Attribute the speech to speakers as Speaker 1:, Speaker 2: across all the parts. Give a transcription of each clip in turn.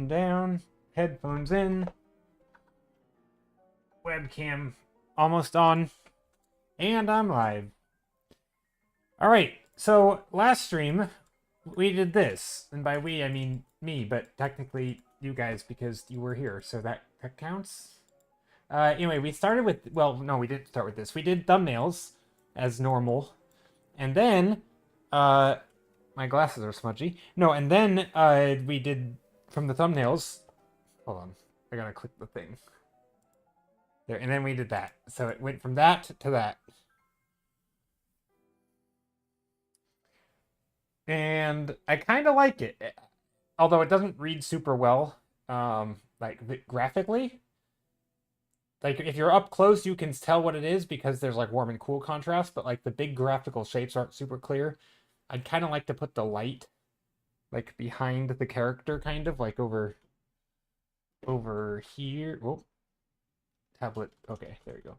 Speaker 1: down, headphones in, webcam almost on, and I'm live. All right, so last stream we did this, and by we I mean me, but technically you guys because you were here, so that counts. Anyway, we started with, well, no, we didn't start with this. We did thumbnails as normal, and then my glasses are smudgy. No, and then we did from the thumbnails. Hold on, I gotta click the thing there, and then we did that. So it went from that to that. And I kind of like it, although it doesn't read super well, like graphically. Like if you're up close, you can tell what it is because there's like warm and cool contrast, but like the big graphical shapes aren't super clear. I'd kind of like to put the light like behind the character, kind of like over here. Whoa, tablet. Okay, there you go.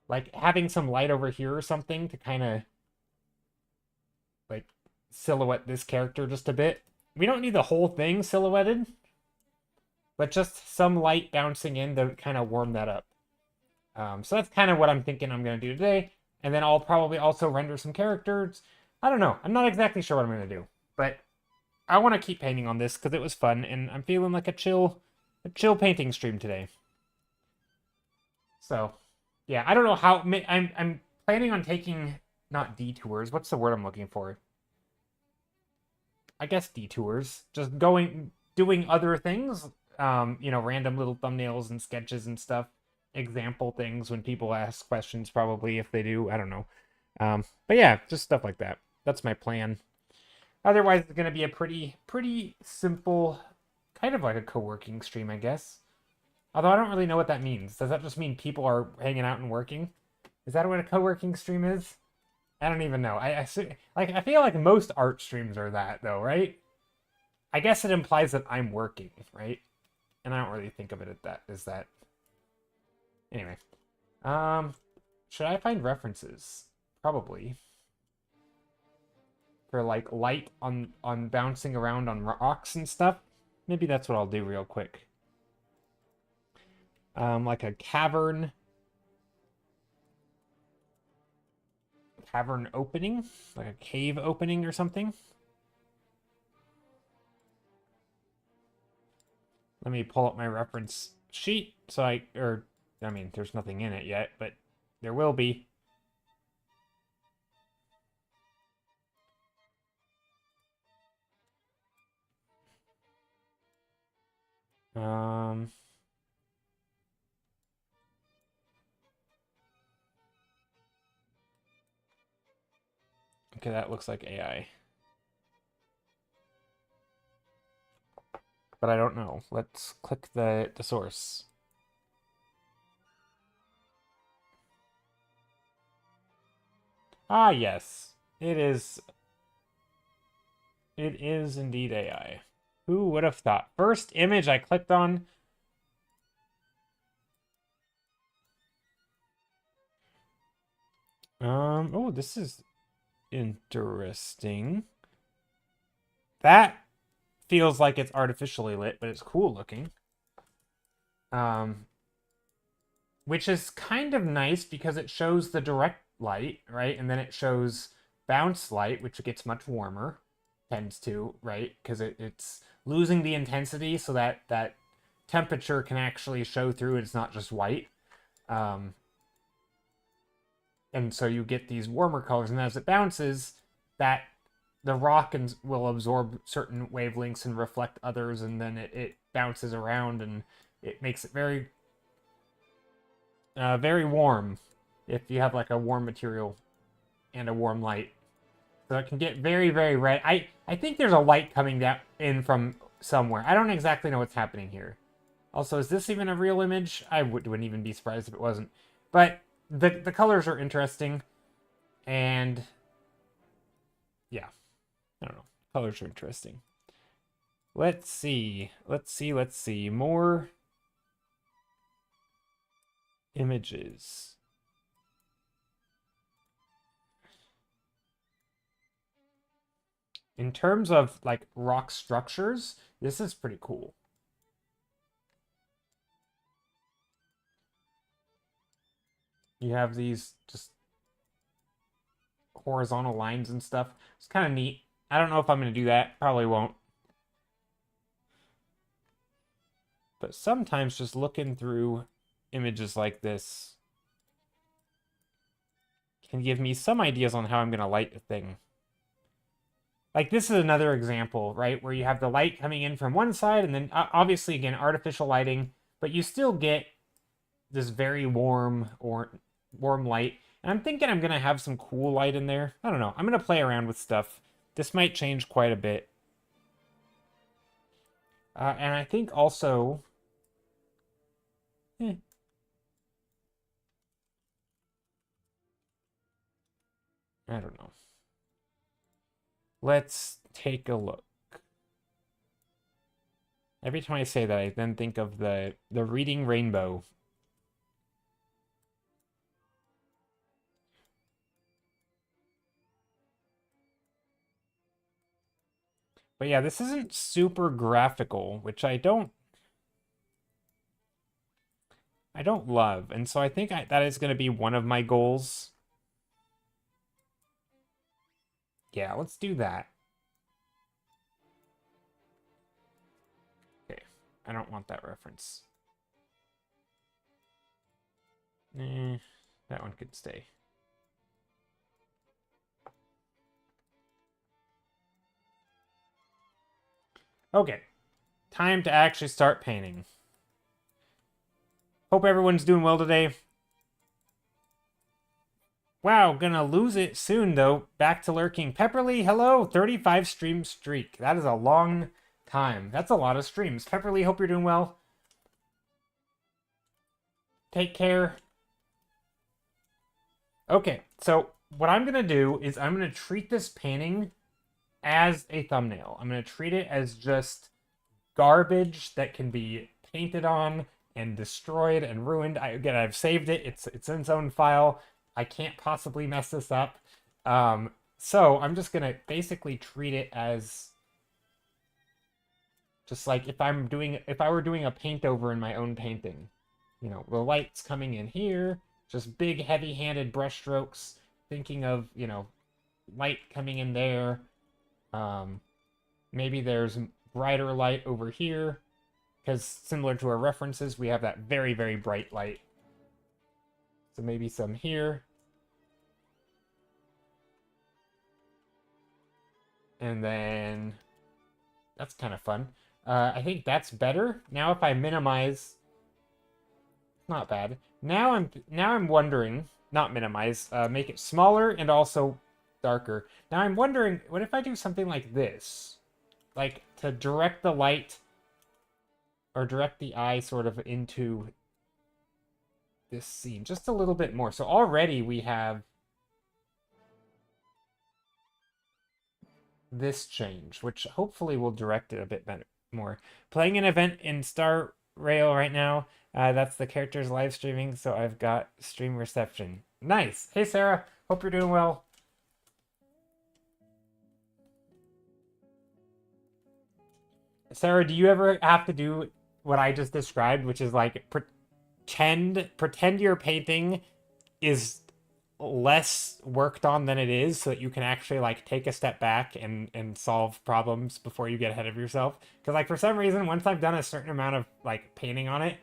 Speaker 1: Like having some light over here or something to kind of like silhouette this character just a bit. We don't need the whole thing silhouetted, but just some light bouncing in to kind of warm that up. So that's kind of what I'm thinking I'm going to do today. And then I'll probably also render some characters. I don't know. I'm not exactly sure what I'm going to do. But I want to keep painting on this because it was fun. And I'm feeling like a chill painting stream today. So, yeah. I don't know how... I'm planning on taking... Not detours. What's the word I'm looking for? I guess detours. Just doing other things. Random little thumbnails and sketches and stuff. Example things when people ask questions, probably, if they do. I don't know. But yeah, just stuff like that. That's my plan. Otherwise, it's going to be a pretty simple, kind of like a co-working stream, I guess. Although I don't really know what that means. Does that just mean people are hanging out and working? Is that what a co-working stream is? I don't even know. I feel like most art streams are that, though, right? I guess it implies that I'm working, right? And I don't really think of it as that. Anyway, should I find references? Probably. For like light on bouncing around on rocks and stuff. Maybe that's what I'll do real quick. Like a cavern opening, like a cave opening or something. Let me pull up my reference sheet I mean, there's nothing in it yet, but there will be. Um, okay, that looks like AI. But I don't know. Let's click the source. Ah, yes. It is. It is indeed AI. Who would have thought? First image I clicked on. Oh, this is interesting. That feels like it's artificially lit, but it's cool looking. Which is kind of nice because it shows the direct light, right? And then it shows bounce light, which gets much warmer, tends to, right? Because it's losing the intensity so that temperature can actually show through. It's not just white. And so you get these warmer colors, and as it bounces, that the rock will absorb certain wavelengths and reflect others, and then it bounces around, and it makes it very very warm if you have like a warm material and a warm light. So it can get very, very red. I think there's a light coming down in from somewhere. I don't exactly know what's happening here. Also, is this even a real image? I wouldn't even be surprised if it wasn't. But the colors are interesting. And yeah, I don't know. Colors are interesting. Let's see. More images. In terms of like rock structures, this is pretty cool. you have these just horizontal lines and stuff. It's kind of neat. I don't know if I'm going to do that. Probably won't. But sometimes just looking through images like this can give me some ideas on how I'm going to light a thing. Like this is another example, right? Where you have the light coming in from one side and then obviously, again, artificial lighting, but you still get this very warm light. And I'm thinking I'm going to have some cool light in there. I don't know. I'm going to play around with stuff. This might change quite a bit. And I think also... I don't know. Let's take a look. Every time I say that, I then think of the Reading Rainbow. But yeah, this isn't super graphical, which I don't love. And so I think that is going to be one of my goals. Yeah, let's do that. Okay, I don't want that reference. That one could stay. Okay, time to actually start painting. Hope everyone's doing well today. Wow, gonna lose it soon though. Back to lurking. Pepperly, hello. 35 stream streak. That is a long time. That's a lot of streams. Pepperly, hope you're doing well. Take care. Okay, so what I'm gonna do is I'm gonna treat this painting as a thumbnail. I'm gonna treat it as just garbage that can be painted on and destroyed and ruined. Again, I've saved it. It's in its own file. I can't possibly mess this up. So I'm just gonna basically treat it as just like if I were doing a paint over in my own painting. You know, the light's coming in here, just big heavy-handed brush strokes, thinking of, you know, light coming in there. Maybe there's brighter light over here, because similar to our references, we have that very, very bright light. So maybe some here. And then that's kind of fun. I think that's better. Now if I minimize, not bad. Now I'm wondering, not minimize, make it smaller and also darker. Now I'm wondering, what if I do something like this? Like to direct the light or direct the eye sort of into this scene just a little bit more. So already we have this change, which hopefully will direct it a bit better, more. Playing an event in Star Rail right now. That's the characters live streaming, so I've got stream reception. Nice. Hey, Sarah. Hope you're doing well. Sarah, do you ever have to do what I just described, which is like pretend your painting is less worked on than it is, so that you can actually like take a step back and solve problems before you get ahead of yourself? Because like for some reason, once I've done a certain amount of like painting on it,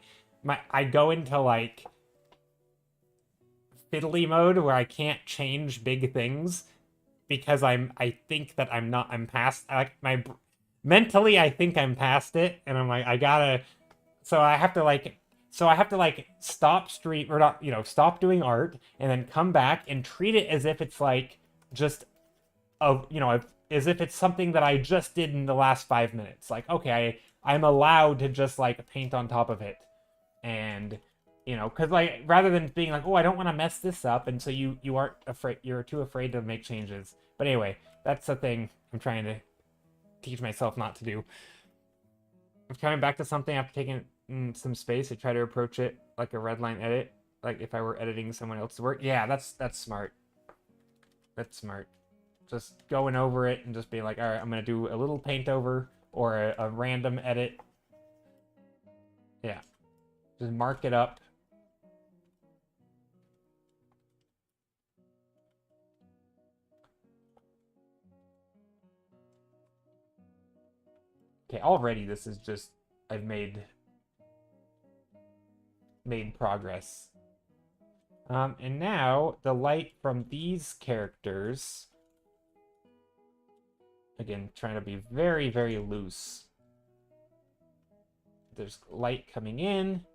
Speaker 1: I go into like fiddly mode where I can't change big things because I think that I'm past, like mentally I think I'm past it, and I'm like so I have to like stop stream, or not, you know, stop doing art and then come back and treat it as if it's like just you know, as if it's something that I just did in the last 5 minutes. Like, okay, I'm allowed to just like paint on top of it. And you know, because like rather than being like, oh, I don't want to mess this up, and so you aren't afraid, you're too afraid to make changes. But anyway, that's the thing I'm trying to teach myself not to do. I'm coming back to something after taking some space to try to approach it like a redline edit, like if I were editing someone else's work. Yeah, that's smart. That's smart. Just going over it and just being like, all right, I'm gonna do a little paint over or a random edit. Yeah, just mark it up. Okay, already this is just, I've made progress. And now the light from these characters, again, trying to be very, very loose. There's light coming in,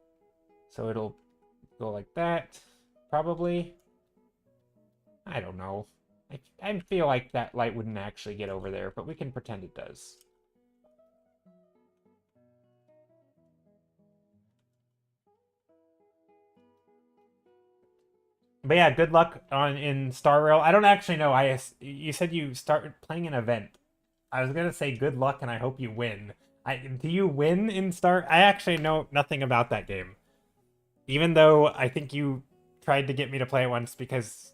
Speaker 1: so it'll go like that, probably. I don't know. I feel like that light wouldn't actually get over there, but we can pretend it does. But yeah, good luck in Star Rail. I don't actually know. You said you started playing an event. I was gonna say good luck and I hope you win. Do you win in Star? I actually know nothing about that game. Even though I think you tried to get me to play it once because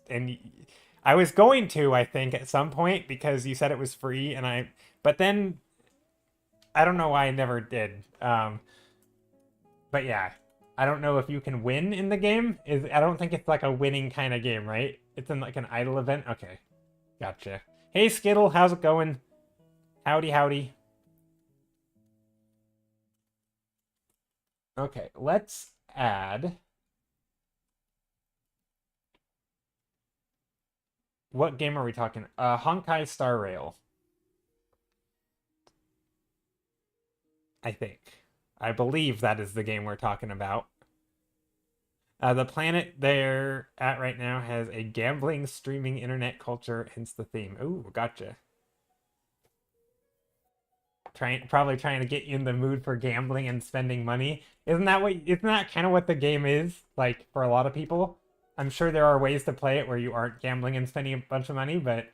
Speaker 1: I was going to, I think, at some point because you said it was free but then I don't know why I never did. But yeah, I don't know if you can win in the game. I don't think it's like a winning kind of game, right? It's in like an idle event. Okay, gotcha. Hey Skittle, how's it going? Howdy, howdy. Okay, let's add. What game are we talking? Honkai Star Rail. I think. I believe that is the game we're talking about. The planet they're at right now has a gambling, streaming internet culture, hence the theme. Ooh, gotcha. Probably trying to get you in the mood for gambling and spending money. Isn't that kind of what the game is, like, for a lot of people? I'm sure there are ways to play it where you aren't gambling and spending a bunch of money, but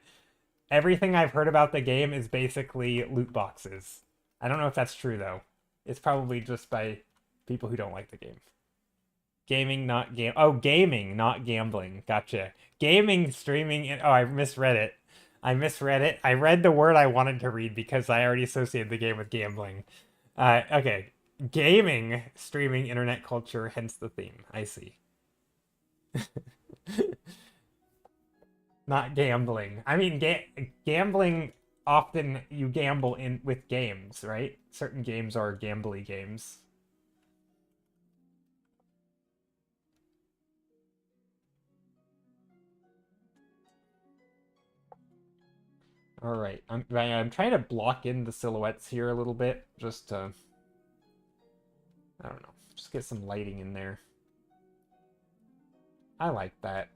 Speaker 1: everything I've heard about the game is basically loot boxes. I don't know if that's true, though. It's probably just by people who don't like the game. Gaming, not game. Oh, gaming, not gambling. Gotcha. Gaming, streaming. Oh, I misread it. I read the word I wanted to read because I already associated the game with gambling. Okay. Gaming, streaming, internet culture, hence the theme. I see. Not gambling. I mean, gambling, often you gamble with games, right? Certain games are gambly games. All right, I'm trying to block in the silhouettes here a little bit, just to, I don't know, just get some lighting in there. I like that.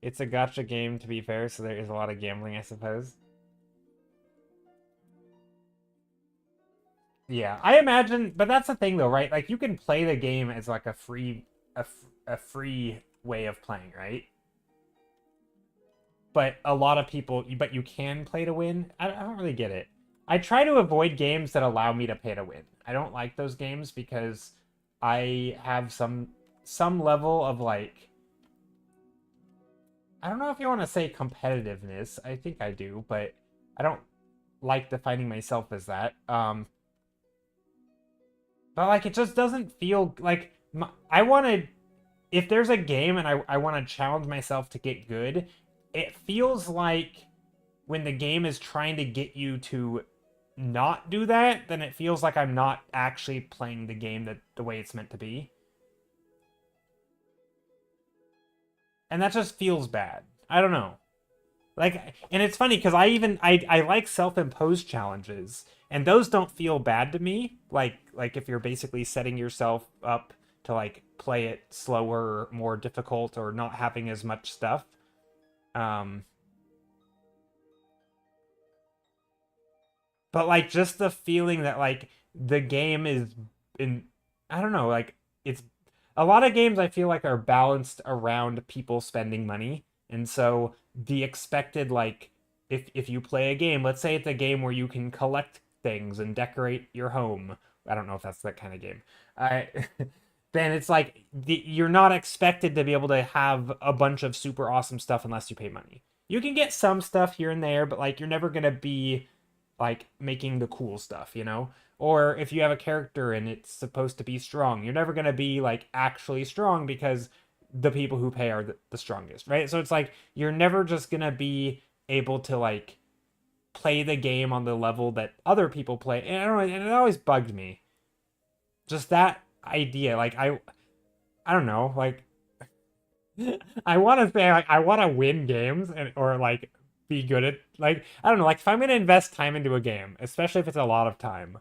Speaker 1: It's a gacha game, to be fair, so there is a lot of gambling, I suppose. Yeah, I imagine, but that's the thing, though, right? Like, you can play the game as like a free way of playing, right? But a lot of people, but you can play to win. I don't really get it. I try to avoid games that allow me to pay to win. I don't like those games because I have some level of, like, I don't know if you want to say competitiveness. I think I do, but I don't like defining myself as that. But like, it just doesn't feel like I want to. If there's a game and I want to challenge myself to get good, it feels like when the game is trying to get you to not do that, then it feels like I'm not actually playing the game the way it's meant to be. And that just feels bad. I don't know. Like, and it's funny because I like self-imposed challenges, and those don't feel bad to me. Like if you're basically setting yourself up to like play it slower, more difficult, or not having as much stuff. But like just the feeling that like the game is in, I don't know, like it's a lot of games I feel like are balanced around people spending money. And so the expected, like, if you play a game, let's say it's a game where you can collect things and decorate your home. I don't know if that's that kind of game. I then it's like you're not expected to be able to have a bunch of super awesome stuff unless you pay money. You can get some stuff here and there, but like you're never gonna be like making the cool stuff, you know? Or if you have a character and it's supposed to be strong, you're never gonna be like actually strong because the people who pay are the strongest, right? So it's like you're never just gonna be able to like play the game on the level that other people play. And I don't know, and it always bugged me. Just that idea. Like I don't know, like I want to say like I want to win games and or like be good at like I don't know, like if I'm going to invest time into a game, especially if it's a lot of time,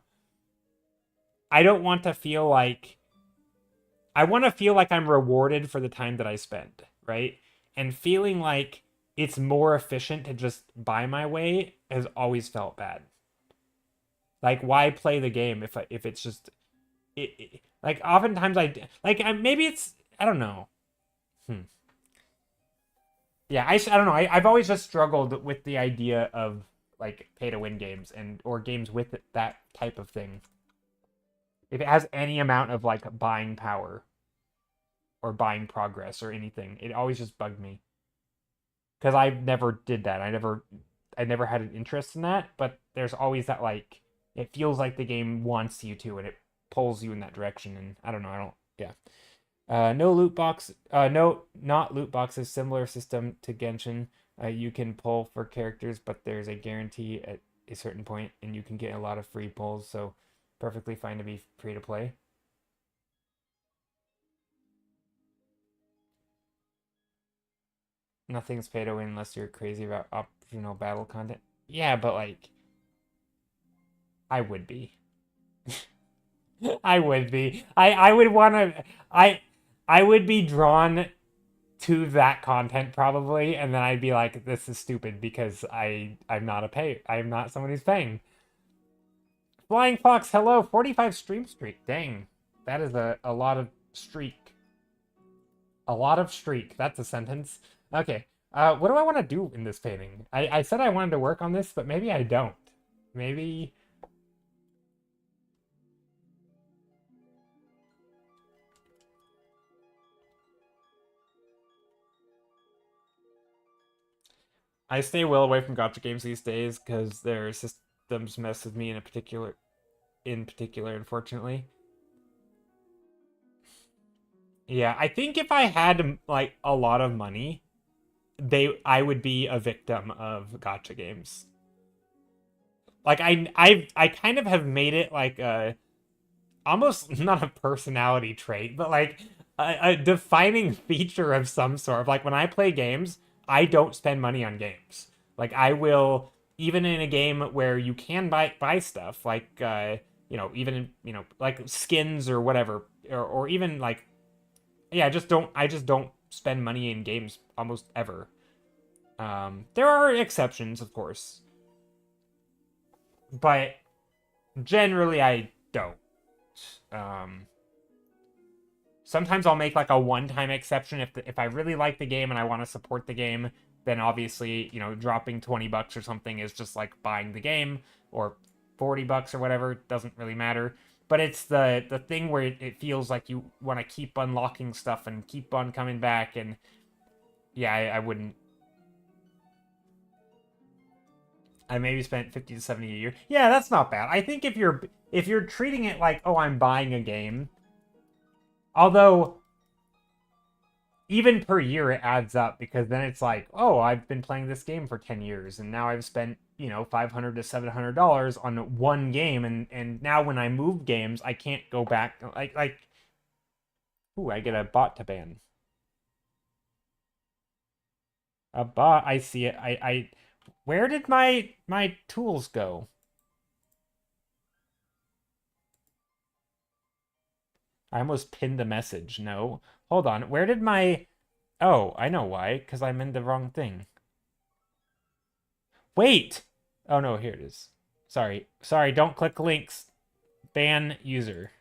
Speaker 1: I don't want to feel like I want to feel like I'm rewarded for the time that I spend, right? And feeling like it's more efficient to just buy my way has always felt bad. Like, why play the game if it's just like oftentimes maybe it's I don't know. Hmm. Yeah, I don't know. I've always just struggled with the idea of like pay to win games and or games with that type of thing. If it has any amount of like buying power or buying progress or anything, it always just bugged me because I never did that. I never had an interest in that. But there's always that like it feels like the game wants you to and it pulls you in that direction. And I don't know. I don't. Yeah. No loot box. No, not loot boxes. Similar system to Genshin. You can pull for characters, but there's a guarantee at a certain point, and you can get a lot of free pulls. So, perfectly fine to be free to play. Nothing's pay to win unless you're crazy about optional battle content. Yeah, but like, I would be. I would be. I would want to. I would be drawn to that content probably, and then I'd be like, this is stupid because I'm not someone who's paying. Flying Fox, hello, 45 stream streak. Dang. That is a lot of streak. A lot of streak. That's a sentence. Okay. What do I want to do in this painting? I said I wanted to work on this, but maybe I don't. Maybe I stay well away from gotcha games these days because their systems mess with me in particular, unfortunately. Yeah, I think if I had like a lot of money, I would be a victim of gotcha games. Like I kind of have made it like a almost not a personality trait, but like a defining feature of some sort. Like when I play games, I don't spend money on games. Like I will even in a game where you can buy stuff like even like skins or whatever or even like yeah, I just don't spend money in games almost ever. There are exceptions, of course, but generally I don't. Um, Sometimes I'll make like a one-time exception if I really like the game and I want to support the game, then obviously, dropping 20 bucks or something is just like buying the game or 40 bucks or whatever, it doesn't really matter. But it's the thing where it feels like you want to keep unlocking stuff and keep on coming back and yeah, I wouldn't I maybe spent 50 to 70 a year. Yeah, that's not bad. I think if you're treating it like, "Oh, I'm buying a game," although even per year it adds up because then it's like, oh, I've been playing this game for 10 years and now I've spent, 500 to $700 on one game and now when I move games, I can't go back like ooh, I get a bot to ban. A bot, I see it. I where did my tools go? I almost pinned the message. No. Hold on. Where did my Oh, I know why, because I'm in the wrong thing. Wait! Oh no, here it is. Sorry. Sorry, don't click links. Ban user.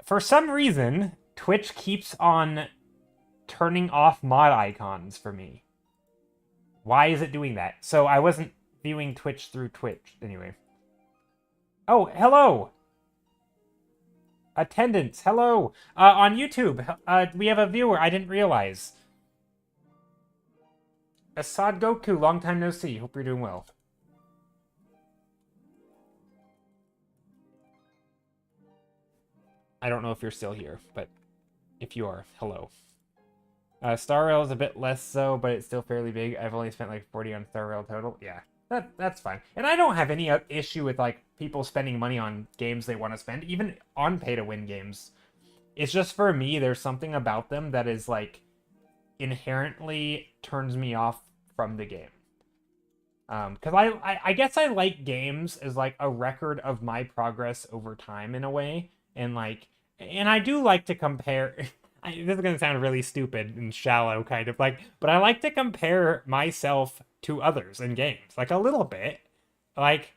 Speaker 1: For some reason, Twitch keeps on turning off mod icons for me. Why is it doing that? So I wasn't viewing Twitch through Twitch. Anyway. Oh, hello! Attendance, hello! On YouTube, we have a viewer I didn't realize. Assad Goku, long time no see. Hope you're doing well. I don't know if you're still here, but if you are, hello. Star Rail is a bit less so, but it's still fairly big. I've only spent like 40 on Star Rail total. Yeah, that's fine. And I don't have any issue with like people spending money on games they want to spend, even on pay to win games. It's just for me, there's something about them that is like inherently turns me off from the game. Because I guess I like games as like a record of my progress over time in a way, and I do like to compare. This is gonna sound really stupid and shallow, kind of like, but I like to compare myself to others in games, like a little bit, like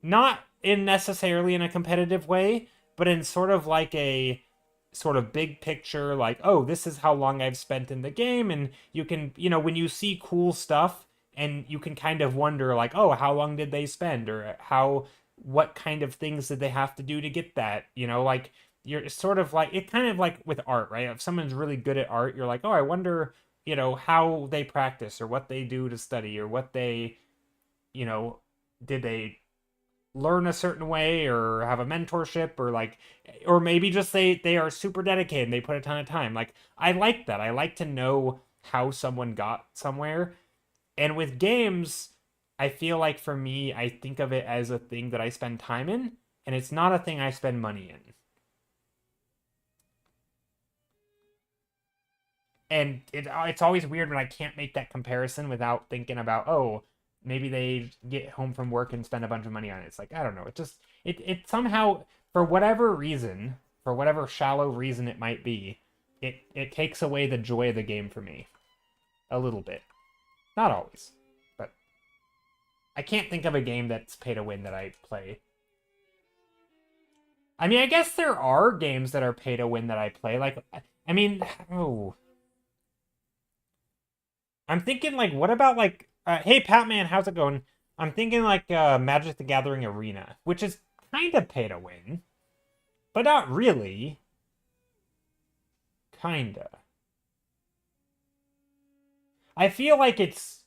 Speaker 1: not in necessarily in a competitive way, but in sort of like a sort of big picture, like, oh, this is how long I've spent in the game, and you can, when you see cool stuff, and you can kind of wonder, like, oh, how long did they spend, or what kind of things did they have to do to get that, like, you're sort of like, it kind of like with art, right? If someone's really good at art, you're like, oh, I wonder, how they practice, or what they do to study, or what they, did they learn a certain way, or have a mentorship, or like, or maybe just they are super dedicated and they put a ton of time. Like, I like that. I like to know how someone got somewhere. And with games, I feel like for me, I think of it as a thing that I spend time in, and it's not a thing I spend money in. And it's always weird when I can't make that comparison without thinking about, oh, maybe they get home from work and spend a bunch of money on it. It's like, I don't know. It somehow, for whatever reason, for whatever shallow reason it might be, it takes away the joy of the game for me. A little bit. Not always, but I can't think of a game that's pay to win that I play. I mean, I guess there are games that are pay to win that I play. Like, I mean, oh. I'm thinking, like, what about, like, hey, Patman, how's it going? I'm thinking, like, Magic the Gathering Arena, which is kind of pay to win, but not really. Kinda. I feel like it's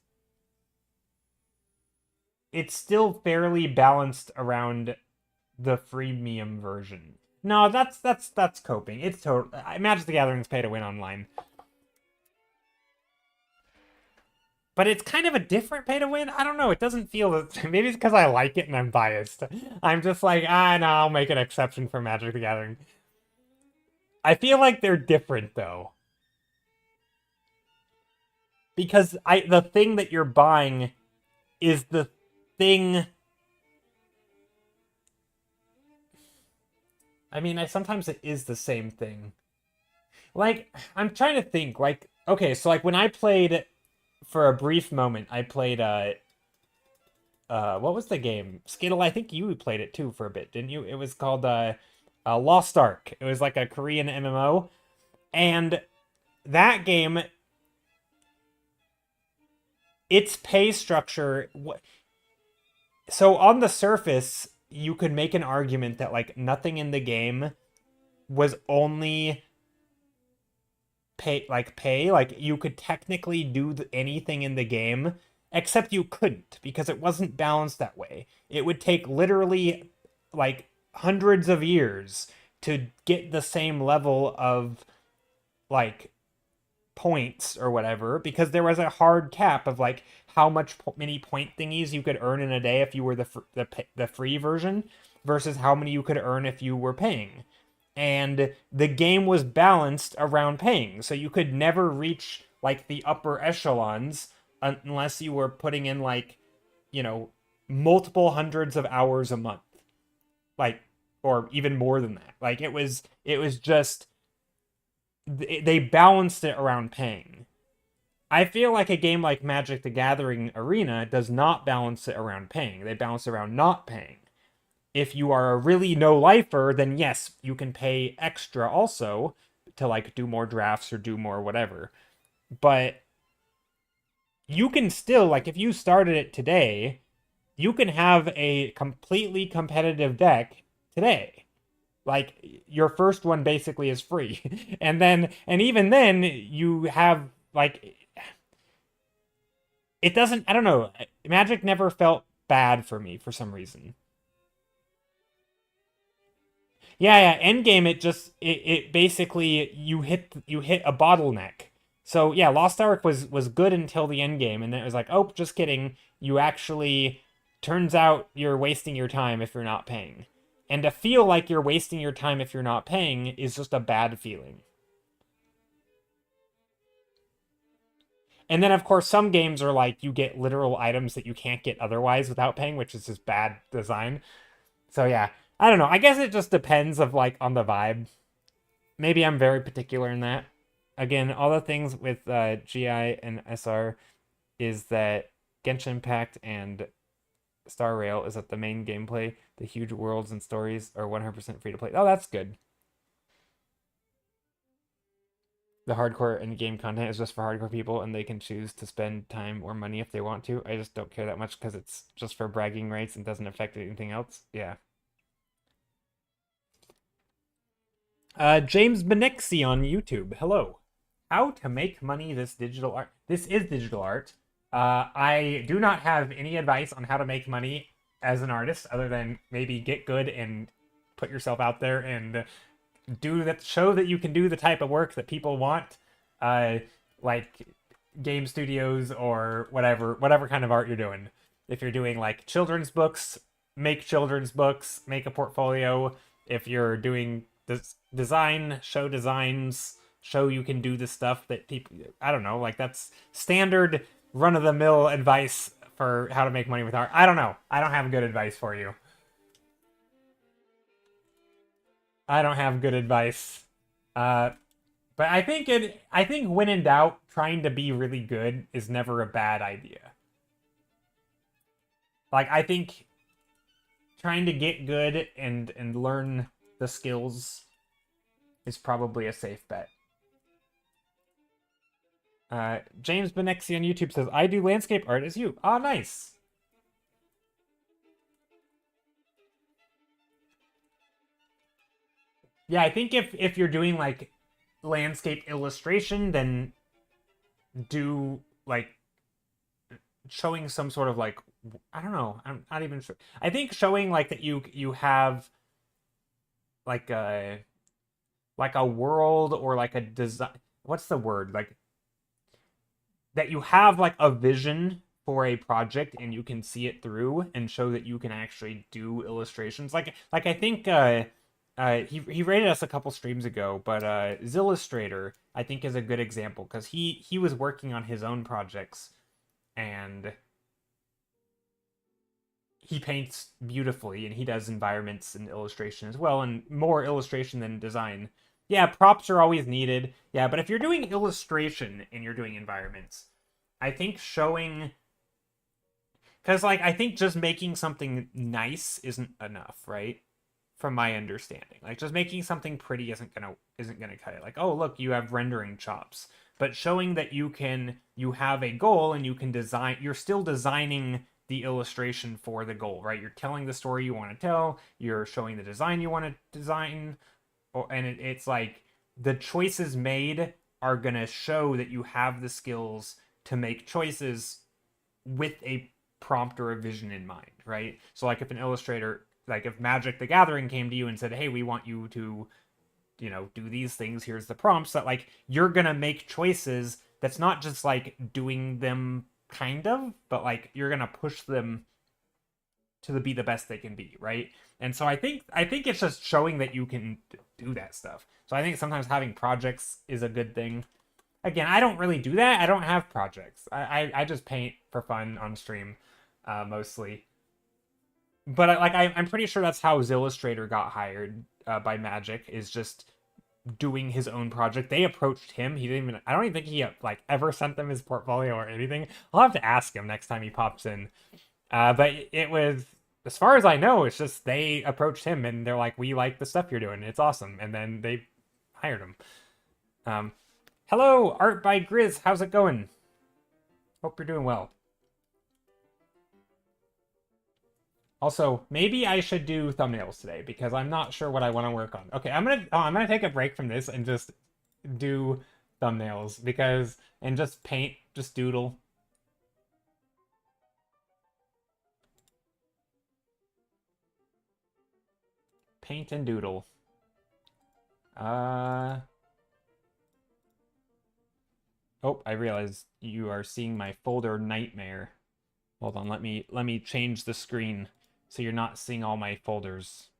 Speaker 1: still fairly balanced around the freemium version. No, that's coping. It's total. Magic the Gathering is pay to win online. But it's kind of a different pay to win. I don't know. It doesn't feel maybe it's because I like it and I'm biased. I'm just like, no, I'll make an exception for Magic the Gathering. I feel like they're different though. Because the thing that you're buying is the thing. I mean, sometimes it is the same thing. Like, I'm trying to think, like, okay, so like when I played for a brief moment, I played what was the game? Skittle, I think you played it too for a bit, didn't you? It was called Lost Ark. It was like a Korean MMO. And that game, its pay structure, so on the surface, you could make an argument that like nothing in the game was only pay, like you could technically do anything in the game, except you couldn't because it wasn't balanced that way. It would take literally like hundreds of years to get the same level of like points or whatever, because there was a hard cap of like how many point thingies you could earn in a day if you were the free version versus how many you could earn if you were paying. And the game was balanced around paying, so you could never reach like the upper echelons unless you were putting in like, multiple hundreds of hours a month, like, or even more than that. Like it was just they balanced it around paying. I feel like a game like Magic the Gathering Arena does not balance it around paying. They balance it around not paying. If you are a really no-lifer, then yes, you can pay extra also to like do more drafts or do more whatever. But you can still, like, if you started it today, you can have a completely competitive deck today. Like, your first one basically is free. And even then, you have, like, it doesn't, I don't know, Magic never felt bad for me for some reason. Yeah, Endgame, it basically, you hit a bottleneck. So yeah, Lost Ark was good until the end game, and then it was like, oh, just kidding. You actually turns out you're wasting your time if you're not paying. And to feel like you're wasting your time if you're not paying is just a bad feeling. And then of course some games are like you get literal items that you can't get otherwise without paying, which is just bad design. So yeah, I don't know. I guess it just depends of like on the vibe. Maybe I'm very particular in that. Again, all the things with GI and SR is that Genshin Impact and Star Rail is that the main gameplay, the huge worlds and stories are 100% free to play. Oh, that's good. The hardcore and game content is just for hardcore people, and they can choose to spend time or money if they want to. I just don't care that much because it's just for bragging rights and doesn't affect anything else. Yeah. James Benixi on YouTube. Hello. How to make money this digital art. This is digital art. I do not have any advice on how to make money as an artist other than maybe get good and put yourself out there and do that, show that you can do the type of work that people want, uh, like game studios or whatever kind of art you're doing. If you're doing like children's books, make children's books, make a portfolio. If you're doing design, show designs, show you can do the stuff that people, I don't know, like that's standard run of the mill advice for how to make money with art. I don't know. I don't have good advice for you. I don't have good advice. Uh, but I think when in doubt, trying to be really good is never a bad idea. Like I think trying to get good and learn the skills is probably a safe bet. James Benexi on YouTube says, I do landscape art as you. Oh, nice. Yeah, I think if you're doing like landscape illustration, then do like showing some sort of like, I don't know, I'm not even sure. I think showing like that you have like a world or like a design, what's the word, like that you have like a vision for a project and you can see it through and show that you can actually do illustrations. Like I think he rated us a couple streams ago, but Zillustrator I think is a good example because he was working on his own projects and he paints beautifully and he does environments and illustration as well, and more illustration than design. Yeah, props are always needed. Yeah, but if you're doing illustration and you're doing environments, I think showing, because like I think just making something nice isn't enough, right? From my understanding, like just making something pretty isn't gonna cut it. Like, oh look, you have rendering chops, but showing that you have a goal and you can design, you're still designing the illustration for the goal, right? You're telling the story you want to tell, you're showing the design you want to design, and it's like the choices made are gonna show that you have the skills to make choices with a prompt or a vision in mind, right? So like if an illustrator, like if Magic the Gathering came to you and said, "Hey, we want you to, do these things. Here's the prompts," that like you're gonna make choices that's not just like doing them kind of, but like you're gonna push them to be the best they can be, right? And so I think it's just showing that you can do that stuff. So I think sometimes having projects is a good thing. Again, I don't really do that. I don't have projects. I just paint for fun on stream, mostly. But I'm pretty sure that's how Zillustrator got hired by Magic, is just doing his own project. They approached him. He didn't even. I don't even think he like ever sent them his portfolio or anything. I'll have to ask him next time he pops in. But it was, as far as I know, it's just they approached him and they're like, "We like the stuff you're doing. It's awesome," and then they hired him. Um, Hello, Art by Grizz. How's it going? Hope you're doing well. Also, maybe I should do thumbnails today because I'm not sure what I want to work on. Okay, I'm gonna take a break from this and just do thumbnails because and just paint, just doodle. Paint and doodle. Uh Oh, I realize you are seeing my folder nightmare. Hold on, let me change the screen so you're not seeing all my folders.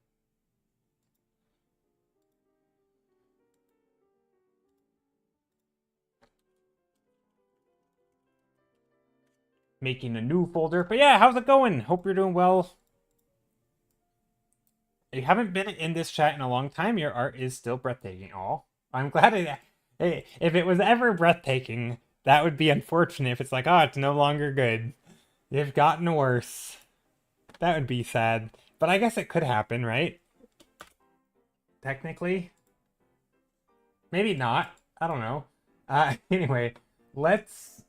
Speaker 1: Making a new folder. But yeah, how's it going? Hope you're doing well. You haven't been in this chat in a long time. Your art is still breathtaking. Oh, I'm glad it. Hey, if it was ever breathtaking, that would be unfortunate. If it's like, oh, it's no longer good. You've gotten worse. That would be sad. But I guess it could happen, right? Technically. Maybe not. I don't know. Anyway, let's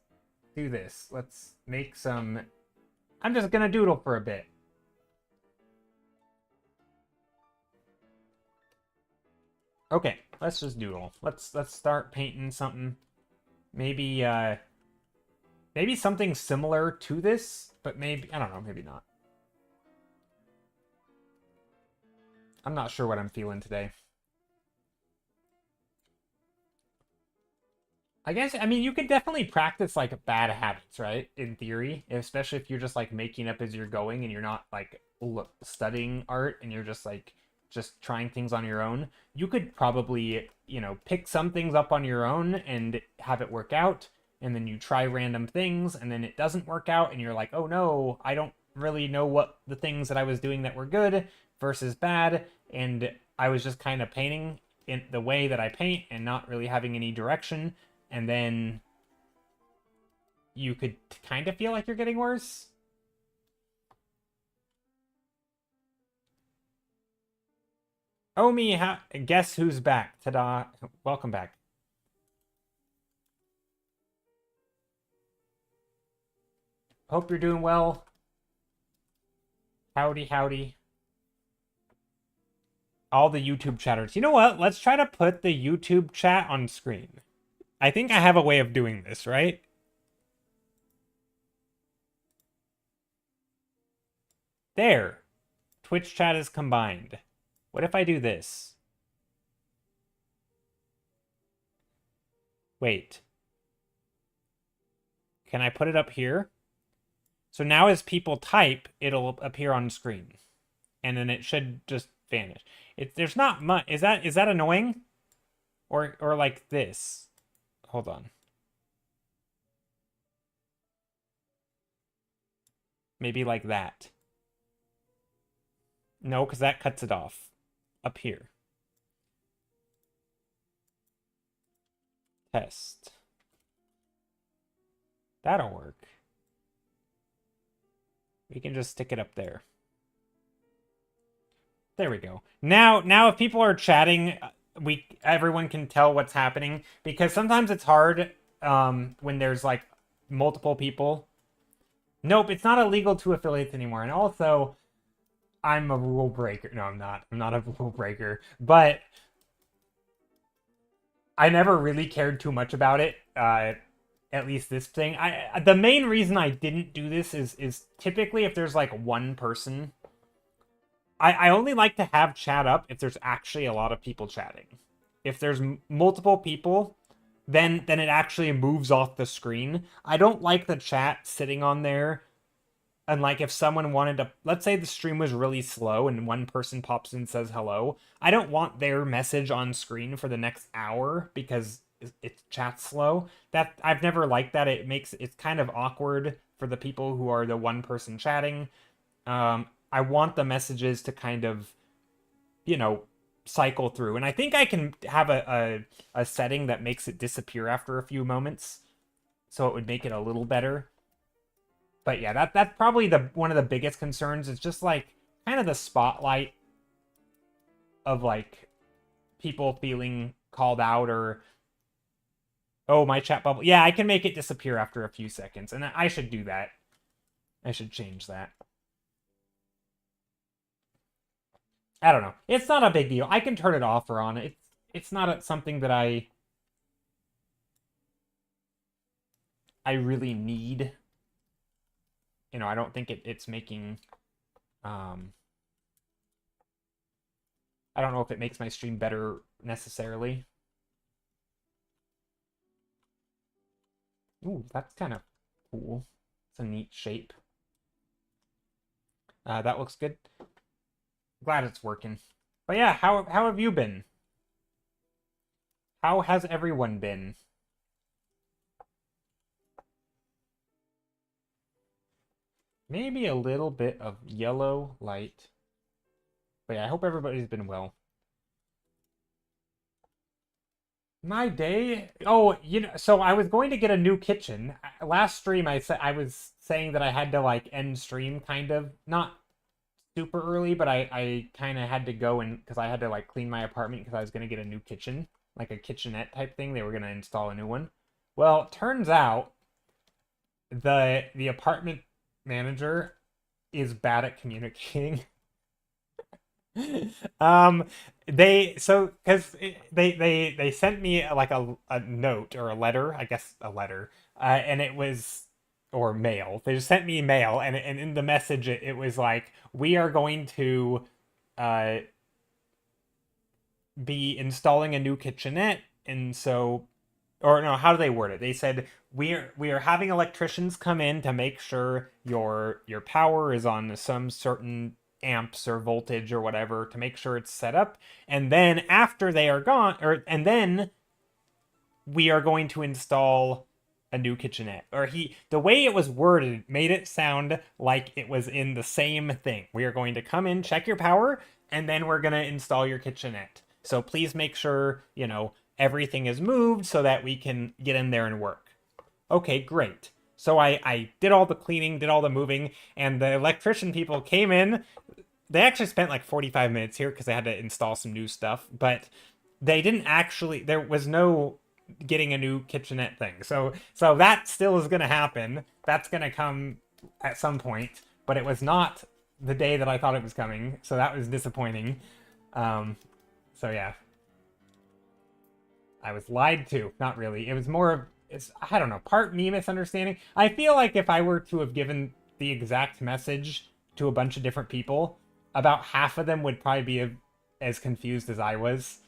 Speaker 1: do this. Let's make some... I'm just gonna doodle for a bit. Okay, let's just doodle. Let's start painting something. Maybe maybe something similar to this, but maybe I don't know, maybe not. I'm not sure what I'm feeling today. I guess I mean you could definitely practice like bad habits, right? In theory, especially if you're just like making up as you're going and you're not like studying art and you're just trying things on your own. You could probably, you know, pick some things up on your own and have it work out, and then you try random things and then it doesn't work out and you're like, "Oh no, I don't really know what the things that I was doing that were good versus bad, and I was just kind of painting in the way that I paint and not really having any direction." And then you could kind of feel like you're getting worse. Oh me, guess who's back? Ta-da! Welcome back. Hope you're doing well. Howdy, howdy. All the YouTube chatters. You know what? Let's try to put the YouTube chat on screen. I think I have a way of doing this, right? There. Twitch chat is combined. What if I do this? Wait. Can I put it up here? So now as people type, it'll appear on screen. And then it should just vanish. There's not much. Is that annoying? Or like this? Hold on. Maybe like that. No, because that cuts it off. Up here. Test. That'll work. We can just stick it up there. There we go. Now if people are chatting, everyone can tell what's happening, because sometimes it's hard when there's like multiple people. Nope, it's not illegal to affiliate anymore. And also, I'm a rule breaker. No, I'm not. I'm not a rule breaker. But I never really cared too much about it. At least this thing. The main reason I didn't do this is typically if there's like one person. I only like to have chat up if there's actually a lot of people chatting. If there's multiple people, then it actually moves off the screen. I don't like the chat sitting on there. And like if someone wanted to, let's say the stream was really slow and one person pops in and says hello, I don't want their message on screen for the next hour because it's chat slow. That I've never liked that. It's kind of awkward for the people who are the one person chatting. I want the messages to kind of, you know, cycle through. And I think I can have a setting that makes it disappear after a few moments, so it would make it a little better. But yeah, that's probably one of the biggest concerns. It's just like kind of the spotlight of like people feeling called out, or oh, my chat bubble. Yeah, I can make it disappear after a few seconds, and I should do that. I should change that. I don't know. It's not a big deal. I can turn it off or on. It's not something that I really need. You know, I don't think it's making I don't know if it makes my stream better necessarily. Ooh, that's kind of cool. It's a neat shape. That looks good. Glad it's working. But yeah, how have you been? How has everyone been? Maybe a little bit of yellow light. But yeah, I hope everybody's been well. My day? Oh, so I was going to get a new kitchen. Last stream I said I was saying that I had to like end stream kind of. Not super early, but I kind of had to go and because I had to like clean my apartment because I was going to get a new kitchen, like a kitchenette type thing. They were going to install a new one. Well, it turns out the apartment manager is bad at communicating. um because they sent me like a note or a letter, I guess a letter, and it was or mail. They just sent me mail, and in the message it was like we are going to uh be installing a new kitchenette, and so or no, how do they word it? They said we are having electricians come in to make sure your power is on some certain amps or voltage or whatever to make sure it's set up, and then after they are gone, or and then we are going to install a new kitchenette. Or the way it was worded made it sound like it was in the same thing. We are going to come in, check your power, and then we're going to install your kitchenette. So please make sure, everything is moved so that we can get in there and work. Okay, great. So I did all the cleaning, did all the moving, and the electrician people came in. They actually spent like 45 minutes here because they had to install some new stuff, but they didn't actually, there was no getting a new kitchenette thing. So that still is going to happen. That's going to come at some point, but it was not the day that I thought it was coming. So that was disappointing. Um, so yeah, I was lied to. Not really. It was more of it's I don't know, part me misunderstanding. I feel like if I were to have given the exact message to a bunch of different people, about half of them would probably be as confused as I was.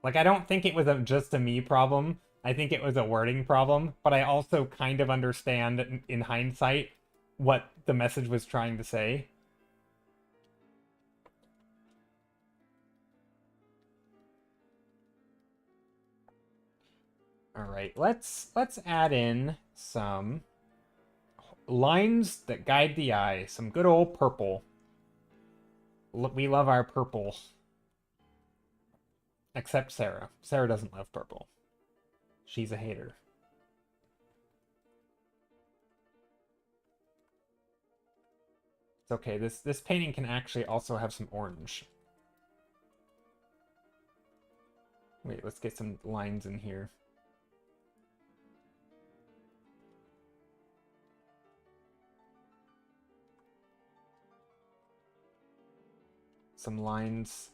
Speaker 1: Like I don't think it was just a me problem. I think it was a wording problem, but I also kind of understand in hindsight what the message was trying to say. All right, let's add in some lines that guide the eye. Some good old purple. We love our purple. Except Sarah. Sarah doesn't love purple. She's a hater. It's okay. This painting can actually also have some orange. Wait, let's get some lines in here. Some lines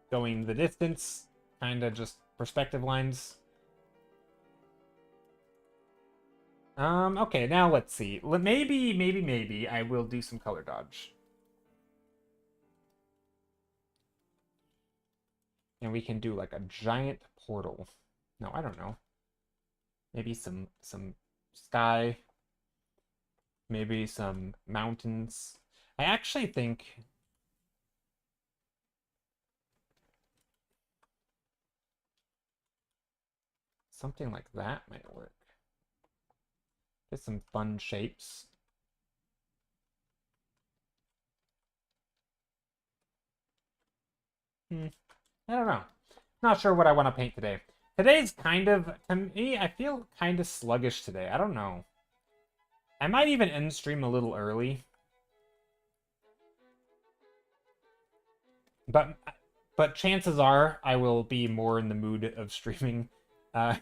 Speaker 1: going the distance, kind of just perspective lines. Okay, now let's see. Maybe I will do some color dodge. And we can do like a giant portal. No, I don't know. Maybe some sky. Maybe some mountains. I actually think something like that might work. Get some fun shapes. I don't know. Not sure what I want to paint today. Today's kind of, to me, I feel kind of sluggish today. I don't know. I might even end stream a little early. But chances are I will be more in the mood of streaming uh,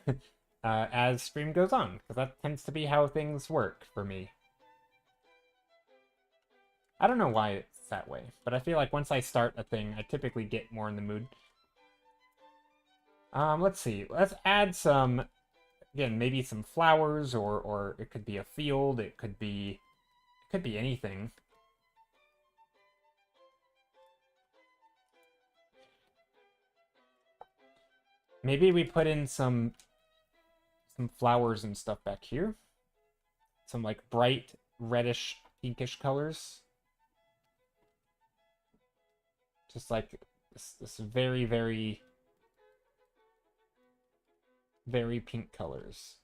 Speaker 1: as stream goes on, because that tends to be how things work for me. I don't know why it's that way, but I feel like once I start a thing, I typically get more in the mood. Let's see. Let's add some, again, maybe some flowers, or it could be a field. It could be anything. Maybe we put in some some flowers and stuff back here. Some like bright reddish pinkish colors. Just like this very, very, very pink colors.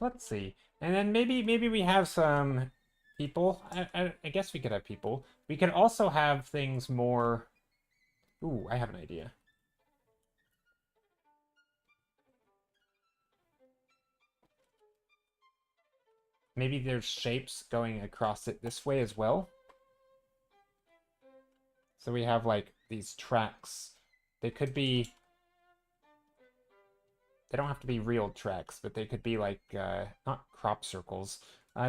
Speaker 1: Let's see. And then maybe we have some people. I guess we could have people. We could also have things more. Ooh, I have an idea. Maybe there's shapes going across it this way as well. So we have like these tracks. They could be. They don't have to be real tracks, but they could be like not crop circles.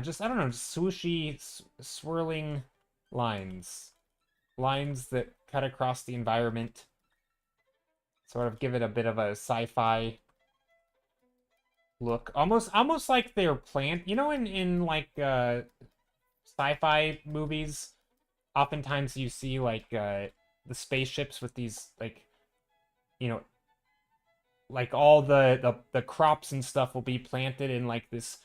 Speaker 1: Just I don't know, just swooshy, swirling lines, lines that cut across the environment. Sort of give it a bit of a sci-fi look, almost like they're plant. You know, in like sci-fi movies, oftentimes you see like the spaceships with these like, you know, like all the crops and stuff will be planted in like this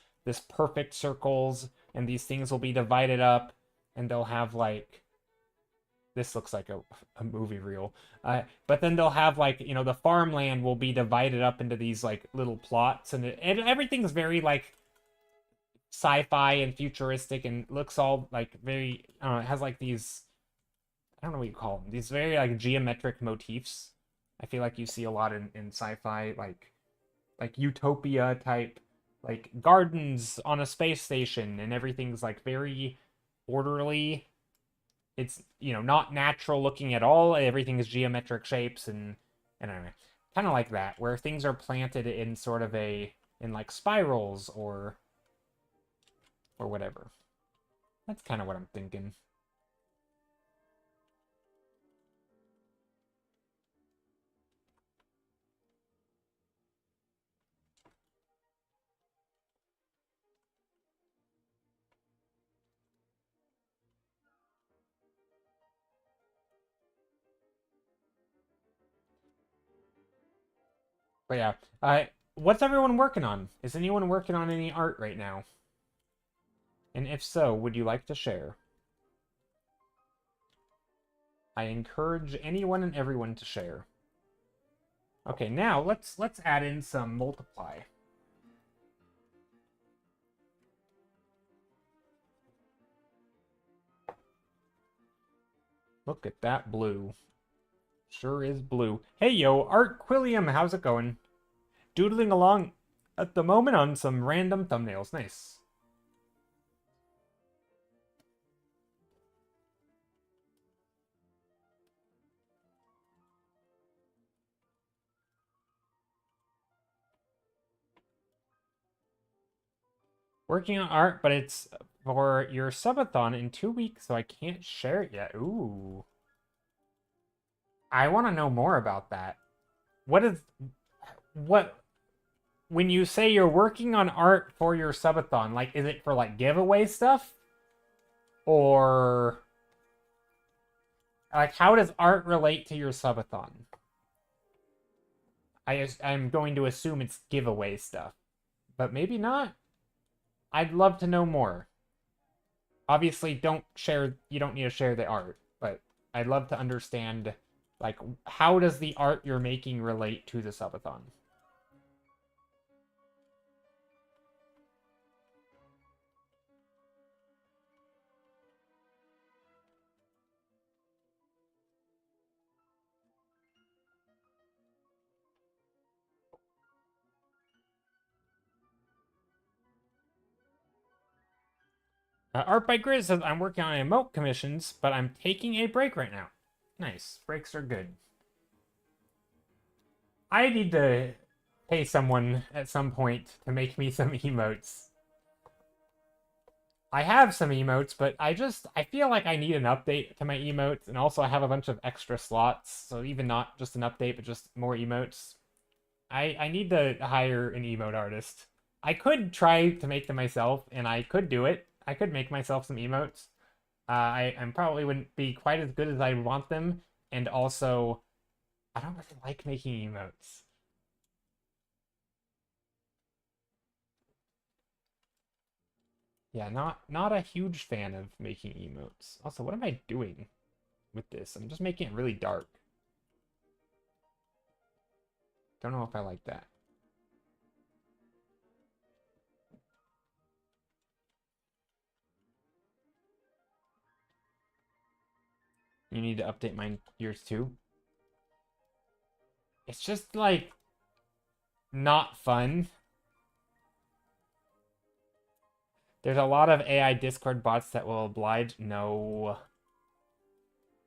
Speaker 1: perfect circles, and these things will be divided up, and they'll have like this looks like a movie reel. But then they'll have like, you know, the farmland will be divided up into these like little plots, and everything's very like sci-fi and futuristic, and looks all like very it has like these, I don't know what you call them, these very like geometric motifs. I feel like you see a lot in sci-fi, like utopia type, like gardens on a space station, and everything's like very orderly. It's, you know, not natural looking at all. Everything is geometric shapes, and anyway, kind of like that, where things are planted in sort of in like spirals or whatever. That's kind of what I'm thinking. But yeah, what's everyone working on? Is anyone working on any art right now? And if so, would you like to share? I encourage anyone and everyone to share. Okay, now let's add in some multiply. Look at that blue. Sure is blue. Hey yo, Art Quilliam, how's it going? Doodling along at the moment on some random thumbnails. Nice. Working on art, but it's for your subathon in 2 weeks, so I can't share it yet. Ooh. I want to know more about that. What when you say you're working on art for your subathon, like is it for like giveaway stuff? Or like how does art relate to your subathon? I'm going to assume it's giveaway stuff, but maybe not. I'd love to know more. Obviously, you don't need to share the art, but I'd love to understand, like, how does the art you're making relate to the subathon? Art by Grizz says, I'm working on emote commissions, but I'm taking a break right now. Nice. Breaks are good. I need to pay someone at some point to make me some emotes. I have some emotes, but I feel like I need an update to my emotes, and also I have a bunch of extra slots, so even not just an update, but just more emotes. I need to hire an emote artist. I could try to make them myself, and I could do it. I could make myself some emotes. I probably wouldn't be quite as good as I want them, and also I don't really like making emotes. Yeah, not a huge fan of making emotes. Also, what am I doing with this? I'm just making it really dark. Don't know if I like that. You need to update yours too. It's just like not fun. There's a lot of AI Discord bots that will oblige. No.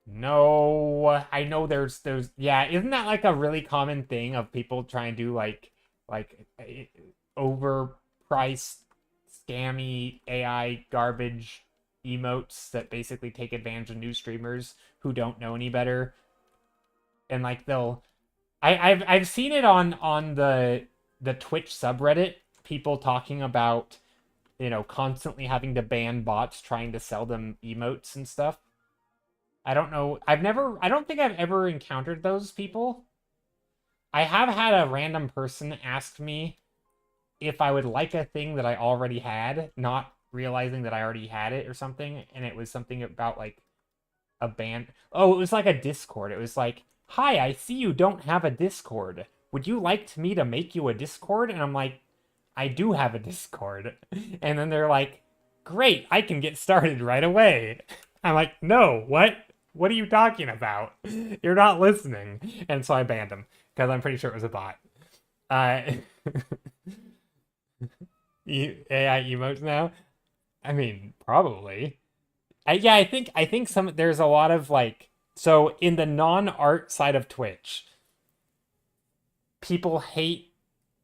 Speaker 1: No. I know there's yeah, isn't that like a really common thing of people trying to do like overpriced scammy AI garbage emotes that basically take advantage of new streamers who don't know any better, and like I've seen it on the Twitch subreddit, people talking about, constantly having to ban bots trying to sell them emotes and stuff. I don't know. I don't think I've ever encountered those people. I have had a random person ask me if I would like a thing that I already had, not realizing that I already had it or something, and it was something about like a band. Oh, it was like a Discord. It was like, "Hi, I see you don't have a Discord. Would you like me to make you a Discord?" And I'm like, "I do have a Discord." And then they're like, "Great, I can get started right away." I'm like, "No, what? What are you talking about? You're not listening." And so I banned him because I'm pretty sure it was a bot. Uh, AI emotes now? I mean, probably. Yeah, I think there's a lot of like, so in the non-art side of Twitch, people hate,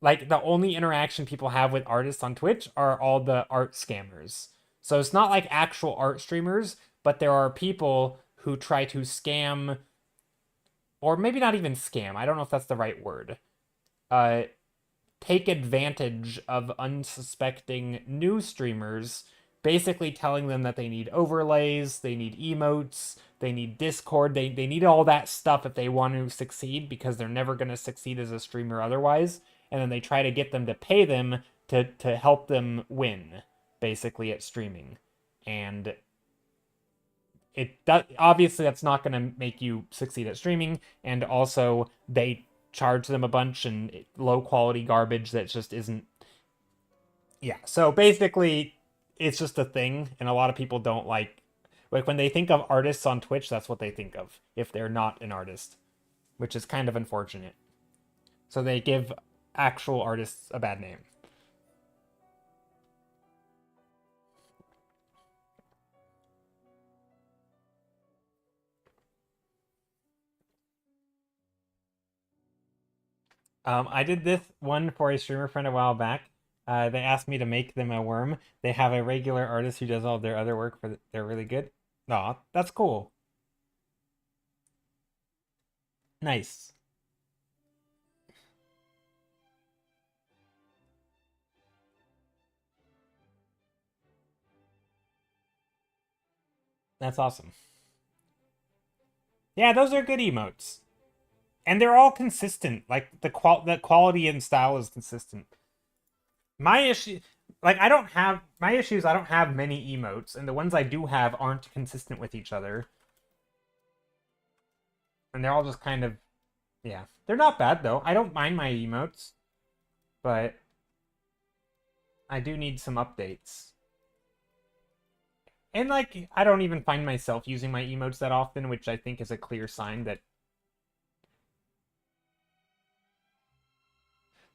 Speaker 1: like, the only interaction people have with artists on Twitch are all the art scammers. So it's not like actual art streamers, but there are people who try to scam, or maybe not even scam. I don't know if that's the right word. Uh, take advantage of unsuspecting new streamers, basically telling them that they need overlays, they need emotes, they need Discord, they need all that stuff if they want to succeed, because they're never going to succeed as a streamer otherwise. And then they try to get them to pay them to help them win, basically, at streaming. And obviously that's not going to make you succeed at streaming, and also they charge them a bunch and low quality garbage that just isn't. Yeah, so basically it's just a thing, and a lot of people don't like when they think of artists on Twitch, that's what they think of if they're not an artist, which is kind of unfortunate. So they give actual artists a bad name. I did this one for a streamer friend a while back. They asked me to make them a worm. They have a regular artist who does all their other work they're really good. Aw, that's cool. Nice. That's awesome. Yeah, those are good emotes. And they're all consistent. Like the quality and style is consistent. My issue, like, I don't have my issues. I don't have many emotes, and the ones I do have aren't consistent with each other, and they're all just kind of, yeah. They're not bad though. I don't mind my emotes, but I do need some updates. And like, I don't even find myself using my emotes that often, which I think is a clear sign that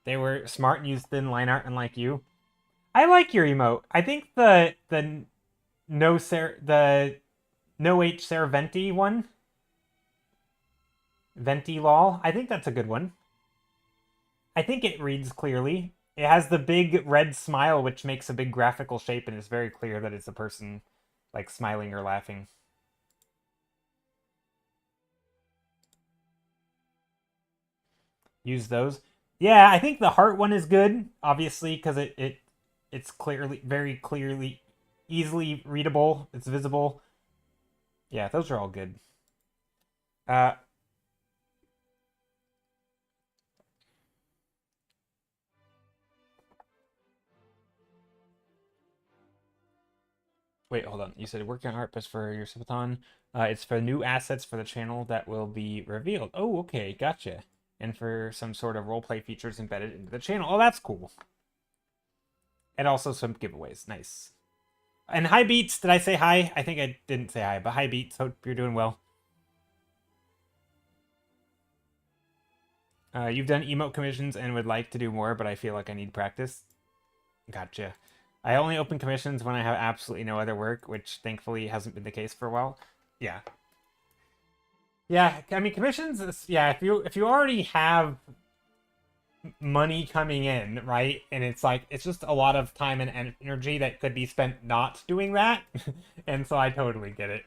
Speaker 1: they were smart and used thin line art, unlike you. I like your emote. I think the the no H Venti one, Venti lol. I think that's a good one. I think it reads clearly. It has the big red smile, which makes a big graphical shape, and it's very clear that it's a person like smiling or laughing. Use those. Yeah, I think the heart one is good, obviously, because it's clearly, very clearly, easily readable. It's visible. Yeah, those are all good. Uh, Wait, hold on. You said working on art but for your subathon. It's for new assets for the channel that will be revealed. Oh, okay, gotcha. And for some sort of roleplay features embedded into the channel. Oh, that's cool. And also some giveaways. Nice. And hi, Beats. Did I say hi? I think I didn't say hi, but hi, Beats. Hope you're doing well. You've done emote commissions and would like to do more, but I feel like I need practice. Gotcha. I only open commissions when I have absolutely no other work, which thankfully hasn't been the case for a while. Yeah. Yeah, I mean commissions, yeah, if you already have money coming in, right? And it's like it's just a lot of time and energy that could be spent not doing that. And so I totally get it.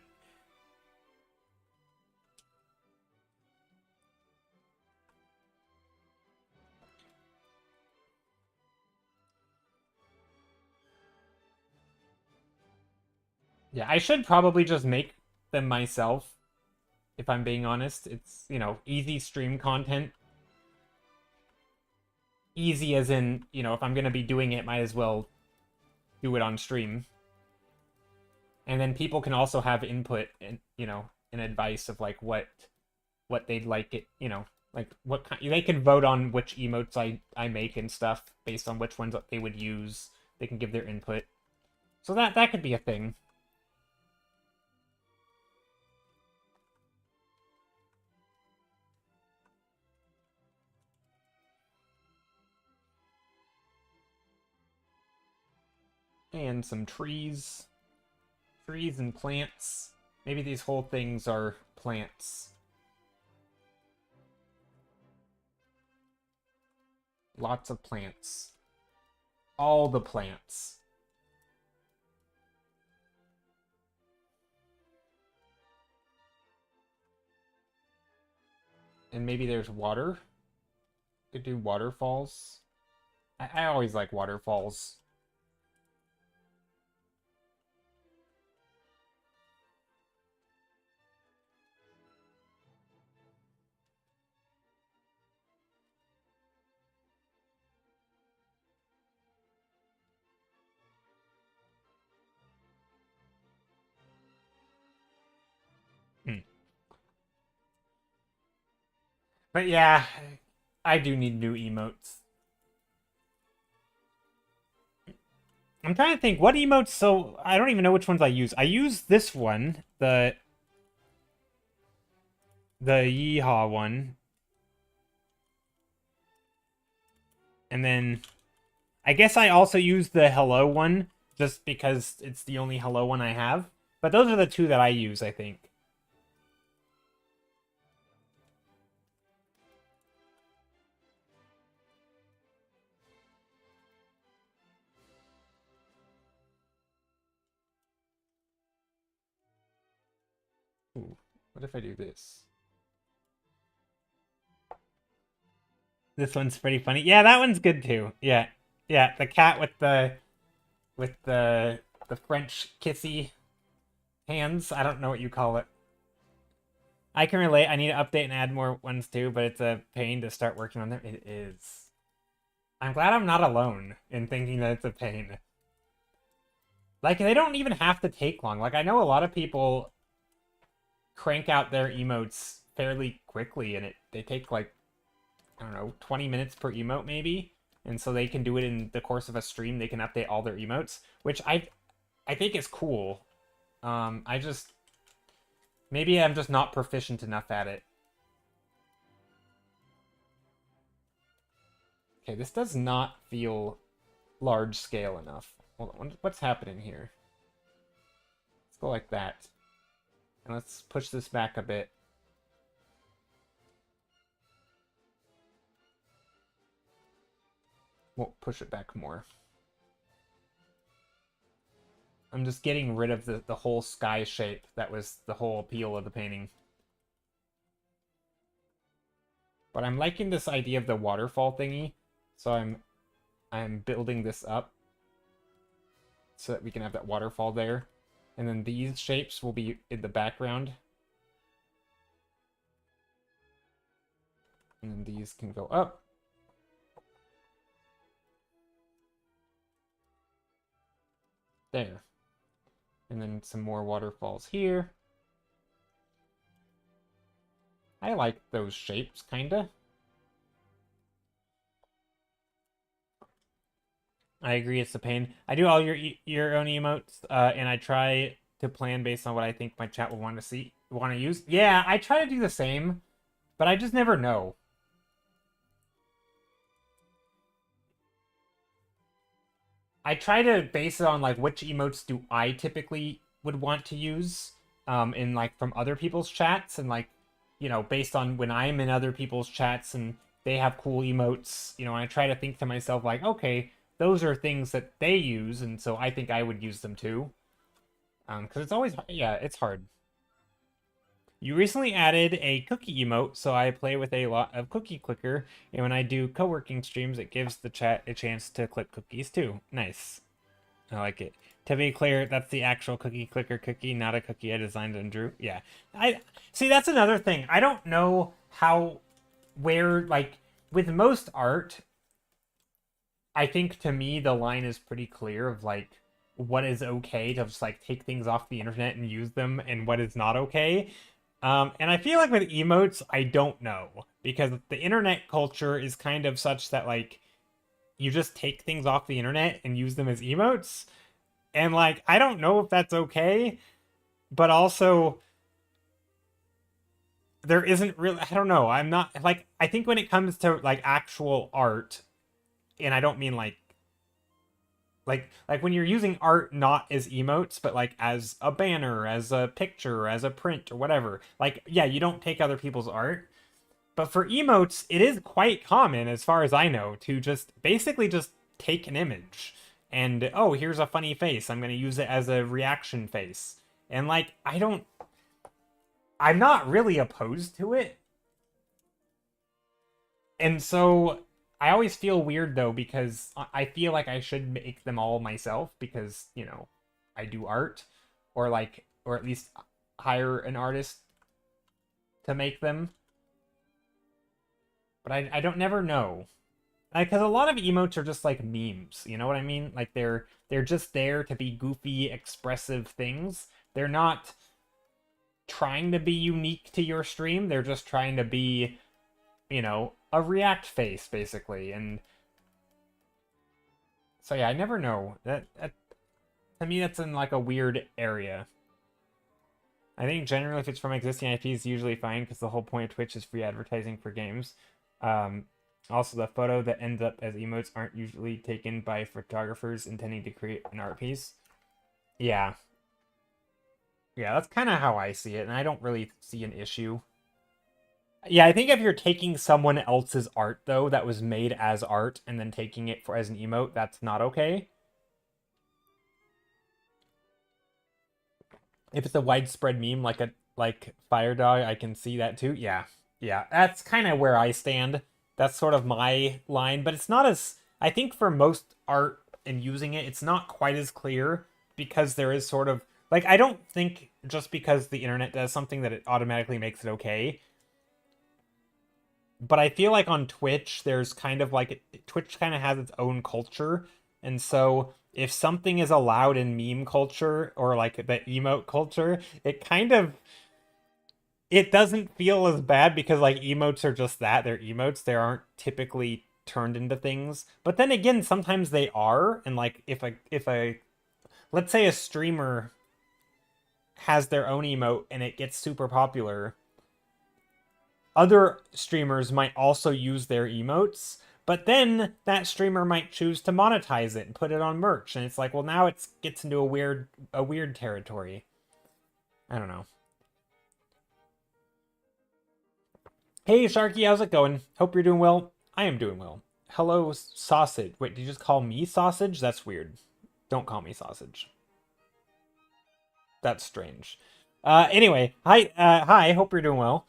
Speaker 1: Yeah, I should probably just make them myself if I'm being honest. It's, you know, easy stream content. Easy as in, you know, if I'm going to be doing it, might as well do it on stream. And then people can also have input and, you know, and advice of like what they'd like it, you know, like what kind, they can vote on which emotes I make and stuff based on which ones they would use. They can give their input. So that could be a thing. And some trees. Trees and plants. Maybe these whole things are plants. Lots of plants. All the plants. And maybe there's water. Could do waterfalls. I always like waterfalls. Hmm. But yeah, I do need new emotes. I'm trying to think what emotes. So I don't even know which ones I use. I use this one, the yeehaw one, and then I guess I also use the hello one just because it's the only hello one I have. But those are the two that I use, I think. Ooh, what if I do this? This one's pretty funny. Yeah, that one's good too. Yeah, yeah, the cat with the French kissy hands. I don't know what you call it. I can relate. I need to update and add more ones too, but it's a pain to start working on them. It is. I'm glad I'm not alone in thinking that it's a pain. Like, they don't even have to take long. Like, I know a lot of people crank out their emotes fairly quickly, and they take, like, I don't know, 20 minutes per emote, maybe? And so they can do it in the course of a stream. They can update all their emotes, which I think is cool. I just... Maybe I'm just not proficient enough at it. Okay, this does not feel large scale enough. Hold on, what's happening here? Let's go like that. And let's push this back a bit. We'll push it back more. I'm just getting rid of the whole sky shape. That was the whole appeal of the painting. But I'm liking this idea of the waterfall thingy. So I'm building this up so that we can have that waterfall there. And then these shapes will be in the background. And then these can go up. There. And then some more waterfalls here. I like those shapes, kinda. I agree, it's a pain. I do all your own emotes, and I try to plan based on what I think my chat will want to use. Yeah, I try to do the same, but I just never know. I try to base it on like which emotes do I typically would want to use, in like from other people's chats, and like, you know, based on when I'm in other people's chats and they have cool emotes, you know, I try to think to myself like, okay, those are things that they use, and so I think I would use them too. Because it's always, yeah, it's hard. You recently added a cookie emote, so I play with a lot of Cookie Clicker, and when I do co-working streams, it gives the chat a chance to click cookies too. Nice. I like it. To be clear, that's the actual Cookie Clicker cookie, not a cookie I designed and drew. Yeah. I see, that's another thing. I don't know where, like, with most art, I think to me the line is pretty clear of like what is okay to just like take things off the internet and use them and what is not okay. And I feel like with emotes, I don't know because the internet culture is kind of such that like you just take things off the internet and use them as emotes. And like I don't know if that's okay, but also there isn't really, I don't know. I'm not like, I think when it comes to like actual art, and I don't mean like when you're using art not as emotes but like as a banner, as a picture, as a print or whatever, like yeah, you don't take other people's art. But for emotes it is quite common, as far as I know, to just basically just take an image and, oh, here's a funny face, I'm going to use it as a reaction face. And like I'm not really opposed to it. And so I always feel weird though, because I feel like I should make them all myself because, you know, I do art, or like, or at least hire an artist to make them. But I don't never know. Because a lot of emotes are just like memes, you know what I mean? Like they're just there to be goofy, expressive things. They're not trying to be unique to your stream. They're just trying to be, you know, a react face basically. And so yeah, I never know. That to me that's in like a weird area. I think generally if it's from existing IPs, usually fine because the whole point of Twitch is free advertising for games. Um, Also, the photo that ends up as emotes aren't usually taken by photographers intending to create an art piece. Yeah. Yeah, that's kind of how I see it, and I don't really see an issue. Yeah, I think if you're taking someone else's art, though, that was made as art, and then taking it for as an emote, that's not okay. If it's a widespread meme like Fire Dog, I can see that too. Yeah. Yeah, that's kind of where I stand. That's sort of my line, but it's not as, I think for most art and using it, it's not quite as clear because there is sort of like, I don't think just because the internet does something that it automatically makes it okay. But I feel like on Twitch, there's kind of like Twitch kind of has its own culture, and so if something is allowed in meme culture or like the emote culture, it kind of, it doesn't feel as bad because like emotes are just that, they're emotes. They aren't typically turned into things. But then again, sometimes they are, and like if a let's say a streamer has their own emote and it gets super popular, other streamers might also use their emotes, but then that streamer might choose to monetize it and put it on merch, and it's like, well, now it gets into a weird territory. I don't know. Hey Sharky, how's it going? Hope you're doing well. I am doing well. Hello, sausage. Wait, did you just call me sausage? That's weird. Don't call me sausage. That's strange. Anyway, hi. Hope you're doing well.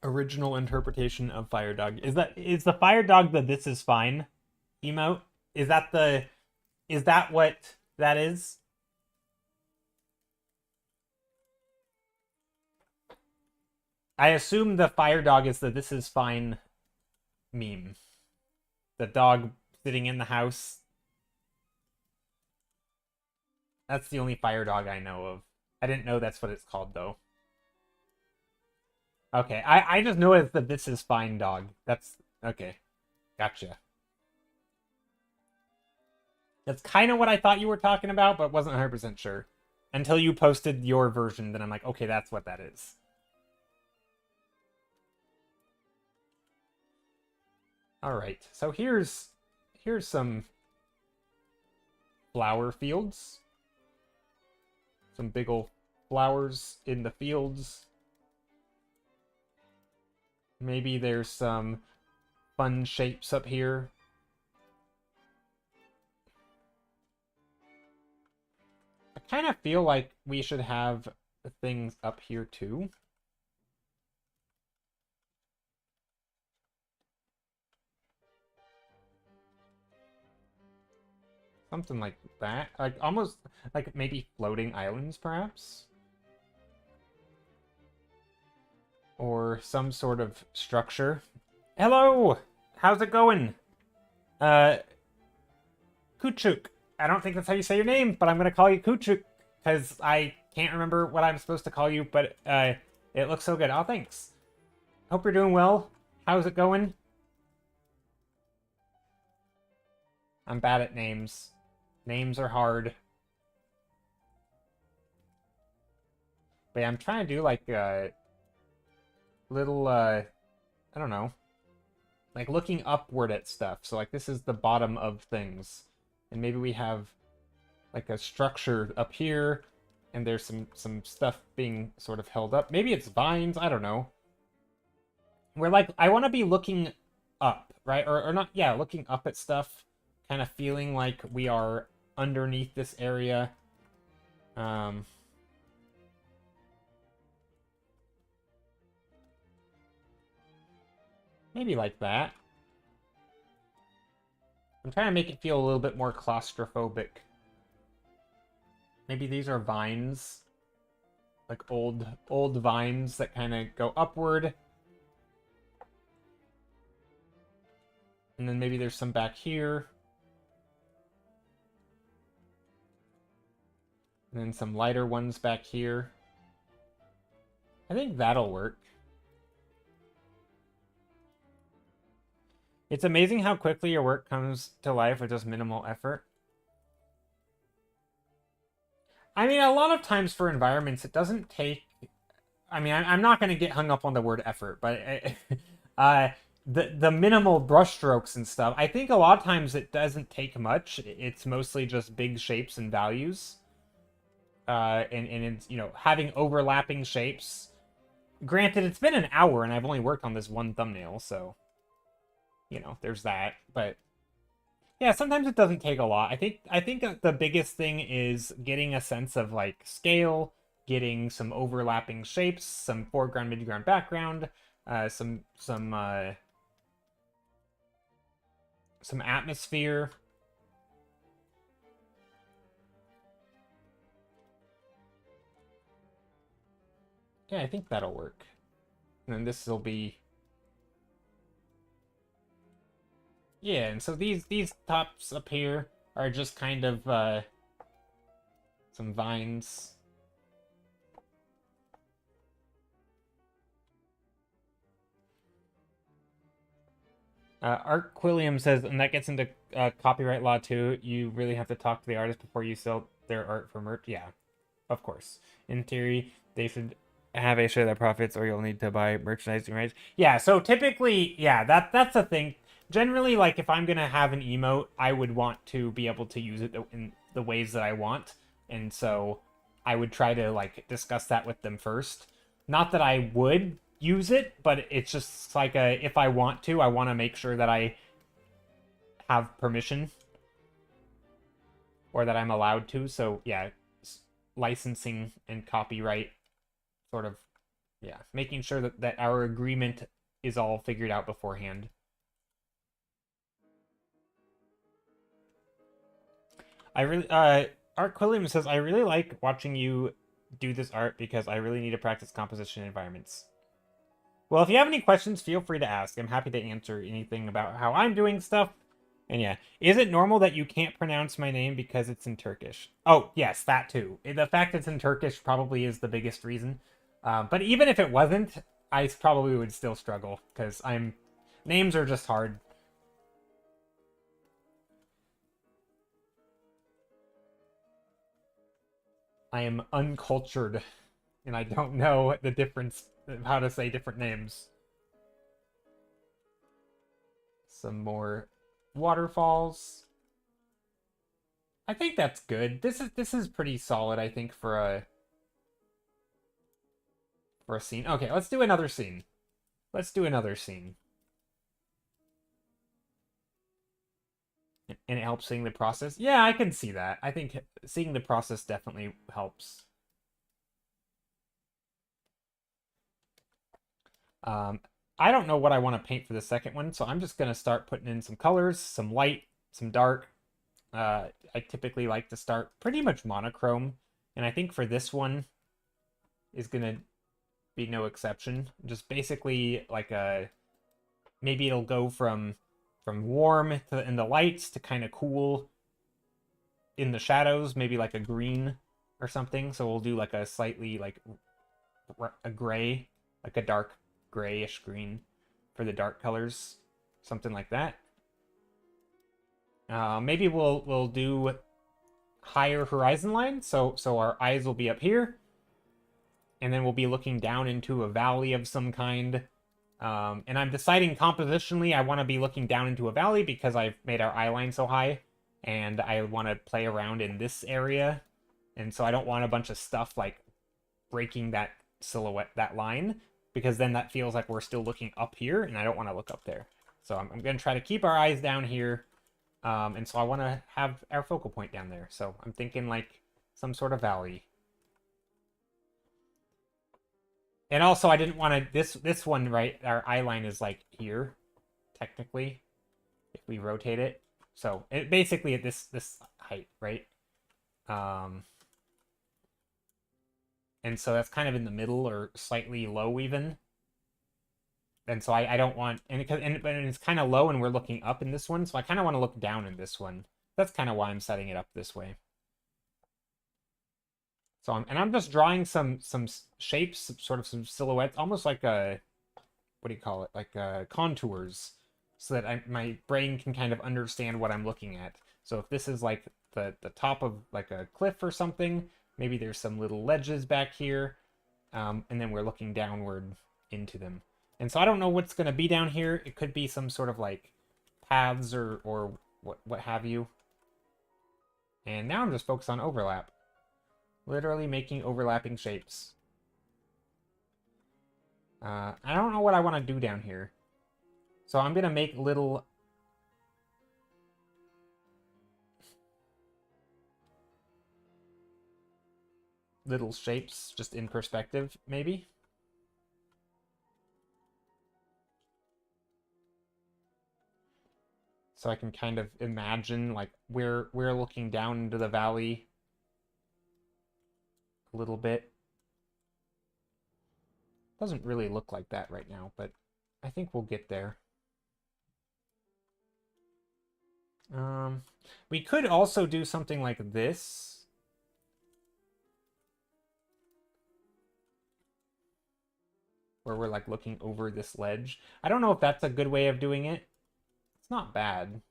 Speaker 1: Original interpretation of Fire Dog. Is the Fire Dog the "This is fine" emote? Is that what that is? I assume the Fire Dog is the "This is fine" meme. The dog sitting in the house. That's the only Fire Dog I know of. I didn't know that's what it's called though. Okay, I just know it's the "This is fine" dog. That's okay. Gotcha. That's kind of what I thought you were talking about, but wasn't 100% sure. Until you posted your version, then I'm like, okay, that's what that is. All right, so here's some flower fields. Some big old flowers in the fields. Maybe there's some fun shapes up here. I kind of feel like we should have things up here too. Something like that. Like almost like maybe floating islands perhaps? Or some sort of structure. Hello! How's it going? Kuchuk. I don't think that's how you say your name, but I'm gonna call you Kuchuk because I can't remember what I'm supposed to call you, but it looks so good. Oh, thanks. Hope you're doing well. How's it going? I'm bad at names. Names are hard. But yeah, I'm trying to do like little I don't know, like looking upward at stuff. So like this is the bottom of things, and maybe we have like a structure up here, and there's some stuff being sort of held up. Maybe it's vines. I don't know. We're like, I want to be looking up, right? Or not? Yeah, looking up at stuff, kind of feeling like we are underneath this area. Maybe like that. I'm trying to make it feel a little bit more claustrophobic. Maybe these are vines. Like old vines that kind of go upward. And then maybe there's some back here. And then some lighter ones back here. I think that'll work. It's amazing how quickly your work comes to life with just minimal effort. I mean, a lot of times for environments, it doesn't take... I mean, I'm not going to get hung up on the word effort, but the minimal brushstrokes and stuff, I think a lot of times it doesn't take much. It's mostly just big shapes and values. And it's, you know, having overlapping shapes. Granted, it's been an hour and I've only worked on this one thumbnail, so... You know, there's that, but... Yeah, sometimes it doesn't take a lot. I think the biggest thing is getting a sense of like scale, getting some overlapping shapes, some foreground, midground, background, some atmosphere. Yeah, I think that'll work. And then this will be... Yeah, and so these tops up here are just kind of some vines. Art Quilliam says, and that gets into copyright law too. You really have to talk to the artist before you sell their art for merch. Yeah, of course. In theory, they should have a share of their profits, or you'll need to buy merchandising rights. Yeah, so typically, yeah, that's the thing. Generally, like if I'm gonna have an emote, I would want to be able to use it in the ways that I want, and so I would try to like discuss that with them first. Not that I would use it, but it's just like if I want to, I want to make sure that I have permission or that I'm allowed to. So yeah, licensing and copyright sort of Yeah, making sure that our agreement is all figured out beforehand. I really Art Quilliam says I really like watching you do this art because I really need to practice composition environments. Well, if you have any questions, feel free to ask. I'm happy to answer anything about how I'm doing stuff. And yeah, is it normal that you can't pronounce my name because it's in Turkish? Oh, yes, that too. The fact it's in Turkish probably is the biggest reason. But even if it wasn't, I probably would still struggle because names are just hard. I am uncultured and I don't know the difference how to say different names. Some more waterfalls. I think that's good. This is pretty solid, I think, for a scene. Okay, let's do another scene. Let's do another scene. And it helps seeing the process. Yeah, I can see that. I think seeing the process definitely helps. I don't know what I want to paint for the second one, so I'm just going to start putting in some colors, some light, some dark. I typically like to start pretty much monochrome, and I think for this one is going to be no exception. Just basically like maybe it'll go from warm in the lights to kind of cool in the shadows, maybe like a green or something. So we'll do like a slightly like a gray, like a dark grayish green for the dark colors, something like that. Maybe we'll do higher horizon line, so our eyes will be up here, and then we'll be looking down into a valley of some kind. And I'm deciding compositionally I want to be looking down into a valley because I've made our eye line so high, and I want to play around in this area, and so I don't want a bunch of stuff like breaking that silhouette, that line, because then that feels like we're still looking up here, and I don't want to look up there. So I'm going to try to keep our eyes down here, and so I want to have our focal point down there. So I'm thinking like some sort of valley. And also I didn't want to, this one, right, our eye line is like here, technically, if we rotate it. So it basically at this height, right? And so that's kind of in the middle or slightly low even. And so I don't want, and it's kind of low and we're looking up in this one, so I kind of want to look down in this one. That's kind of why I'm setting it up this way. So I'm just drawing some shapes, sort of some silhouettes, almost like what do you call it? Like contours, so that my brain can kind of understand what I'm looking at. So if this is like the top of like a cliff or something, maybe there's some little ledges back here, and then we're looking downward into them. And so I don't know what's going to be down here. It could be some sort of like paths or what have you. And now I'm just focused on overlap. Literally making overlapping shapes. I don't know what I want to do down here. So I'm going to make little shapes just in perspective, maybe. So I can kind of imagine like we're looking down into the valley a little bit. Doesn't really look like that right now, but I think we'll get there. We could also do something like this. Where we're like looking over this ledge. I don't know if that's a good way of doing it. It's not bad.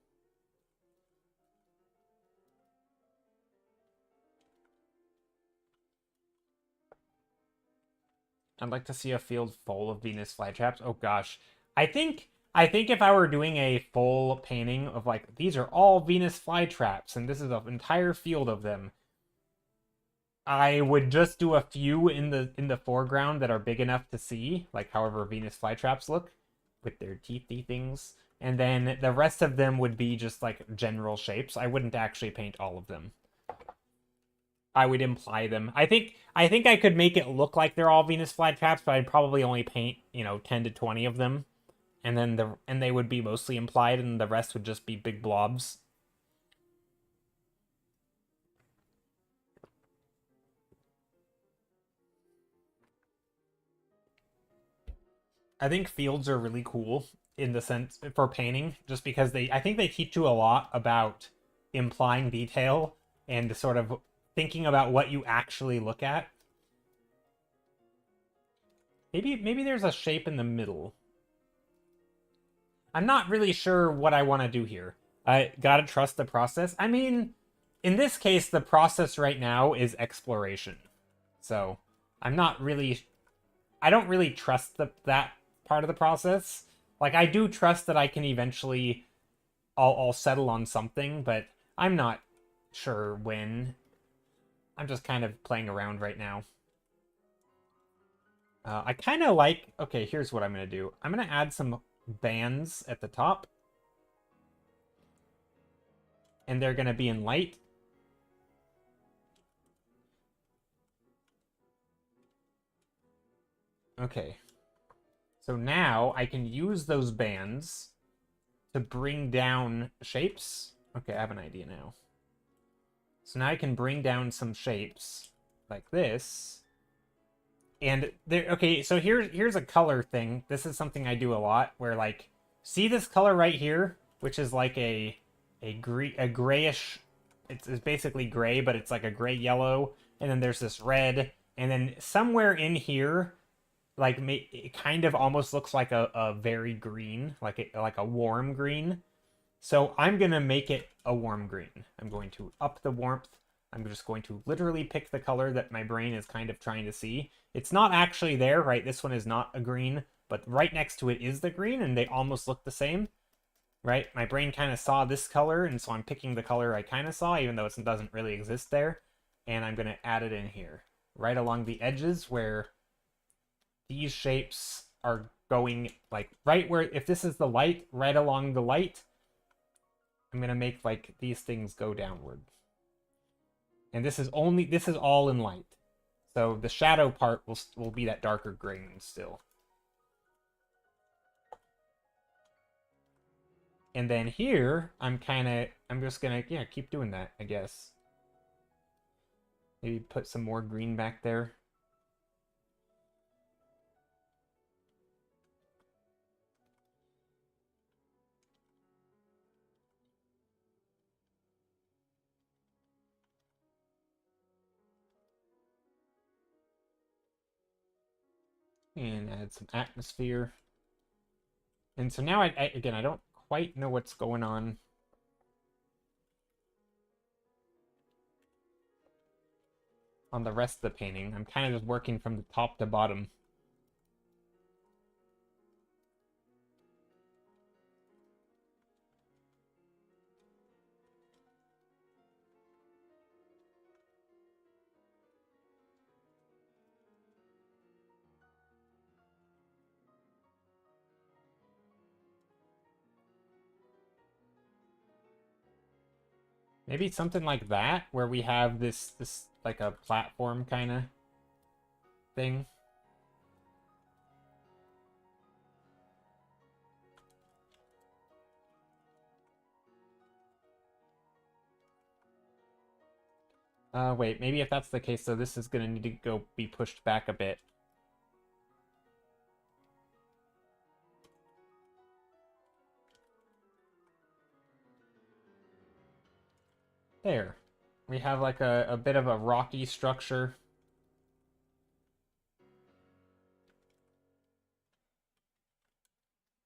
Speaker 1: I'd like to see a field full of Venus flytraps. Oh gosh. I think if I were doing a full painting of like these are all Venus flytraps and this is an entire field of them, I would just do a few in the foreground that are big enough to see, like however Venus flytraps look with their teethy things, and then the rest of them would be just like general shapes. I wouldn't actually paint all of them. I would imply them. I think I could make it look like they're all Venus flytraps, but I'd probably only paint, 10 to 20 of them, and then they would be mostly implied, and the rest would just be big blobs. I think fields are really cool in the sense for painting, just because I think they teach you a lot about implying detail and sort of thinking about what you actually look at. Maybe there's a shape in the middle. I'm not really sure what I want to do here. I gotta trust the process. I mean, in this case, the process right now is exploration. So I'm not really, I don't really trust that part of the process. Like, I do trust that I can eventually, I'll settle on something, but I'm not sure when. I'm just kind of playing around right now. I kind of like, okay, here's what I'm going to do. I'm going to add some bands at the top. And they're going to be in light. Okay. So now I can use those bands to bring down shapes. Okay, I have an idea now. So now I can bring down some shapes like this. And there, okay, so here's a color thing. This is something I do a lot where, like, see this color right here, which is like a grayish, it's basically gray, but it's like a gray yellow, and then there's this red, and then somewhere in here, like, it kind of almost looks like a very green, like a warm green. So I'm gonna make it a warm green. I'm going to up the warmth. I'm just going to literally pick the color that my brain is kind of trying to see. It's not actually there, right? This one is not a green, but right next to it is the green, and they almost look the same, right? My brain kind of saw this color, and so I'm picking the color I kind of saw, even though it doesn't really exist there. And I'm going to add it in here, right along the edges where these shapes are going, like, right where, if this is the light, right along the light, I'm going to make, like, these things go downward. And this is all in light. So the shadow part will be that darker green still. And then here, I'm just gonna, yeah, keep doing that, I guess. Maybe put some more green back there. And add some atmosphere. And so now, again, I don't quite know what's going on. On the rest of the painting. I'm kind of just working from the top to bottom. Maybe something like that, where we have this like a platform kind of thing. Wait, maybe if that's the case, so this is gonna need to be pushed back a bit. There. We have like a bit of a rocky structure.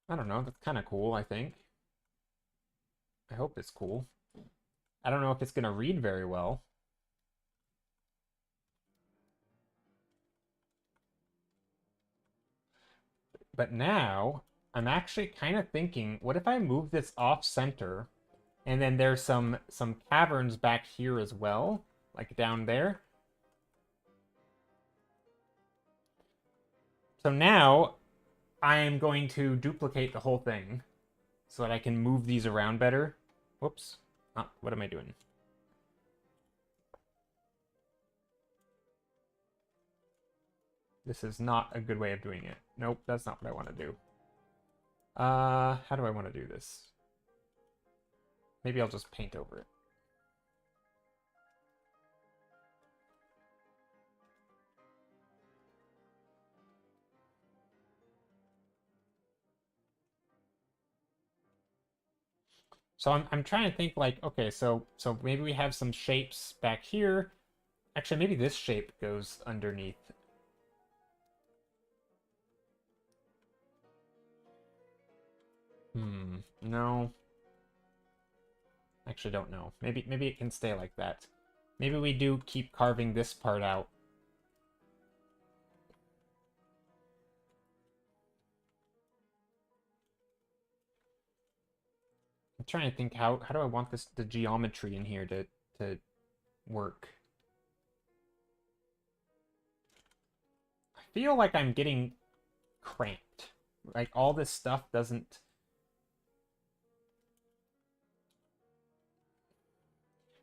Speaker 1: I don't know, that's kind of cool, I think. I hope it's cool. I don't know if it's gonna read very well. But now, I'm actually kind of thinking, what if I move this off center, and then there's some caverns back here as well, like down there. So now I am going to duplicate the whole thing so that I can move these around better. Whoops. What am I doing? This is not a good way of doing it. Nope, that's not what I want to do. How do I want to do this? Maybe I'll just paint over it. So I'm trying to think like, okay, so maybe we have some shapes back here. Actually, maybe this shape goes underneath. No. Actually don't know. Maybe it can stay like that. Maybe we do keep carving this part out. I'm trying to think how do I want the geometry in here to work. I feel like I'm getting cramped. Like all this stuff doesn't.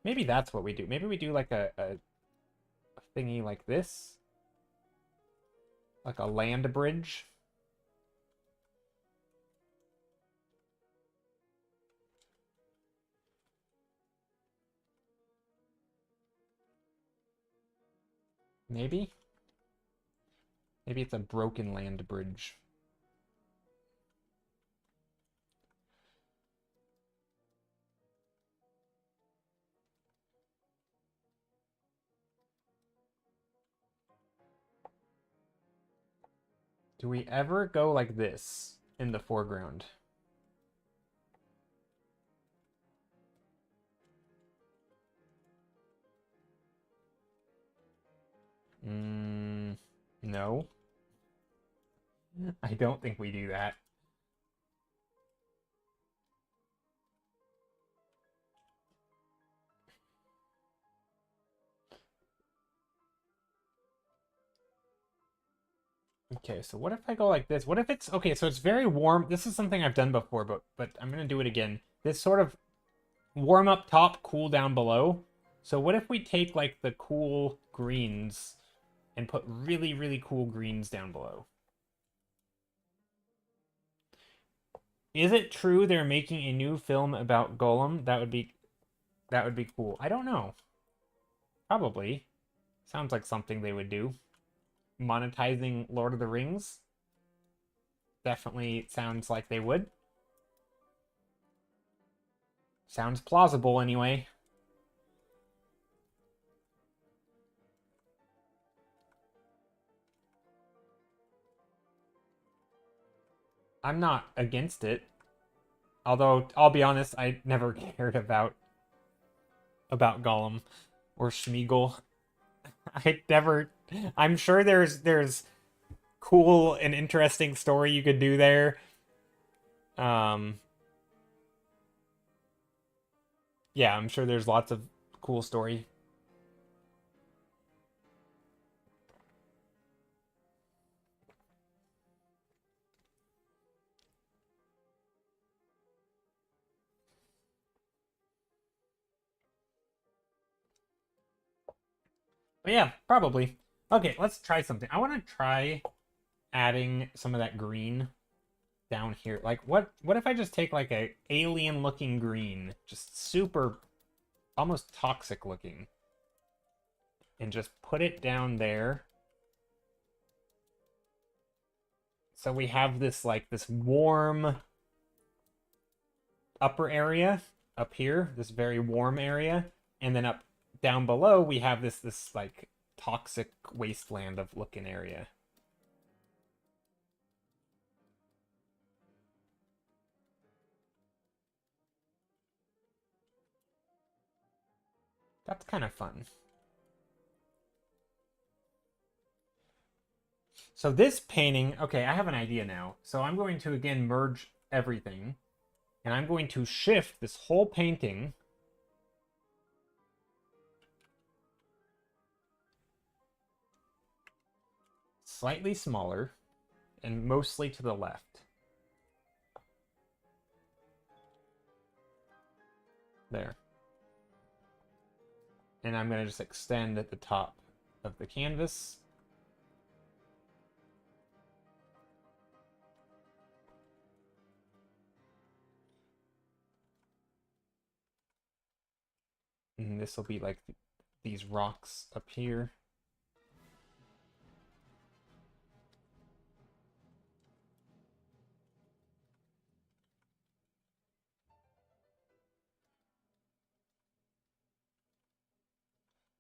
Speaker 1: Maybe that's what we do. Maybe we do like a thingy like this. Like a land bridge. Maybe? Maybe it's a broken land bridge. Do we ever go like this in the foreground? No. I don't think we do that. Okay, so what if I go like this? What if it's okay, so it's very warm. This is something I've done before, but I'm gonna do it again. This sort of warm up top, cool down below. So what if we take like the cool greens and put really, really cool greens down below? Is it true they're making a new film about Gollum? That would be cool. I don't know. Probably. Sounds like something they would do. Monetizing Lord of the Rings? Definitely sounds like they would. Sounds plausible anyway. I'm not against it. Although, I'll be honest, I never cared about Gollum or Smeagol. I never. I'm sure there's cool and interesting story you could do there. Um, yeah, I'm sure there's lots of cool story. But yeah, probably. Okay, let's try something. I want to try adding some of that green down here. Like what if I just take like a alien looking green, just super almost toxic looking, and just put it down there. So we have this like this warm upper area up here, this very warm area, and then up down below we have this like toxic wasteland of looking area. That's kind of fun. So this painting, okay, I have an idea now. So I'm going to again merge everything, and I'm going to shift this whole painting slightly smaller and mostly to the left. There. And I'm going to just extend at the top of the canvas. And this will be like these rocks up here.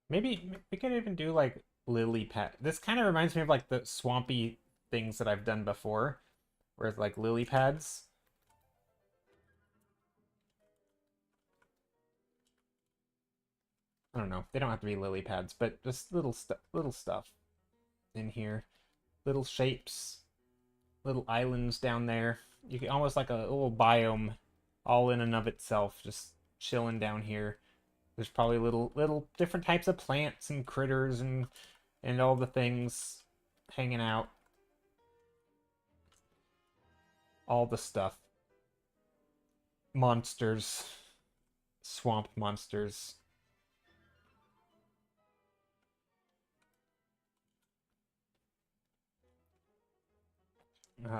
Speaker 1: Maybe we could even do like lily pad. This kind of reminds me of like the swampy things that I've done before, where it's like lily pads. I don't know. They don't have to be lily pads, but just little stuff in here, little shapes, little islands down there. You can almost like a little biome, all in and of itself, just chilling down here. There's probably little different types of plants and critters and all the things hanging out. All the stuff. Monsters. Swamp monsters.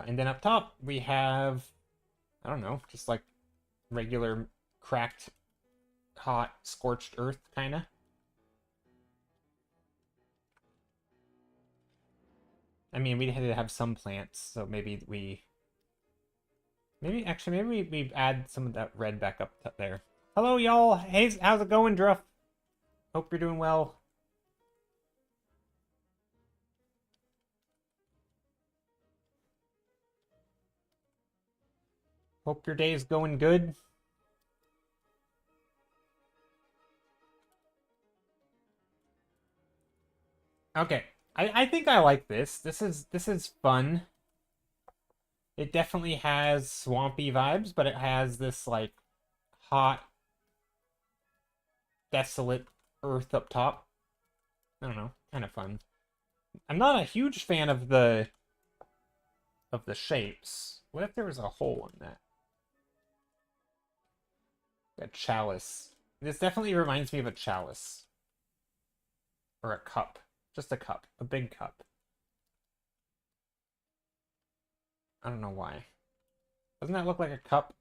Speaker 1: And then up top, we have, I don't know, just like regular cracked, hot, scorched earth, kind of. I mean, we had to have some plants, so maybe we... Maybe we add some of that red back up there. Hello, y'all! Hey, how's it going, Druff? Hope you're doing well. Hope your day is going good. Okay, I think I like this. This is fun. It definitely has swampy vibes, but it has this like hot, desolate earth up top. I don't know, kind of fun. I'm not a huge fan of the shapes. What if there was a hole in that? A chalice. This definitely reminds me of a chalice. Or a cup. Just a cup. A big cup. I don't know why. Doesn't that look like a cup?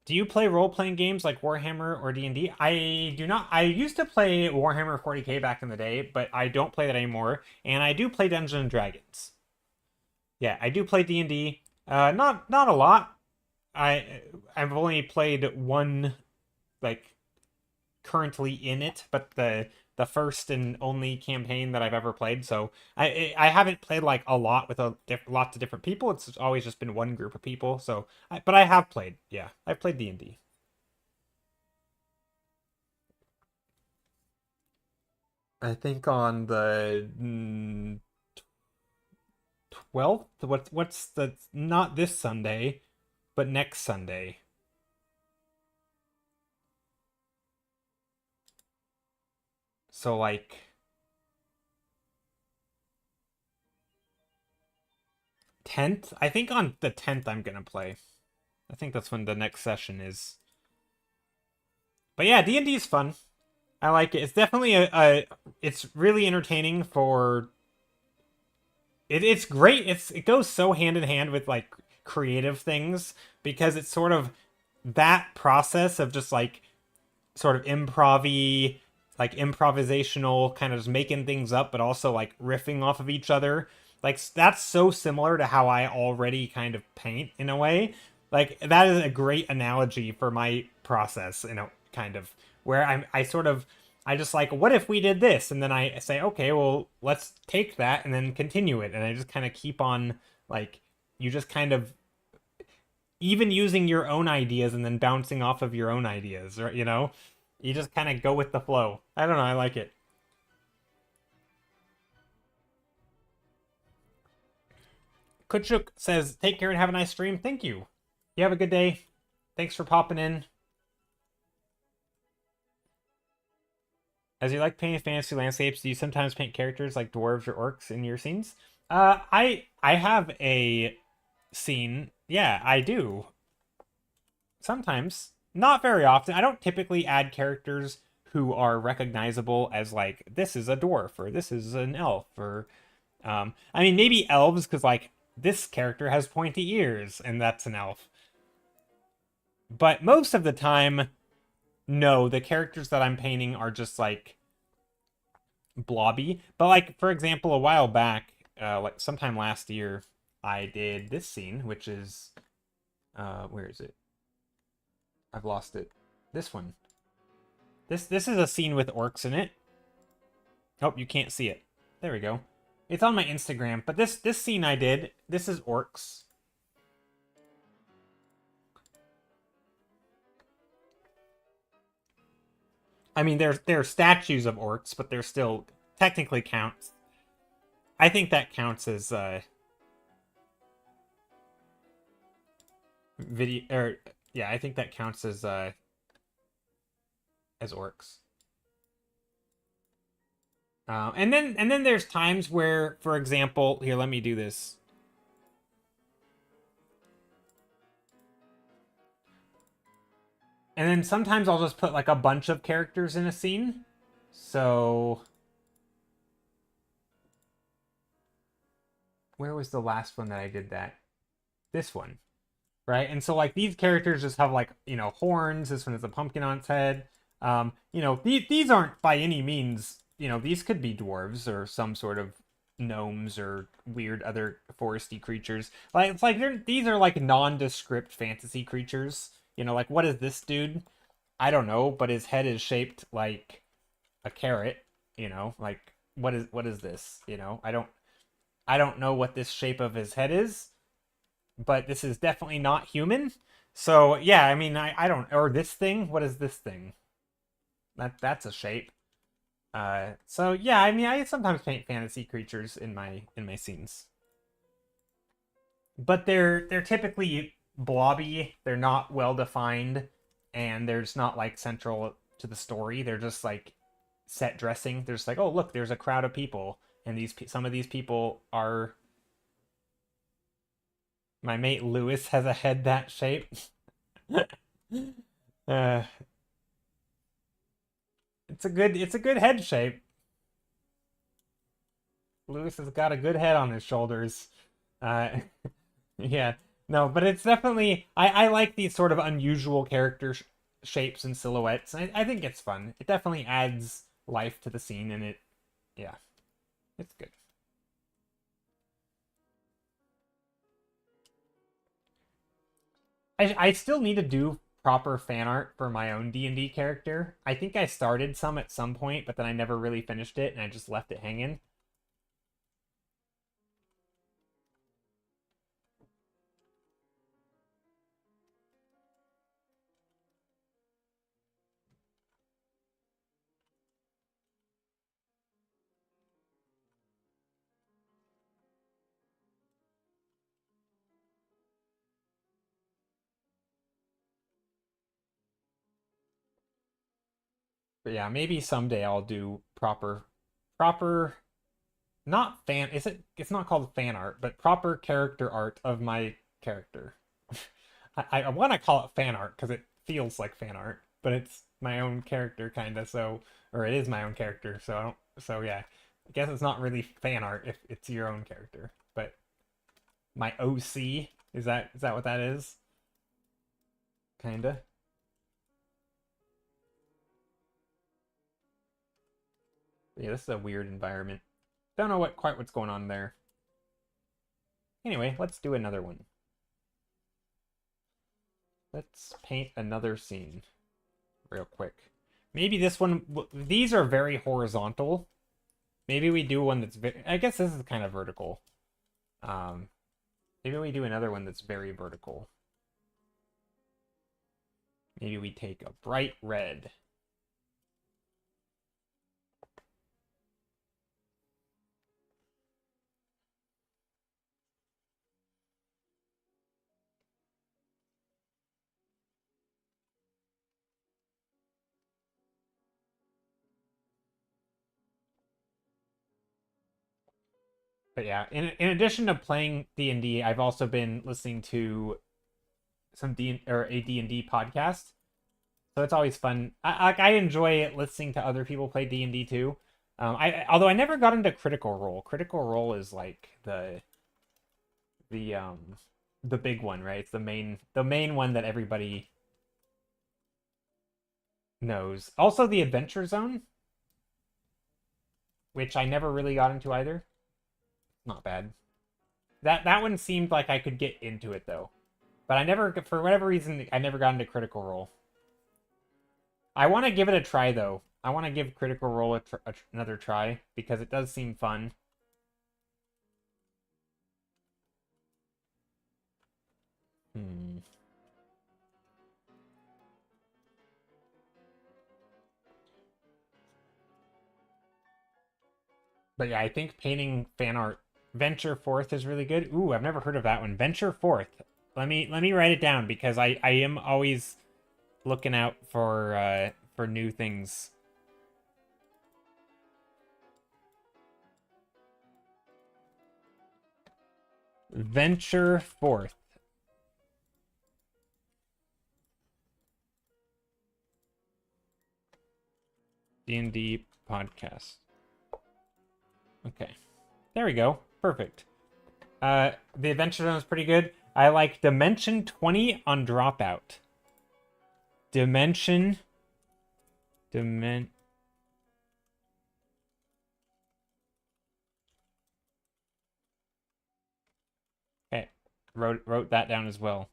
Speaker 1: Do you play role-playing games like Warhammer or D&D? I do not. I used to play Warhammer 40k back in the day, but I don't play that anymore. And I do play Dungeons and Dragons. Yeah, I do play D&D. Not a lot. I've only played one, like, currently in it, but the first and only campaign that I've ever played. So I haven't played like a lot with lots of different people. It's always just been one group of people. So, but I have played. Yeah, I've played D&D. I think on the 12th. What's the not this Sunday, but next Sunday. So like 10th? I think on the 10th I'm gonna play. I think that's when the next session is. But yeah, D&D is fun. I like it. It's definitely it's really entertaining for it's great. It goes so hand in hand with like creative things because it's sort of that process of just like sort of improv-y, like improvisational, kind of just making things up, but also like riffing off of each other. Like that's so similar to how I already kind of paint in a way. Like that is a great analogy for my process, kind of where I sort of I just like, what if we did this? And then I say, okay, well, let's take that and then continue it. And I just kind of keep on like you just kind of even using your own ideas and then bouncing off of your own ideas, right? You just kind of go with the flow. I don't know. I like it. Kutchuk says, take care and have a nice stream. Thank you. You have a good day. Thanks for popping in. As you like painting fantasy landscapes, do you sometimes paint characters like dwarves or orcs in your scenes? I have a scene. Yeah, I do. Sometimes. Not very often. I don't typically add characters who are recognizable as like this is a dwarf or this is an elf or I mean maybe elves because like this character has pointy ears and that's an elf. But most of the time No, the characters that I'm painting are just like blobby. But like for example, a while back, like sometime last year, I did this scene, which is where is it? I've lost it. This one. This is a scene with orcs in it. Oh, you can't see it. There we go. It's on my Instagram, but this scene I did, this is orcs. I mean, they're statues of orcs, but they're still technically counts. I think that counts as video or yeah, I think that counts as orcs. And then there's times where, for example, here, let me do this. And then sometimes I'll just put like a bunch of characters in a scene. So where was the last one that I did that? This one, right? And so like these characters just have like, horns. This one has a pumpkin on its head. These aren't by any means, these could be dwarves or some sort of gnomes or weird other foresty creatures. Like it's like these are like nondescript fantasy creatures. Like what is this dude? I don't know, but his head is shaped like a carrot. Like what is this? I don't know what this shape of his head is, but this is definitely not human. So yeah, I mean, I don't, or this thing. What is this thing? That's a shape. So yeah, I mean, I sometimes paint fantasy creatures in my scenes, but they're typically blobby. They're not well defined, and they're just not like central to the story. They're just like set dressing. There's like, oh look, there's a crowd of people, and some of these people are. My mate Lewis has a head that shape. uh, it's a good head shape. Lewis has got a good head on his shoulders. Uh, yeah, no, but it's definitely I like these sort of unusual character shapes and silhouettes. I think it's fun. It definitely adds life to the scene, and yeah, it's good. I still need to do proper fan art for my own D&D character. I think I started some at some point, but then I never really finished it, and I just left it hanging. But yeah, maybe someday I'll do proper, not fan. It's not called fan art, but proper character art of my character. I want to call it fan art because it feels like fan art, but it's my own character kind of. So, or it is my own character. So I don't. So yeah, I guess it's not really fan art if it's your own character. But my OC, is that what that is? Kinda. Yeah, this is a weird environment. Don't know what's going on there. Anyway, let's do another one. Let's paint another scene real quick. Maybe this one, these are very horizontal. Maybe we do one that's very, I guess this is kind of vertical. Um, Maybe we do another one that's very vertical. Maybe we take a bright red. But yeah, in addition to playing D&D, I've also been listening to some D or a D&D podcast. So it's always fun. I enjoy listening to other people play D&D too. Although I never got into Critical Role. Critical Role is like the big one, right? It's the main one that everybody. knows. Also, the Adventure Zone, which I never really got into either. Not bad. That one seemed like I could get into it though, but I never, for whatever reason, I never got into Critical Role. I want to give it a try though. I want to give Critical Role another try because it does seem fun. Hmm. But yeah, I think painting fan art Venture Forth is really good. Ooh, I've never heard of that one. Venture Forth. Let me write it down because I am always looking out for new things. Venture Forth. D&D podcast. Okay. There we go. Perfect. The Adventure Zone is pretty good. I like Dimension 20 on Dropout. Dimension. Okay. Wrote that down as well.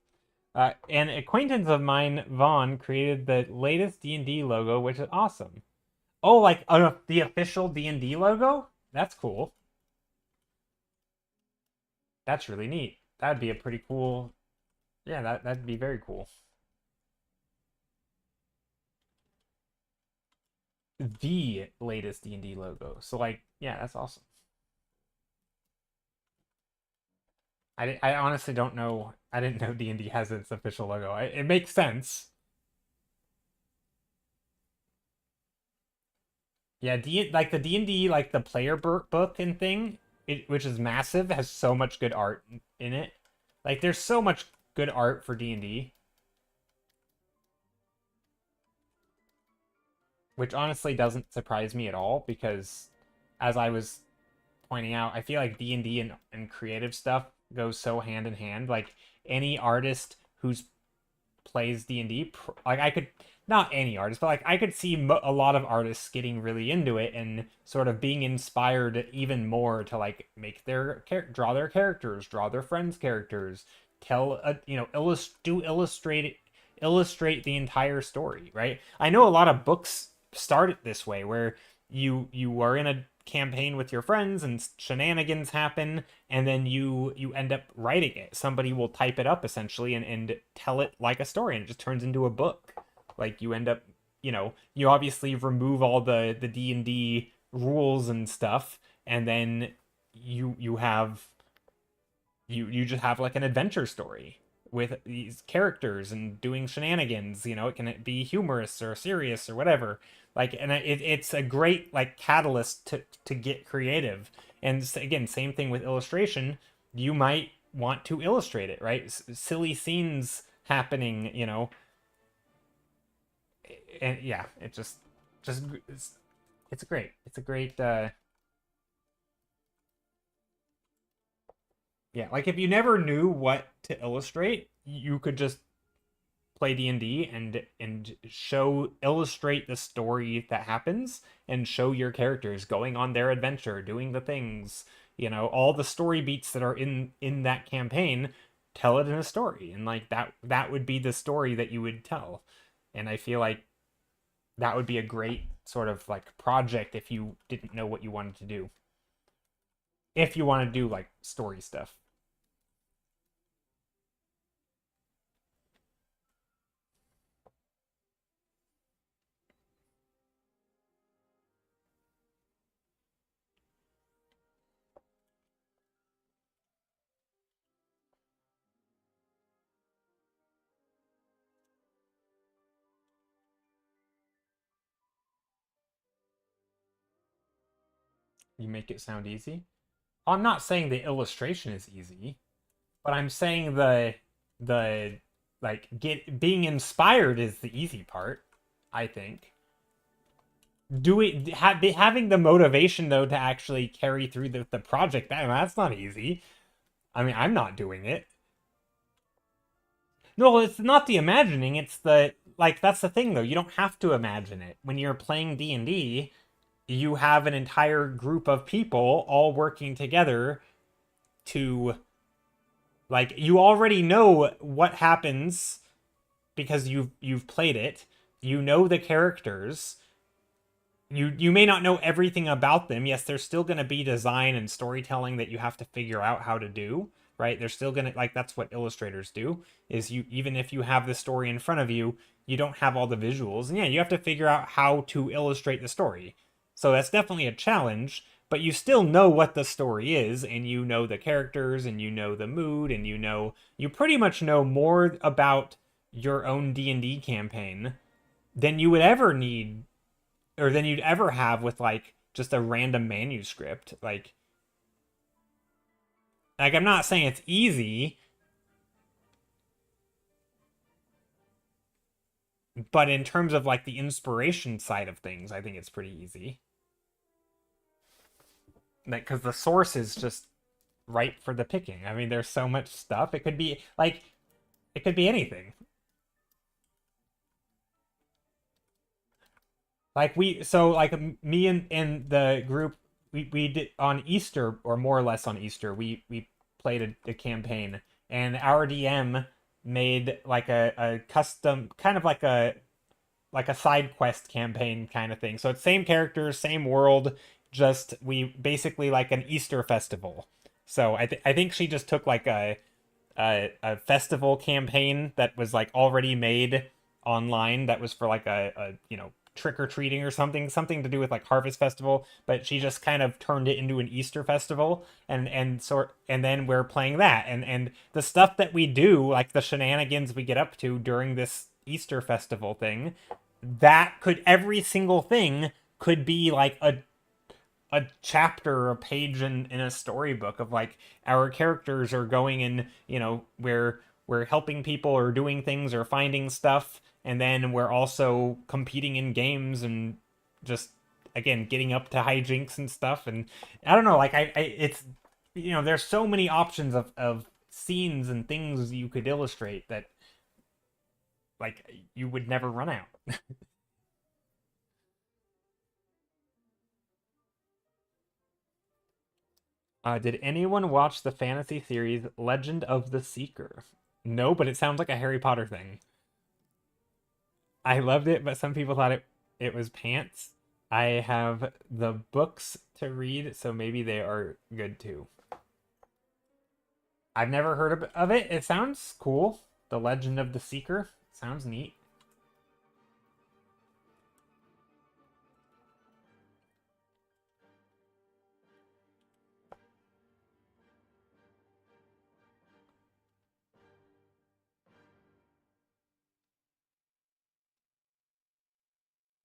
Speaker 1: An acquaintance of mine, Vaughn, created the latest D&D logo, which is awesome. Oh, like the official D&D logo? That's cool. That's really neat. That'd be a pretty cool. Yeah, that'd be very cool. The latest D&D logo. So like, yeah, that's awesome. I honestly don't know. I didn't know D&D has its official logo. It makes sense. Yeah, like the D&D, like the player book and thing, which is massive, has so much good art in it. Like there's so much good art for D&D, which honestly doesn't surprise me at all because as I was pointing out, I feel like D&D and creative stuff goes so hand in hand. Like any artist who's plays D&D, like I could, not any artist, but like I could see a lot of artists getting really into it and sort of being inspired even more to like make their draw their characters, draw their friends' characters, tell a, illustrate the entire story, right? I know a lot of books start this way where you are in a campaign with your friends and shenanigans happen and then you end up writing it. Somebody will type it up essentially and tell it like a story and it just turns into a book. Like you end up, you obviously remove all the D&D rules and stuff and then you have you just have like an adventure story with these characters and doing shenanigans. It can be humorous or serious or whatever. Like, and it's a great like catalyst to get creative. And again, same thing with illustration. You might want to illustrate it, right? Silly scenes happening, and yeah, just it's great. It's a great yeah, like if you never knew what to illustrate, you could just play D&D and show illustrate the story that happens and show your characters going on their adventure, doing the things, all the story beats that are in that campaign, tell it in a story. And like that would be the story that you would tell. And I feel like that would be a great sort of like project if you didn't know what you wanted to do. If you want to do like story stuff. You make it sound easy. I'm not saying the illustration is easy, but I'm saying the like get being inspired is the easy part, I think. Having the motivation though to actually carry through the project, that's not easy. I mean, I'm not doing it. No, it's not the imagining, it's the like that's the thing though. You don't have to imagine it. When you're playing D&D, you have an entire group of people all working together to, like, you already know what happens because you've played it. You know the characters. You may not know everything about them. Yes, there's still going to be design and storytelling that you have to figure out how to do, right? They're still going to, like, that's what illustrators do, is you, even if you have the story in front of you, you don't have all the visuals. And yeah, you have to figure out how to illustrate the story. So that's definitely a challenge, but you still know what the story is, and you know the characters, and you know the mood, and you pretty much know more about your own D&D campaign than you would ever need, or than you'd ever have with like just a random manuscript. Like I'm not saying it's easy, but in terms of like the inspiration side of things, I think it's pretty easy. Like cuz the source is just ripe for the picking. I mean, there's so much stuff. It could be anything. Like me and the group, we did on Easter, or more or less on Easter, we played a campaign, and our DM made like a custom, kind of like a side quest campaign kind of thing. So it's same characters, same world, just we basically like an Easter festival. So I think she just took like a festival campaign that was like already made online, that was for like a trick or treating or something to do with like Harvest Festival, but she just kind of turned it into an Easter festival, and then we're playing that, and the stuff that we do, like the shenanigans we get up to during this Easter festival thing, that could, every single thing could be like a chapter or a page in a storybook of like our characters are going and we're helping people or doing things or finding stuff, and then we're also competing in games and just again getting up to hijinks and stuff. And I don't know, like I it's there's so many options of scenes and things you could illustrate that like you would never run out. Did anyone watch the fantasy series Legend of the Seeker? No, but it sounds like a Harry Potter thing. I loved it, but some people thought it was pants. I have the books to read, so maybe they are good too. I've never heard of it. It sounds cool. The Legend of the Seeker sounds neat.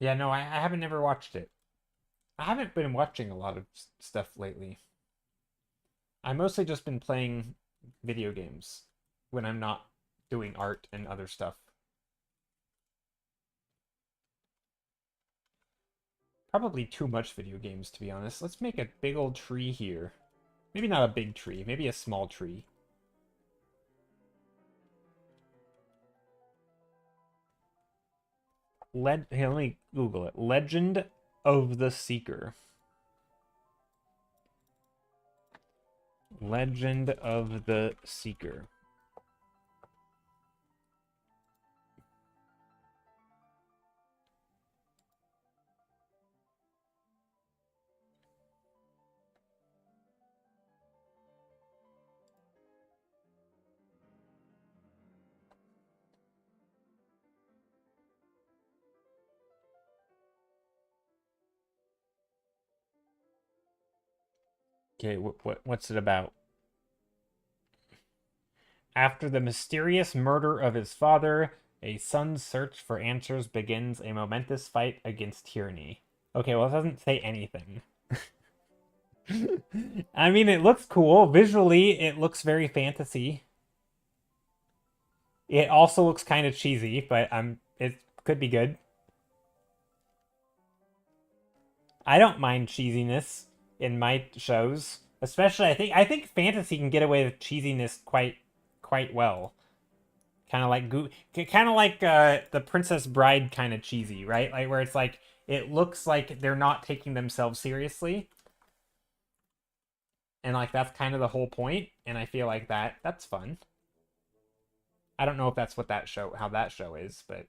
Speaker 1: Yeah, no, I haven't never watched it. I haven't been watching a lot of stuff lately. I mostly just been playing video games when I'm not doing art and other stuff. Probably too much video games, to be honest. Let's make a big old tree here. Maybe not a big tree, maybe a small tree. Hey, let me Google it. Legend of the Seeker. Legend of the Seeker. Okay, what's it about? After the mysterious murder of his father, a son's search for answers begins a momentous fight against tyranny. Okay, well, it doesn't say anything. I mean, it looks cool. Visually, it looks very fantasy. It also looks kind of cheesy, but it could be good. I don't mind cheesiness in my shows, especially I think fantasy can get away with cheesiness quite well. Kind of like the Princess Bride kind of cheesy, right? Like where it's like it looks like they're not taking themselves seriously, and like that's kind of the whole point. And I feel like that's fun. I don't know if that's what how that show is, but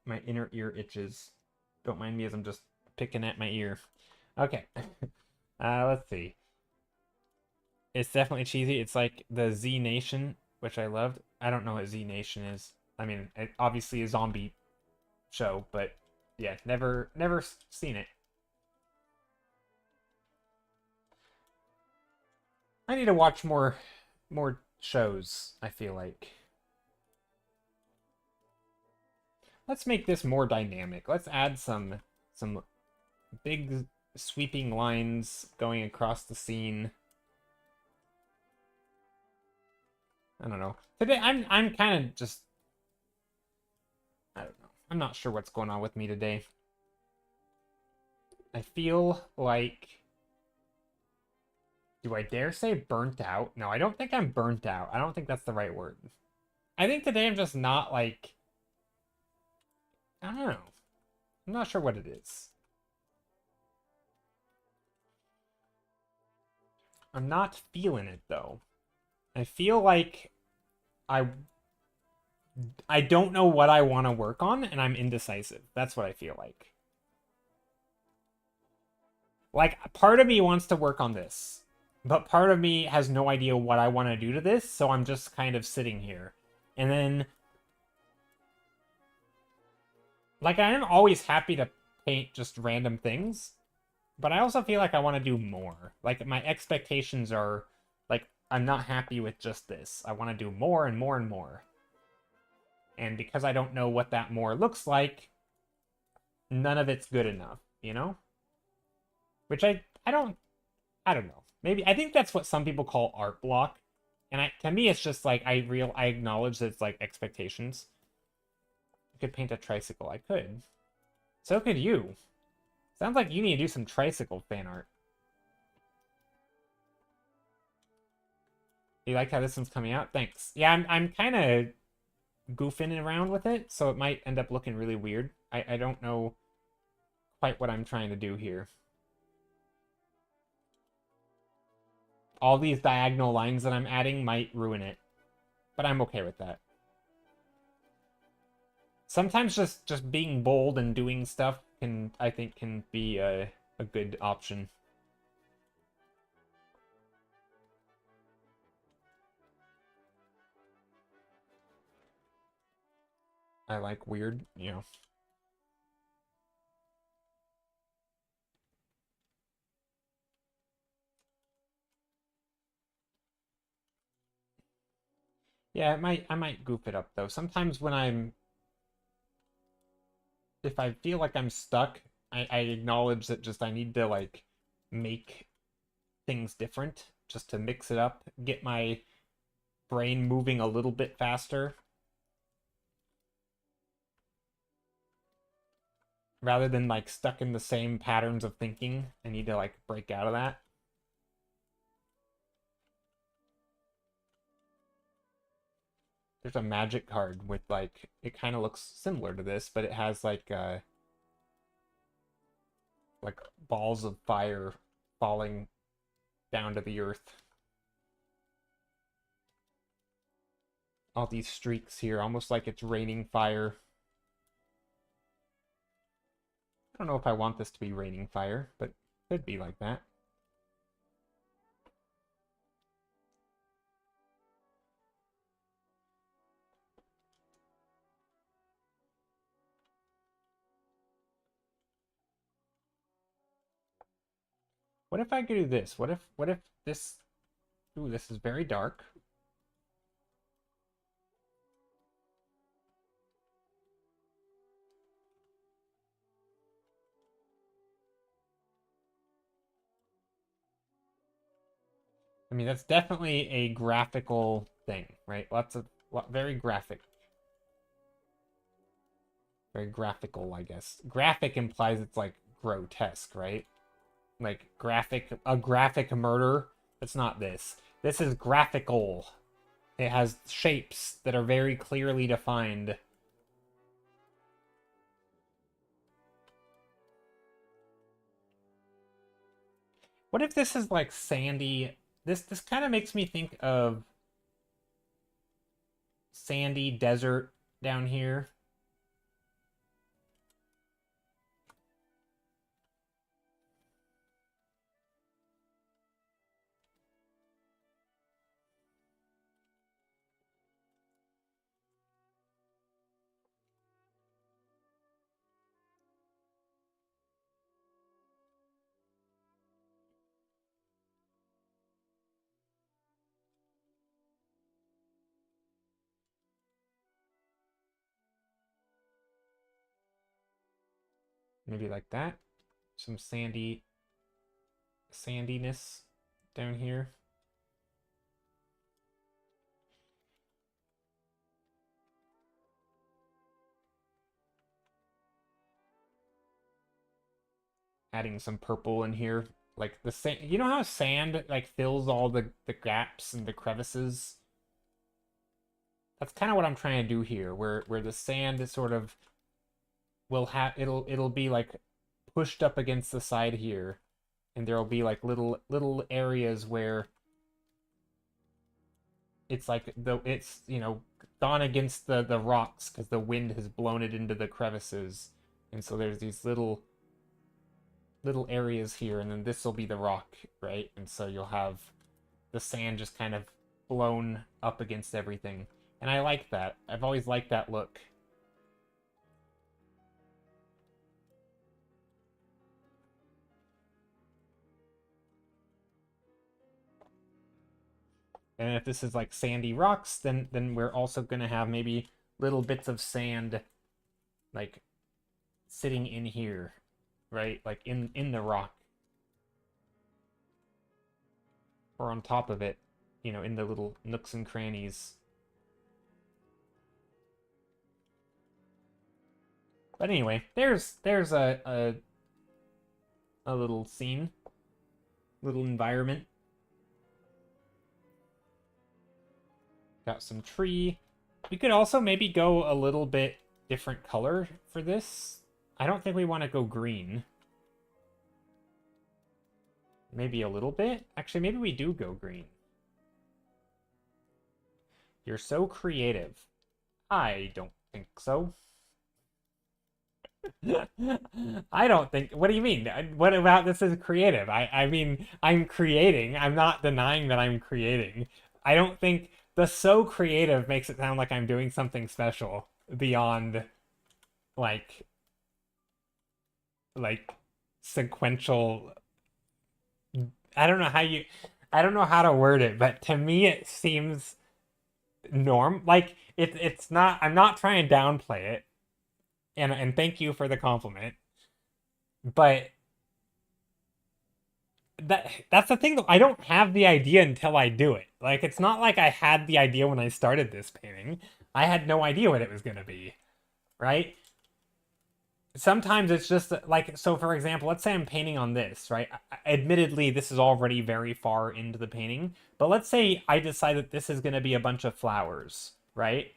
Speaker 1: my inner ear itches. Don't mind me as I'm just picking at my ear. Okay. Let's see. It's definitely cheesy. It's like the Z Nation, which I loved. I don't know what Z Nation is. I mean, obviously a zombie show, but yeah, never seen it. I need to watch more shows, I feel like. Let's make this more dynamic. Let's add some big sweeping lines going across the scene. I don't know. Today I'm kind of just I don't know. I'm not sure what's going on with me today. I feel like do I dare say burnt out? No, I don't think I'm burnt out. I don't think that's the right word. I think today I'm just not like I don't know. I'm not sure what it is. I'm not feeling it though. I feel like I I don't know what I want to work on and I'm indecisive. That's what I feel like. Like part of me wants to work on this, but part of me has no idea what I want to do to this, so I'm just kind of sitting here. And then like I am always happy to paint just random things, but I also feel like I want to do more. Like my expectations are like I'm not happy with just this. I want to do more and more and more. And because I don't know what that more looks like, none of it's good enough, you know? Which I don't know. Maybe I think that's what some people call art block. And to me it's just like I acknowledge that it's like expectations. I could paint a tricycle. I could. So could you. Sounds like you need to do some tricycle fan art. You like how this one's coming out? Thanks. Yeah, I'm kind of goofing around with it, so it might end up looking really weird. I don't know quite what I'm trying to do here. All these diagonal lines that I'm adding might ruin it, but I'm okay with that. Sometimes just being bold and doing stuff I think can be a good option. I like weird, you know. Yeah, I might goof it up though. Sometimes when if I feel like I'm stuck, I acknowledge that just I need to like make things different just to mix it up, get my brain moving a little bit faster rather than like stuck in the same patterns of thinking. I need to like break out of that. There's a magic card with like it kind of looks similar to this, but it has like balls of fire falling down to the earth. All these streaks here, almost like it's raining fire. I don't know if I want this to be raining fire, but it could be like that. What if I could do this? What if this ooh, this is very dark. I mean, that's definitely a graphical thing, right? Very graphic. Very graphical, I guess. Graphic implies it's like grotesque, right? like a graphic murder. It's not this. This is graphical. It has shapes that are very clearly defined. What if this is like sandy? This kind of makes me think of sandy desert down here. Maybe like that. Some sandiness down here. Adding some purple in here. Like the sand, you know how sand like fills all the gaps and the crevices? That's kind of what I'm trying to do here, where the sand is sort of will have it'll be like pushed up against the side here, and there'll be like little areas where it's like it's gone against the rocks because the wind has blown it into the crevices, and so there's these little areas here, and then this will be the rock, right? And so you'll have the sand just kind of blown up against everything. And I like that. I've always liked that look. And if this is like sandy rocks, then we're also gonna have maybe little bits of sand like sitting in here, right? Like in the rock. Or on top of it, in the little nooks and crannies. But anyway, there's a little scene, little environment. Got some tree. We could also maybe go a little bit different color for this. I don't think we want to go green. Maybe a little bit? Actually, maybe we do go green. You're so creative. I don't think so. I don't think. What do you mean? What about this is creative? I mean, I'm creating. I'm not denying that I'm creating. I don't think the so creative makes it sound like I'm doing something special beyond like sequential. I don't know how to word it, but to me it seems like it's not. I'm not trying to downplay it. And thank you for the compliment. But that's the thing though, I don't have the idea until I do it. Like it's not like I had the idea when I started this painting. I had no idea what it was going to be, right? Sometimes it's just like, so for example, let's say I'm painting on this, right? Admittedly, this is already very far into the painting, but let's say I decide that this is going to be a bunch of flowers, right?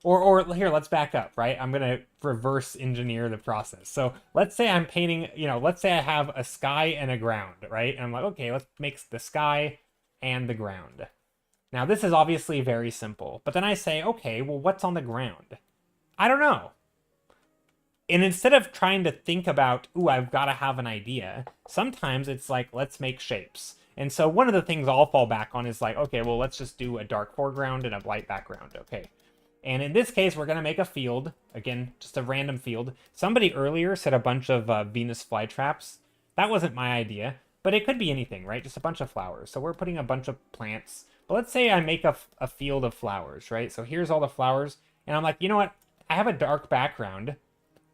Speaker 1: Or here, let's back up, right? I'm going to reverse engineer the process. So let's say I'm painting, let's say I have a sky and a ground, right? And I'm like, okay, let's make the sky and the ground. Now, this is obviously very simple. But then I say, okay, well, what's on the ground? I don't know. And instead of trying to think about, ooh, I've got to have an idea, sometimes it's like, let's make shapes. And so one of the things I'll fall back on is like, okay, well, let's just do a dark foreground and a light background. Okay. And in this case, we're going to make a field. Again, just a random field. Somebody earlier said a bunch of Venus flytraps. That wasn't my idea, but it could be anything, right? Just a bunch of flowers. So we're putting a bunch of plants. But let's say I make a field of flowers, right? So here's all the flowers. And I'm like, you know what? I have a dark background.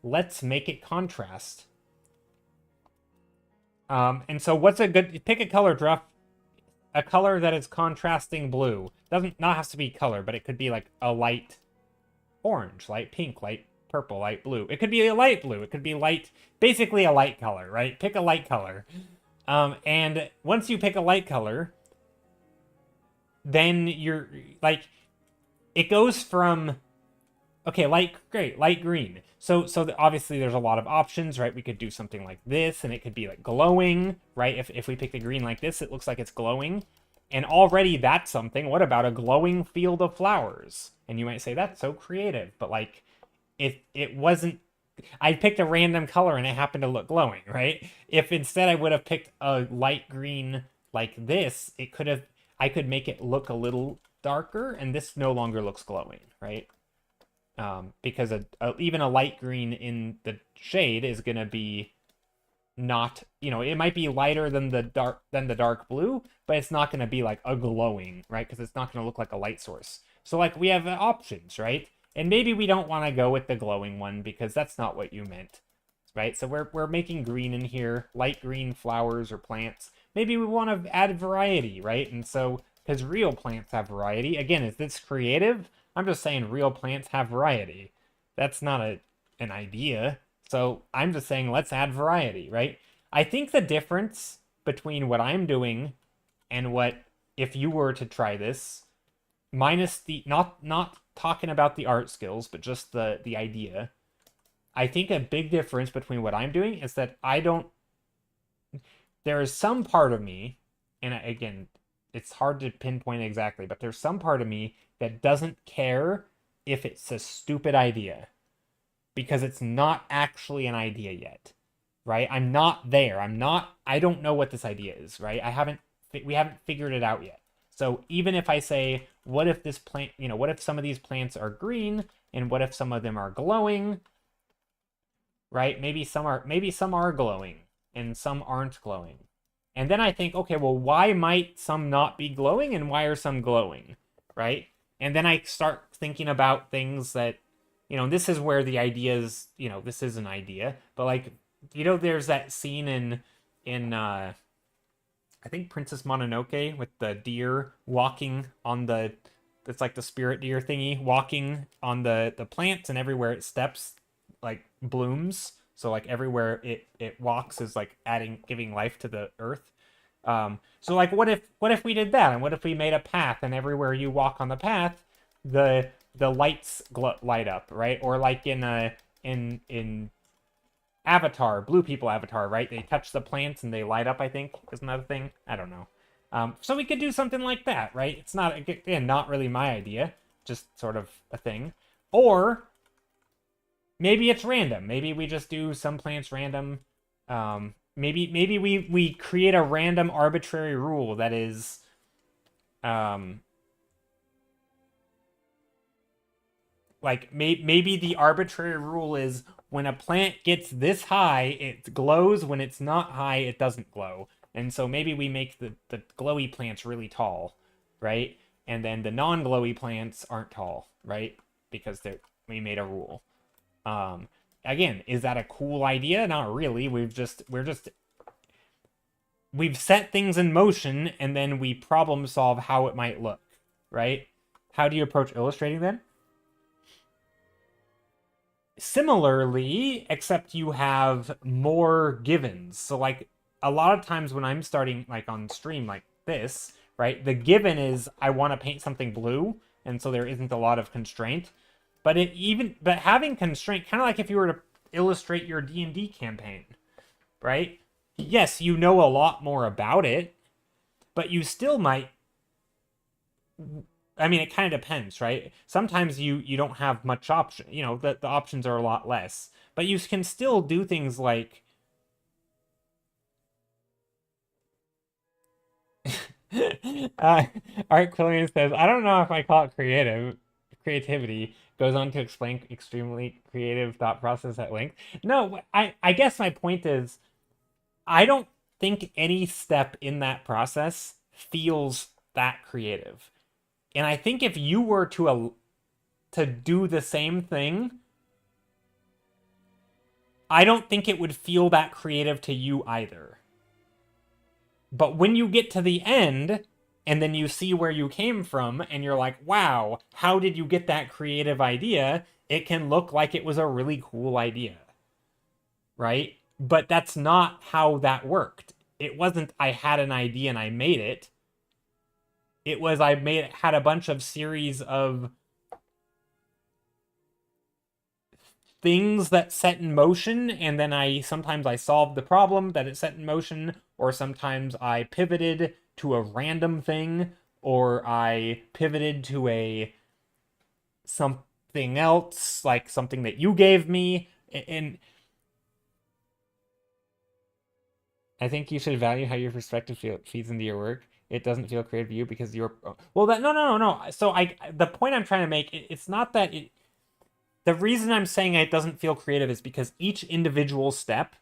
Speaker 1: Let's make it contrast. And so what's a good... Pick a color, Druff. A color that is contrasting blue. Doesn't not has to be color, but it could be like a light orange, light pink, light purple, light blue. It could be a light blue. It could be basically a light color, right? Pick a light color. And once you pick a light color, then you're like, it goes from, okay, light green. So obviously there's a lot of options, right? We could do something like this, and it could be like glowing, right? If we pick the green like this, it looks like it's glowing. And already that's something. What about a glowing field of flowers? And you might say, that's so creative. But like, it wasn't, I picked a random color and it happened to look glowing, right? If instead I would have picked a light green like this, I could make it look a little darker, and this no longer looks glowing, right? Because even a light green in the shade is going to be not, it might be lighter than the dark blue, but it's not going to be like a glowing, right? Because it's not going to look like a light source. So like we have options, right? And maybe we don't want to go with the glowing one because that's not what you meant, right? So we're making green in here, light green flowers or plants. Maybe we want to add variety, right? And so, because real plants have variety. Again, is this creative? I'm just saying real plants have variety. That's not an idea. So I'm just saying let's add variety, right? I think the difference between what I'm doing and what, if you were to try this, minus the, not talking about the art skills, but just the idea, I think a big difference between what I'm doing is that there is some part of me, and again, it's hard to pinpoint exactly, but there's some part of me that doesn't care if it's a stupid idea, because it's not actually an idea yet, right? I'm not there. I don't know what this idea is, right? We haven't figured it out yet. So even if I say, what if this plant, what if some of these plants are green, and what if some of them are glowing, right? Maybe some are glowing and some aren't glowing. And then I think, okay, well, why might some not be glowing and why are some glowing, right? And then I start thinking about things that, this is where the ideas, this is an idea, but like, there's that scene in I think Princess Mononoke with the deer walking on it's like the spirit deer thingy, walking on the plants, and everywhere it steps, like blooms. So like everywhere it walks is like giving life to the earth. So like what if we did that, and what if we made a path, and everywhere you walk on the path, the lights light up, right? Or like in Avatar, Blue People Avatar, right? They touch the plants and they light up, I think. Isn't that a thing? I don't know. So we could do something like that, right? It's not, again, not really my idea, just sort of a thing. Or maybe it's random. Maybe we just do some plants random. Maybe we create a random arbitrary rule that is, like maybe the arbitrary rule is when a plant gets this high, it glows. When it's not high, it doesn't glow. And so maybe we make the glowy plants really tall, right? And then the non-glowy plants aren't tall, right? Because we made a rule. Again, is that a cool idea? Not really. We've set things in motion, and then we problem solve how it might look, right? How do you approach illustrating then? Similarly, except you have more givens. So like a lot of times when I'm starting like on stream like this, right? The given is I want to paint something blue, and so there isn't a lot of constraint. But having constraint, kind of like if you were to illustrate your D&D campaign, right? Yes, you know a lot more about it, but you still might, I mean, it kind of depends, right? Sometimes you don't have much option, the options are a lot less, but you can still do things like Art Quillian says, I don't know if I call it creativity, goes on to explain extremely creative thought process at length. No, I guess my point is, I don't think any step in that process feels that creative. And I think if you were to do the same thing, I don't think it would feel that creative to you either. But when you get to the end, and then you see where you came from and you're like, wow, how did you get that creative idea? It can look like it was a really cool idea, right? But that's not how that worked. It wasn't I had an idea and I made it. It was I had a bunch of series of things that set in motion, and then sometimes I solved the problem that it set in motion, or sometimes I pivoted to a random thing, or I pivoted to a something else, like something that you gave me. And I think you should value how your perspective feeds into your work. It doesn't feel creative to you because you're well. That no. So the point I'm trying to make, it's not that it. The reason I'm saying it doesn't feel creative is because each individual step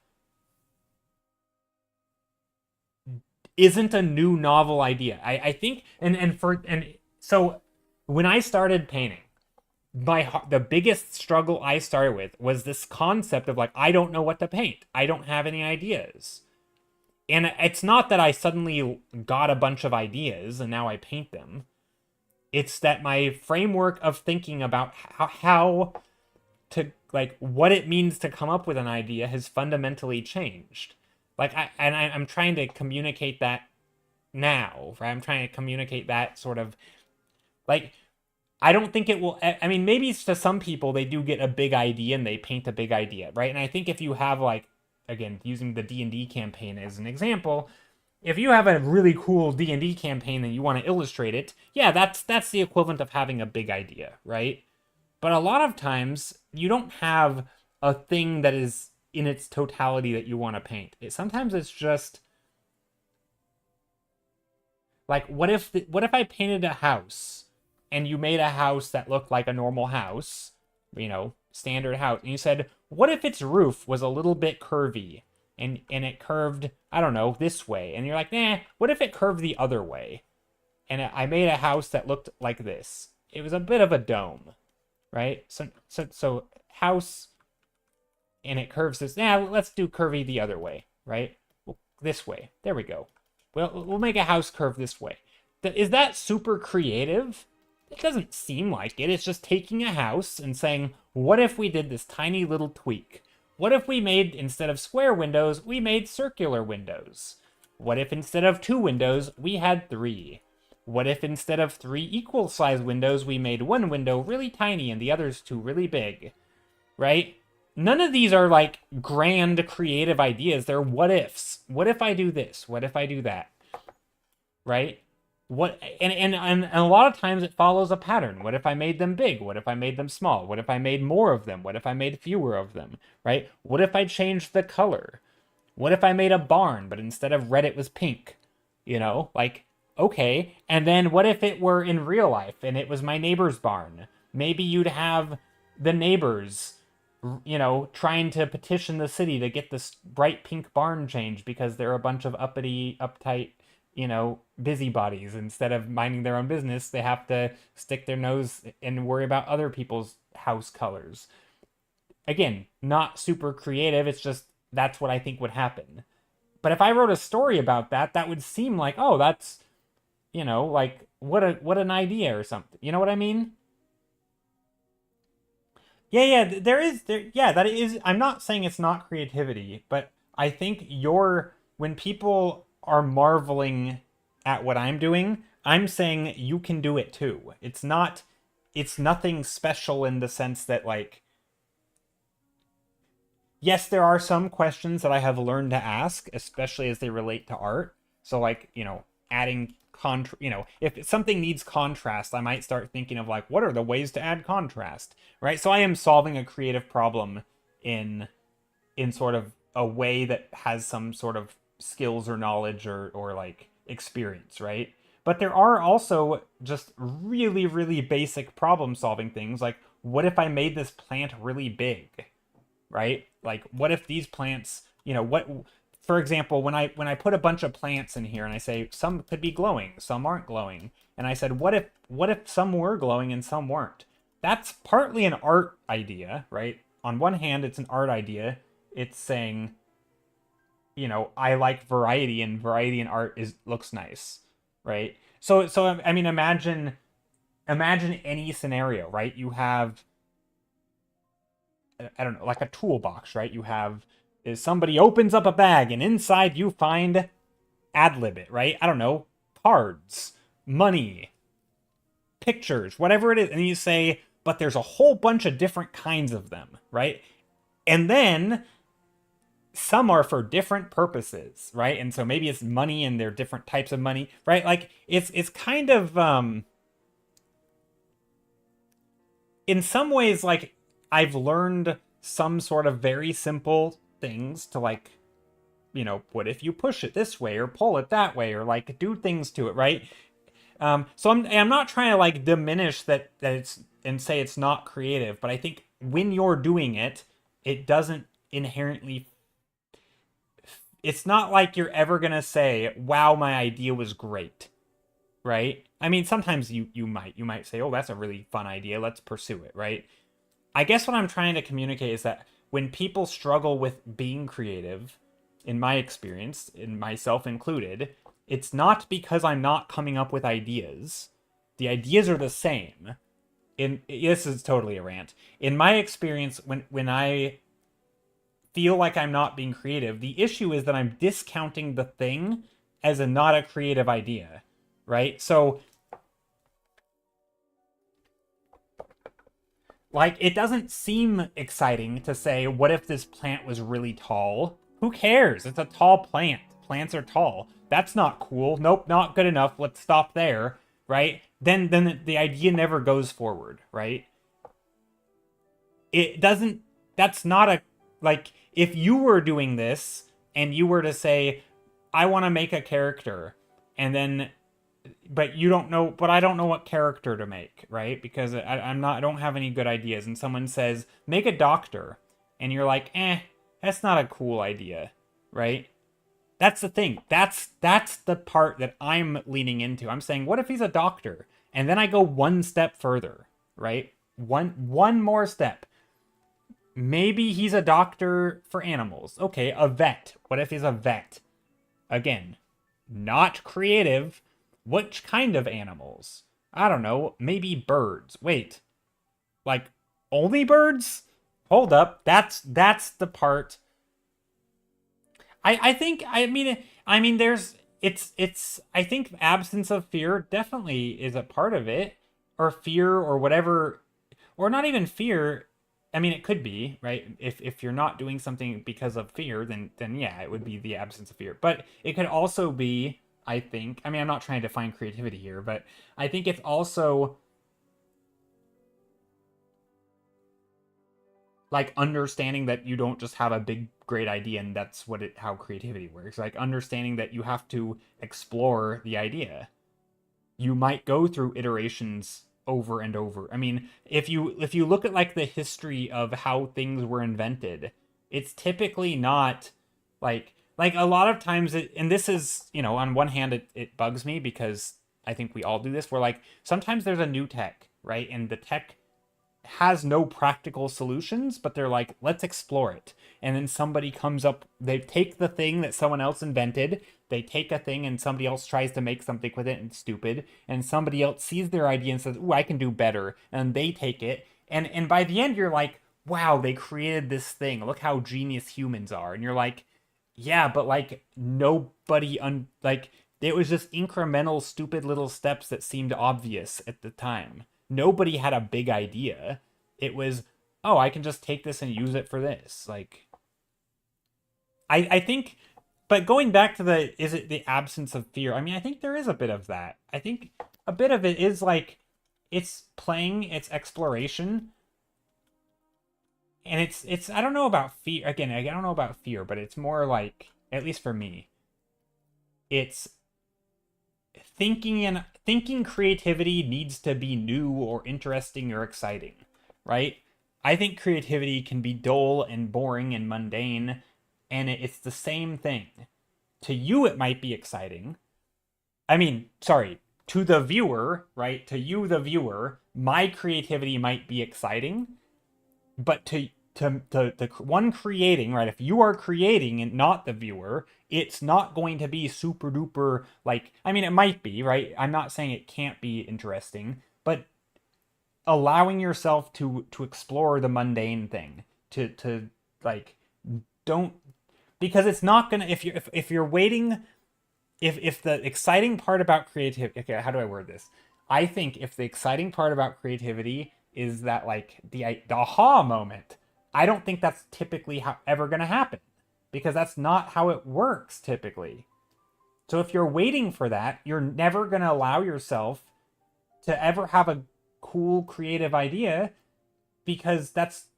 Speaker 1: isn't a new novel idea. I think and so when I started painting, the biggest struggle I started with was this concept of like, I don't know what to paint. I don't have any ideas. And it's not that I suddenly got a bunch of ideas and now I paint them. It's that my framework of thinking about how to, like, what it means to come up with an idea has fundamentally changed. Like, I'm trying to communicate that now, right? I'm trying to communicate that sort of, like, I don't think it will. I mean, maybe to some people, they do get a big idea and they paint a big idea, right? And I think if you have, like, again, using the D&D campaign as an example, if you have a really cool D&D campaign and you want to illustrate it, yeah, that's the equivalent of having a big idea, right? But a lot of times, you don't have a thing that is in its totality that you want to paint. Sometimes it's just like, what if I painted a house and you made a house that looked like a normal house, standard house, and you said, what if its roof was a little bit curvy and it curved, I don't know, this way? And you're like, nah, what if it curved the other way? And I made a house that looked like this. It was a bit of a dome, right? So house, and it curves this. Let's do curvy the other way, right? This way. There we go. Well, we'll make a house curve this way. Is that super creative? It doesn't seem like it. It's just taking a house and saying, what if we did this tiny little tweak? What if we made, instead of square windows, we made circular windows? What if instead of 2 windows, we had 3? What if instead of 3 equal size windows, we made 1 window really tiny and the others 2 really big? Right? None of these are like grand creative ideas. They're what ifs. What if I do this? What if I do that? Right? And a lot of times it follows a pattern. What if I made them big? What if I made them small? What if I made more of them? What if I made fewer of them? Right? What if I changed the color? What if I made a barn, but instead of red, it was pink? Like, okay. And then what if it were in real life and it was my neighbor's barn? Maybe you'd have the neighbors, trying to petition the city to get this bright pink barn changed because they're a bunch of uptight, busybodies. Instead of minding their own business, they have to stick their nose and worry about other people's house colors. Again, not super creative. It's just that's what I think would happen. But if I wrote a story about that, that would seem like, oh, that's, like what an idea or something. You know what I mean? Yeah, that is. I'm not saying it's not creativity, but I think when people are marveling at what I'm doing, I'm saying you can do it too. It's nothing special in the sense that, like, yes, there are some questions that I have learned to ask, especially as they relate to art. So, like, adding if something needs contrast, I might start thinking of, like, what are the ways to add contrast, right? So I am solving a creative problem in sort of a way that has some sort of skills or knowledge or like experience, right? But there are also just really, really basic problem solving things, like, what if I made this plant really big, right? Like, what if these plants, what, for example, when I put a bunch of plants in here and I say some could be glowing, some aren't glowing, and I said, what if some were glowing and some weren't? That's partly an art idea, right? On one hand, it's an art idea. It's saying, I like variety, and variety in art looks nice, right? I mean, imagine any scenario, right? You have, I don't know, like a toolbox, right? You have, is somebody opens up a bag and inside you find ad lib it, right? I don't know, cards, money, pictures, whatever it is, and you say, but there's a whole bunch of different kinds of them, right? And then some are for different purposes, right? And so maybe it's money and they're different types of money, right? Like it's kind of in some ways like I've learned some sort of very simple things to like, what if you push it this way or pull it that way or like do things to it, right? So I'm not trying to like diminish that it's and say it's not creative, but I think when you're doing it, it doesn't inherently. It's not like you're ever gonna say, "Wow, my idea was great," right? I mean, sometimes you might say, "Oh, that's a really fun idea. Let's pursue it," right? I guess what I'm trying to communicate is that when people struggle with being creative, in my experience, in myself included, it's not because I'm not coming up with ideas. The ideas are the same. This is totally a rant. In my experience, when I feel like I'm not being creative, the issue is that I'm discounting the thing as a not a creative idea, right? So like, it doesn't seem exciting to say, what if this plant was really tall? Who cares? It's a tall plant. Plants are tall. That's not cool. Nope, not good enough. Let's stop there, right? Then the idea never goes forward, right? It doesn't, that's not a, like, if you were doing this and you were to say, I want to make a character, and then but you don't know, but I don't know what character to make, right? Because I don't have any good ideas. And someone says, make a doctor. And you're like, that's not a cool idea, right? That's the thing. That's the part that I'm leaning into. I'm saying, what if he's a doctor? And then I go one step further, right? One more step. Maybe he's a doctor for animals. Okay, a vet. What if he's a vet? Again, not creative. Which kind of animals? I don't know. Maybe birds. Wait. Like only birds? Hold up. That's the part. I think I mean there's it's I think absence of fear definitely is a part of it, or fear or whatever, or not even fear. I mean, it could be, right? If you're not doing something because of fear, then yeah, it would be the absence of fear. But it could also be, I think, I mean, I'm not trying to define creativity here, but I think it's also like understanding that you don't just have a big great idea and that's how creativity works. Like understanding that you have to explore the idea. You might go through iterations over and over. I mean, if you look at like the history of how things were invented, it's typically not like a lot of times and this is, on one hand it bugs me because I think we all do this. Where like sometimes there's a new tech, right? And the tech has no practical solutions, but they're like, let's explore it. And then somebody comes up, they take the thing that someone else invented, they take a thing and somebody else tries to make something with it and it's stupid, and somebody else sees their idea and says, ooh, I can do better, and they take it, and by the end you're like, wow, they created this thing, look how genius humans are. And you're like, yeah, but like nobody like it was just incremental stupid little steps that seemed obvious at the time. Nobody had a big idea. It was, oh, I can just take this and use it for this. Like I think, but going back to is it the absence of fear? I mean, I think there is a bit of that. I think a bit of it is like it's playing, it's exploration, and it's I don't know about fear. Again, I don't know about fear, but it's more like, at least for me, it's thinking creativity needs to be new or interesting or exciting, right? I think creativity can be dull and boring and mundane, and it's the same thing. To you, it might be exciting. I mean, sorry, to the viewer, right? To you, the viewer, my creativity might be exciting, but to one creating, right? If you are creating and not the viewer, it's not going to be super duper like, I mean, it might be, right? I'm not saying it can't be interesting, but allowing yourself to explore the mundane thing, to like, don't, because it's not gonna, if you're waiting, if the exciting part about creativity, okay, how do I word this? I think if the exciting part about creativity is that, like, the aha moment, I don't think that's typically ever going to happen, because that's not how it works typically. So if you're waiting for that, you're never going to allow yourself to ever have a cool creative idea, because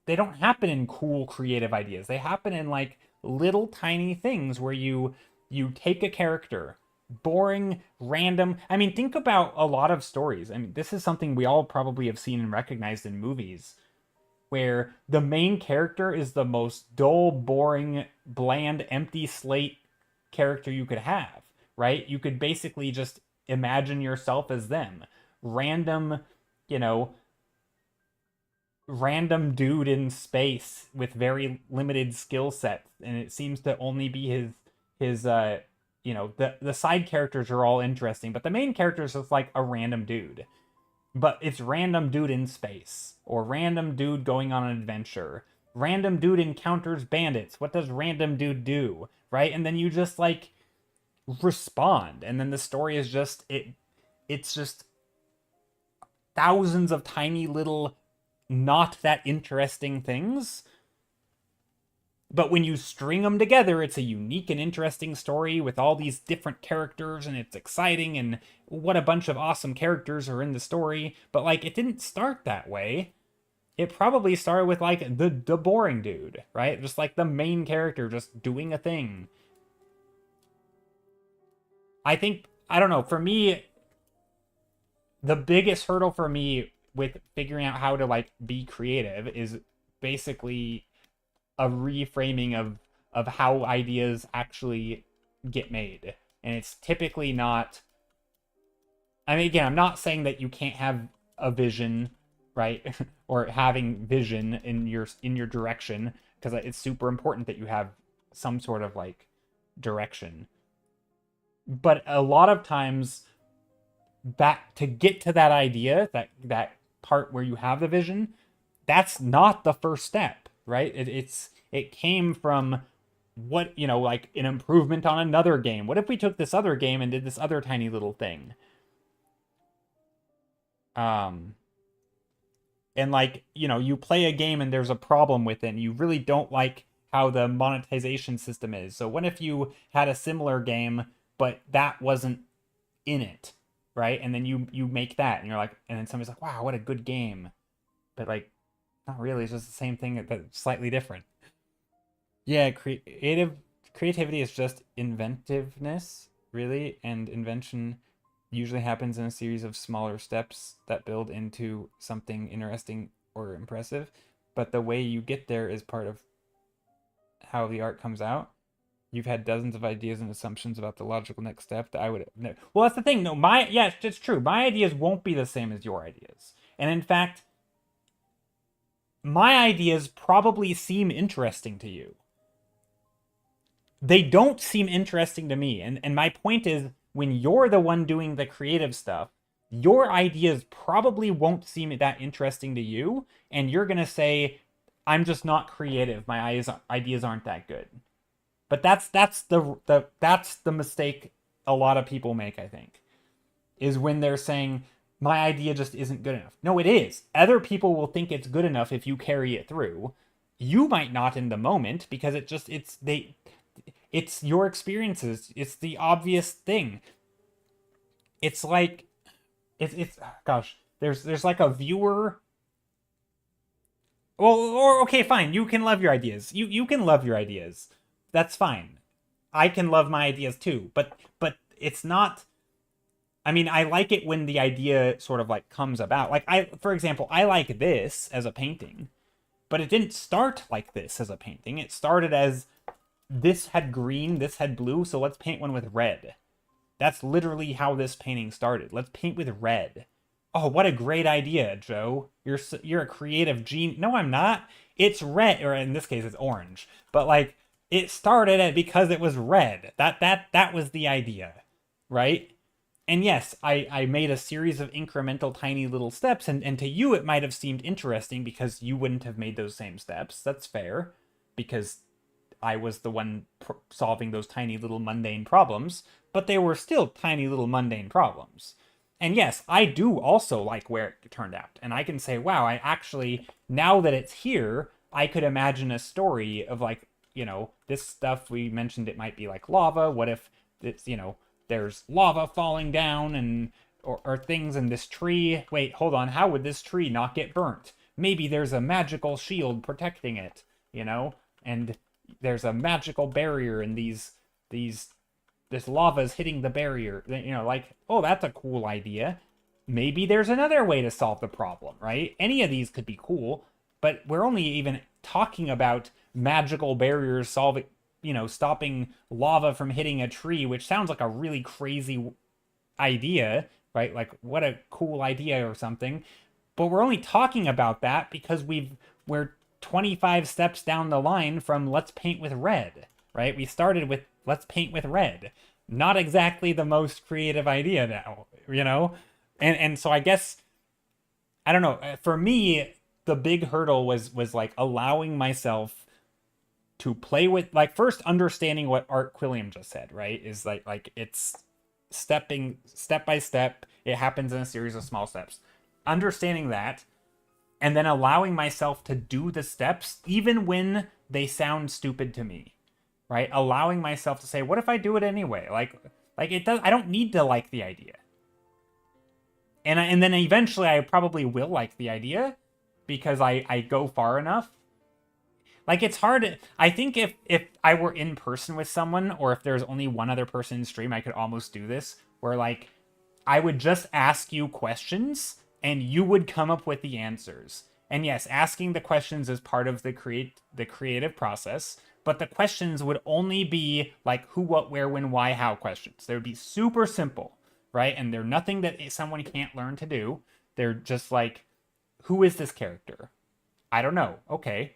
Speaker 1: they don't happen in cool creative ideas. They happen in like little tiny things where you take a character, boring, random. I mean, think about a lot of stories. I mean, this is something we all probably have seen and recognized in movies, where the main character is the most dull, boring, bland, empty slate character you could have, right? You could basically just imagine yourself as them. Random, you know, random dude in space with very limited skill sets, and it seems to only be his the side characters are all interesting, but the main character is just like a random dude. But it's random dude in space, or random dude going on an adventure. Random dude encounters bandits. What does random dude do? Right? And then you just like respond, and then the story is just it's just thousands of tiny little not that interesting things, but when you string them together, it's a unique and interesting story with all these different characters, and it's exciting, and what a bunch of awesome characters are in the story. But like, it didn't start that way. It probably started with like the boring dude, right? Just like the main character just doing a thing. I think, I don't know, for me, the biggest hurdle for me with figuring out how to like be creative is basically a reframing of how ideas actually get made. And it's typically not, I mean, again, I'm not saying that you can't have a vision, right? Or having vision in your direction, because it's super important that you have some sort of like direction. But a lot of times, that to get to that idea, that part where you have the vision, that's not the first step, right? It came from what, like an improvement on another game. What if we took this other game and did this other tiny little thing? And like, you play a game and there's a problem with it, and you really don't like how the monetization system is. So what if you had a similar game, but that wasn't in it, right? And then you make that, and you're like, and then somebody's like, wow, what a good game. But like, not really. It's just the same thing, but slightly different. Yeah, creativity is just inventiveness, really, and invention usually happens in a series of smaller steps that build into something interesting or impressive. But the way you get there is part of how the art comes out. You've had dozens of ideas and assumptions about the logical next step that I would no. Well, that's the thing. No, yes, it's true. My ideas won't be the same as your ideas. And in fact, my ideas probably seem interesting to you. They don't seem interesting to me. And my point is, when you're the one doing the creative stuff, your ideas probably won't seem that interesting to you, and you're going to say, I'm just not creative. My ideas aren't that good. But that's the mistake a lot of people make, I think, is when they're saying my idea just isn't good enough. No, it is. Other people will think it's good enough if you carry it through. You might not in the moment, because it's your experiences. It's the obvious thing. It's like it's gosh, there's like a viewer. Well, or okay, fine. You can love your ideas. You can love your ideas. That's fine. I can love my ideas too, but it's not. I mean, I like it when the idea sort of like comes about. Like, for example, I like this as a painting, but it didn't start like this as a painting. It started as this had green, this had blue, so let's paint one with red. That's literally how this painting started. Let's paint with red. Oh, what a great idea, Joe. You're a creative gene. No, I'm not. It's red, or in this case, it's orange. But like, it started at because it was red. That was the idea, right? And yes, I made a series of incremental tiny little steps, and to you it might have seemed interesting because you wouldn't have made those same steps. That's fair, because I was the one solving those tiny little mundane problems, but they were still tiny little mundane problems. And yes, I do also like where it turned out. And I can say, wow, I actually, now that it's here, I could imagine a story of like, this stuff we mentioned, it might be like lava. What if it's, there's lava falling down and or things in this tree. Wait, hold on. How would this tree not get burnt? Maybe there's a magical shield protecting it, and there's a magical barrier and this lava is hitting the barrier. Like, oh, that's a cool idea. Maybe there's another way to solve the problem, right? Any of these could be cool, but we're only even talking about magical barriers solving, stopping lava from hitting a tree, which sounds like a really crazy idea, right? Like, what a cool idea or something. But we're only talking about that because we're 25 steps down the line from let's paint with red, right? We started with let's paint with red. Not exactly the most creative idea now, And so I guess, I don't know, for me, the big hurdle was like allowing myself to play with, like, first understanding what Art Quilliam just said, right? Is like it's stepping step by step. It happens in a series of small steps. Understanding that, and then allowing myself to do the steps even when they sound stupid to me, right? Allowing myself to say, what if I do it anyway? Like it does. I don't need to like the idea, and then eventually I probably will like the idea because I go far enough. Like, it's hard. I think if I were in person with someone, or if there's only one other person in stream, I could almost do this, where like I would just ask you questions and you would come up with the answers. And yes, asking the questions is part of the creative process, but the questions would only be like who, what, where, when, why, how questions. They would be super simple, right? And they're nothing that someone can't learn to do. They're just like, who is this character? I don't know. Okay.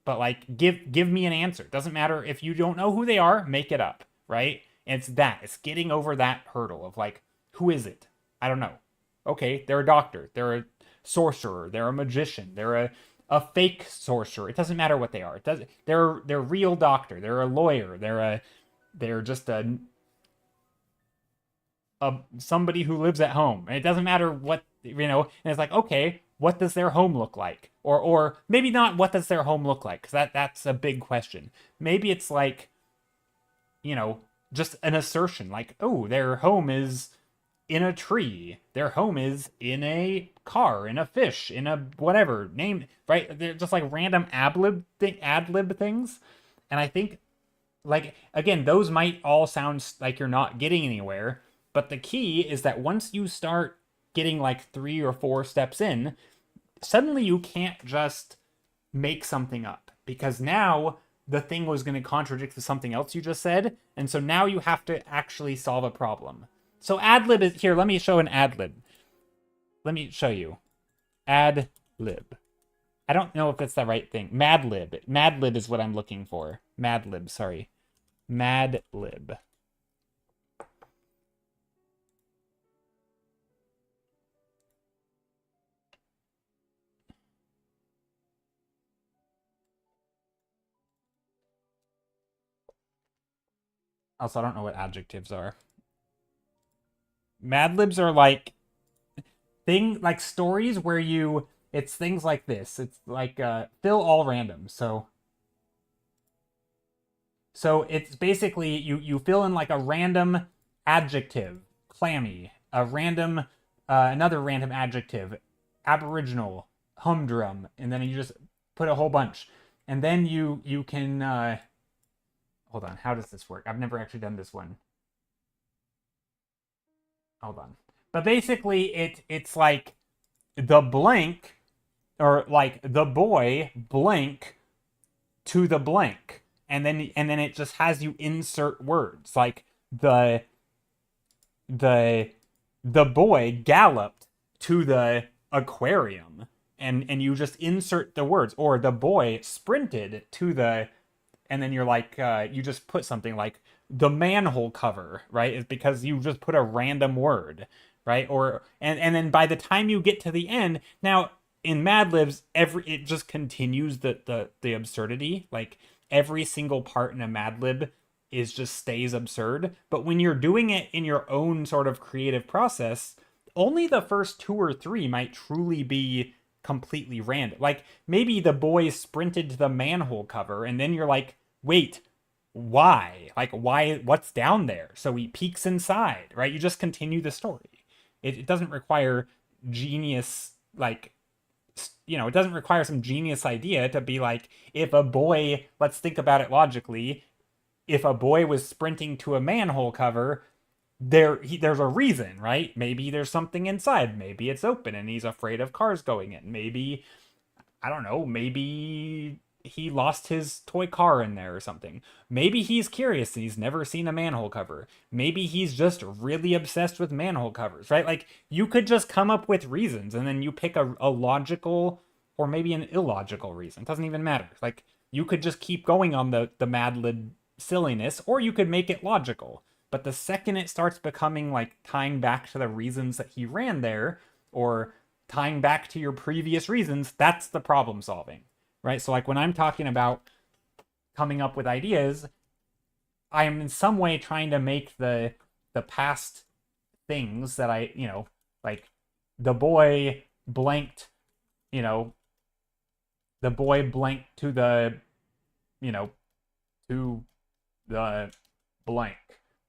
Speaker 1: But like, give me an answer. Doesn't matter if you don't know who they are, make it up, right? And it's getting over that hurdle of like, who is it? I don't know. Okay, they're a doctor, they're a sorcerer, they're a magician, they're a fake sorcerer. It doesn't matter what they are. They're real doctor, they're a lawyer, they're just a somebody who lives at home. And it doesn't matter what, and it's like, okay, what does their home look like? Or maybe not what does their home look like, because that's a big question. Maybe it's like, just an assertion, like, oh, their home is in a tree. Their home is in a car, in a fish, in a whatever name, right? They're just like random ad lib things. And I think, like, again, those might all sound like you're not getting anywhere, but the key is that once you start getting like 3 or 4 steps in, suddenly you can't just make something up, because now the thing was going to contradict something else you just said, and so now you have to actually solve a problem. So ad-lib is here. Let me show an ad-lib. Let me show you. Ad-lib. I don't know if it's the right thing. Mad-lib. Mad-lib is what I'm looking for. Mad-lib, sorry. Mad-lib. Also, I don't know what adjectives are. Mad libs are like stories where it's things like this. It's like fill all random. So it's basically you fill in like a random adjective, clammy, a random another random adjective, aboriginal, humdrum, and then you just put a whole bunch. And then you can hold on, how does this work? I've never actually done this one. Hold on. But basically it's like the blank, or like the boy blank to the blank. And then it just has you insert words like the boy galloped to the aquarium, and you just insert the words, or the boy sprinted to the, and then you're like, you just put something like the manhole cover, right? It's because you just put a random word, right? Or and then by the time you get to the end, now in Mad Libs, it just continues the absurdity. Like every single part in a Mad Lib is just stays absurd. But when you're doing it in your own sort of creative process, only the first two or three might truly be completely random. Like maybe the boy sprinted to the manhole cover, and then you're like, wait, why? Like, why? What's down there? So he peeks inside, right? You just continue the story. It doesn't require genius, like, it doesn't require some genius idea to be like, if a boy, let's think about it logically, if a boy was sprinting to a manhole cover, there's a reason, right? Maybe there's something inside. Maybe it's open and he's afraid of cars going in. Maybe, I don't know, maybe he lost his toy car in there or something. Maybe he's curious and he's never seen a manhole cover. Maybe he's just really obsessed with manhole covers, right? Like, you could just come up with reasons and then you pick a logical or maybe an illogical reason. It doesn't even matter. Like, you could just keep going on the Mad Lib silliness, or you could make it logical. But the second it starts becoming like tying back to the reasons that he ran there, or tying back to your previous reasons, that's the problem solving, right? So like when I'm talking about coming up with ideas, I am in some way trying to make the past things that I, like the boy blanked, the boy blanked to the, to the blank,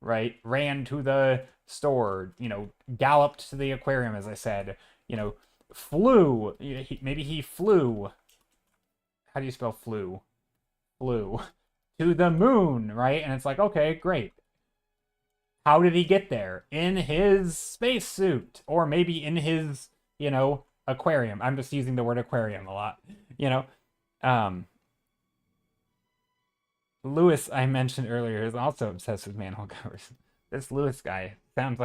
Speaker 1: right? Ran to the store, galloped to the aquarium, as I said, flew. Maybe he flew. How do you spell flew? Flew to the moon, right? And it's like, okay, great. How did he get there? In his spacesuit, or maybe in his, aquarium. I'm just using the word aquarium a lot, Lewis, I mentioned earlier, is also obsessed with manhole covers. This Lewis guy sounds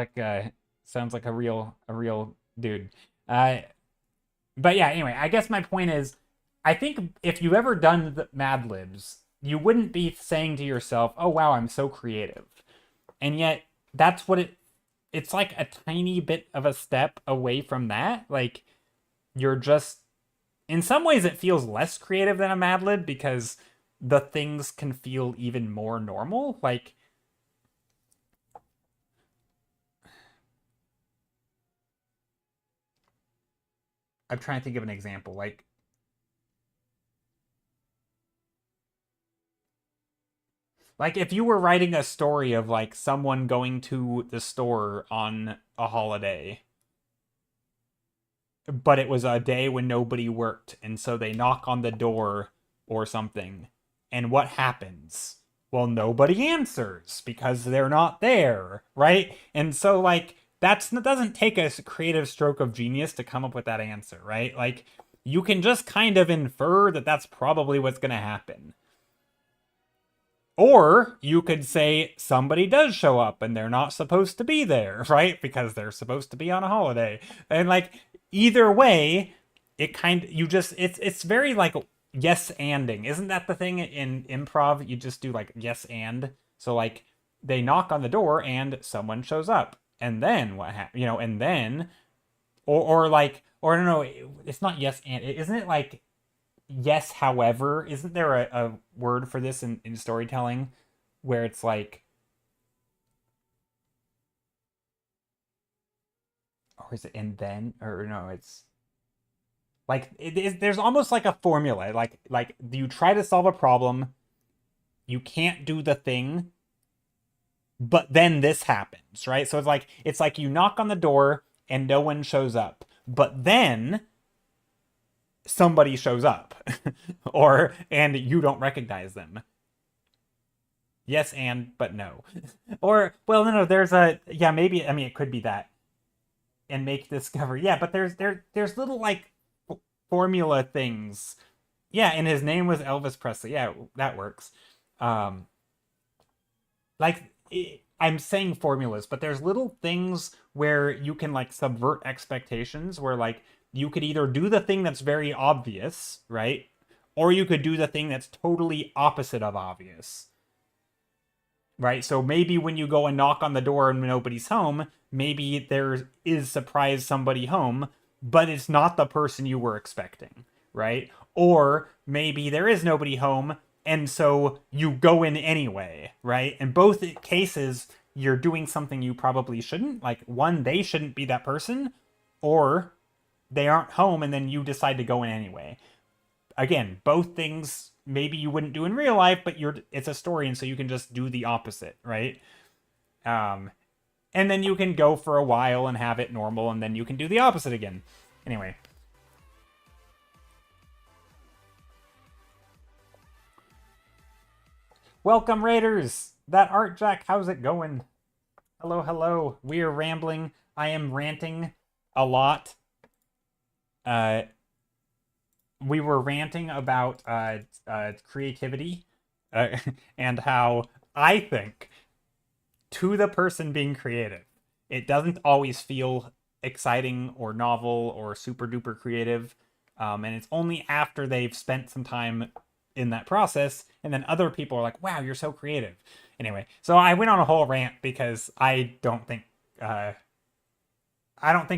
Speaker 1: like a real dude. But yeah, anyway, I guess my point is, I think if you've ever done the Mad Libs, you wouldn't be saying to yourself, "Oh wow, I'm so creative," and yet that's what it's like, a tiny bit of a step away from that. Like, you're just, in some ways it feels less creative than a Mad Lib because the things can feel even more normal. Like, I'm trying to think of an example. Like if you were writing a story of like someone going to the store on a holiday, but it was a day when nobody worked, and so they knock on the door or something. And what happens? Well, nobody answers because they're not there, right? And so like that doesn't take a creative stroke of genius to come up with that answer, right? Like, you can just kind of infer that that's probably what's going to happen. Or you could say somebody does show up and they're not supposed to be there, right? Because they're supposed to be on a holiday. And like, either way, it's very like yes anding. Isn't that the thing in improv? You just do like yes and. So like they knock on the door and someone shows up. And then what happens? And then or no, it's not yes and. Isn't it like yes, however? Isn't there a word for this in storytelling where it's like, or is it and then, or no, it's like there's almost like a formula. Like you try to solve a problem, you can't do the thing, but then this happens, right? So it's like you knock on the door and no one shows up, but then somebody shows up and you don't recognize them. Yes and, but no. Or, well, no, there's maybe, I mean, it could be that, and make discovery. Yeah, but there's little like formula things. Yeah, and his name was Elvis Presley. Yeah, that works. Like I'm saying formulas, but there's little things where you can like subvert expectations where like you could either do the thing that's very obvious, right? Or you could do the thing that's totally opposite of obvious. Right? So maybe when you go and knock on the door and nobody's home, maybe there is surprise somebody home, but it's not the person you were expecting, right? Or maybe there is nobody home and so you go in anyway, right? In both cases, you're doing something you probably shouldn't. Like one, they shouldn't be that person, or they aren't home and then you decide to go in anyway. Again, both things maybe you wouldn't do in real life, but it's a story, and so you can just do the opposite, right? Um, and then you can go for a while and have it normal, and then you can do the opposite again. Anyway. Welcome, Raiders! That Art Jack, how's it going? Hello, hello. We are rambling. I am ranting a lot. We were ranting about creativity and how I think to the person being creative, it doesn't always feel exciting or novel or super duper creative. And it's only after they've spent some time in that process, and then other people are like, wow, you're so creative. Anyway, so I went on a whole rant because I don't think it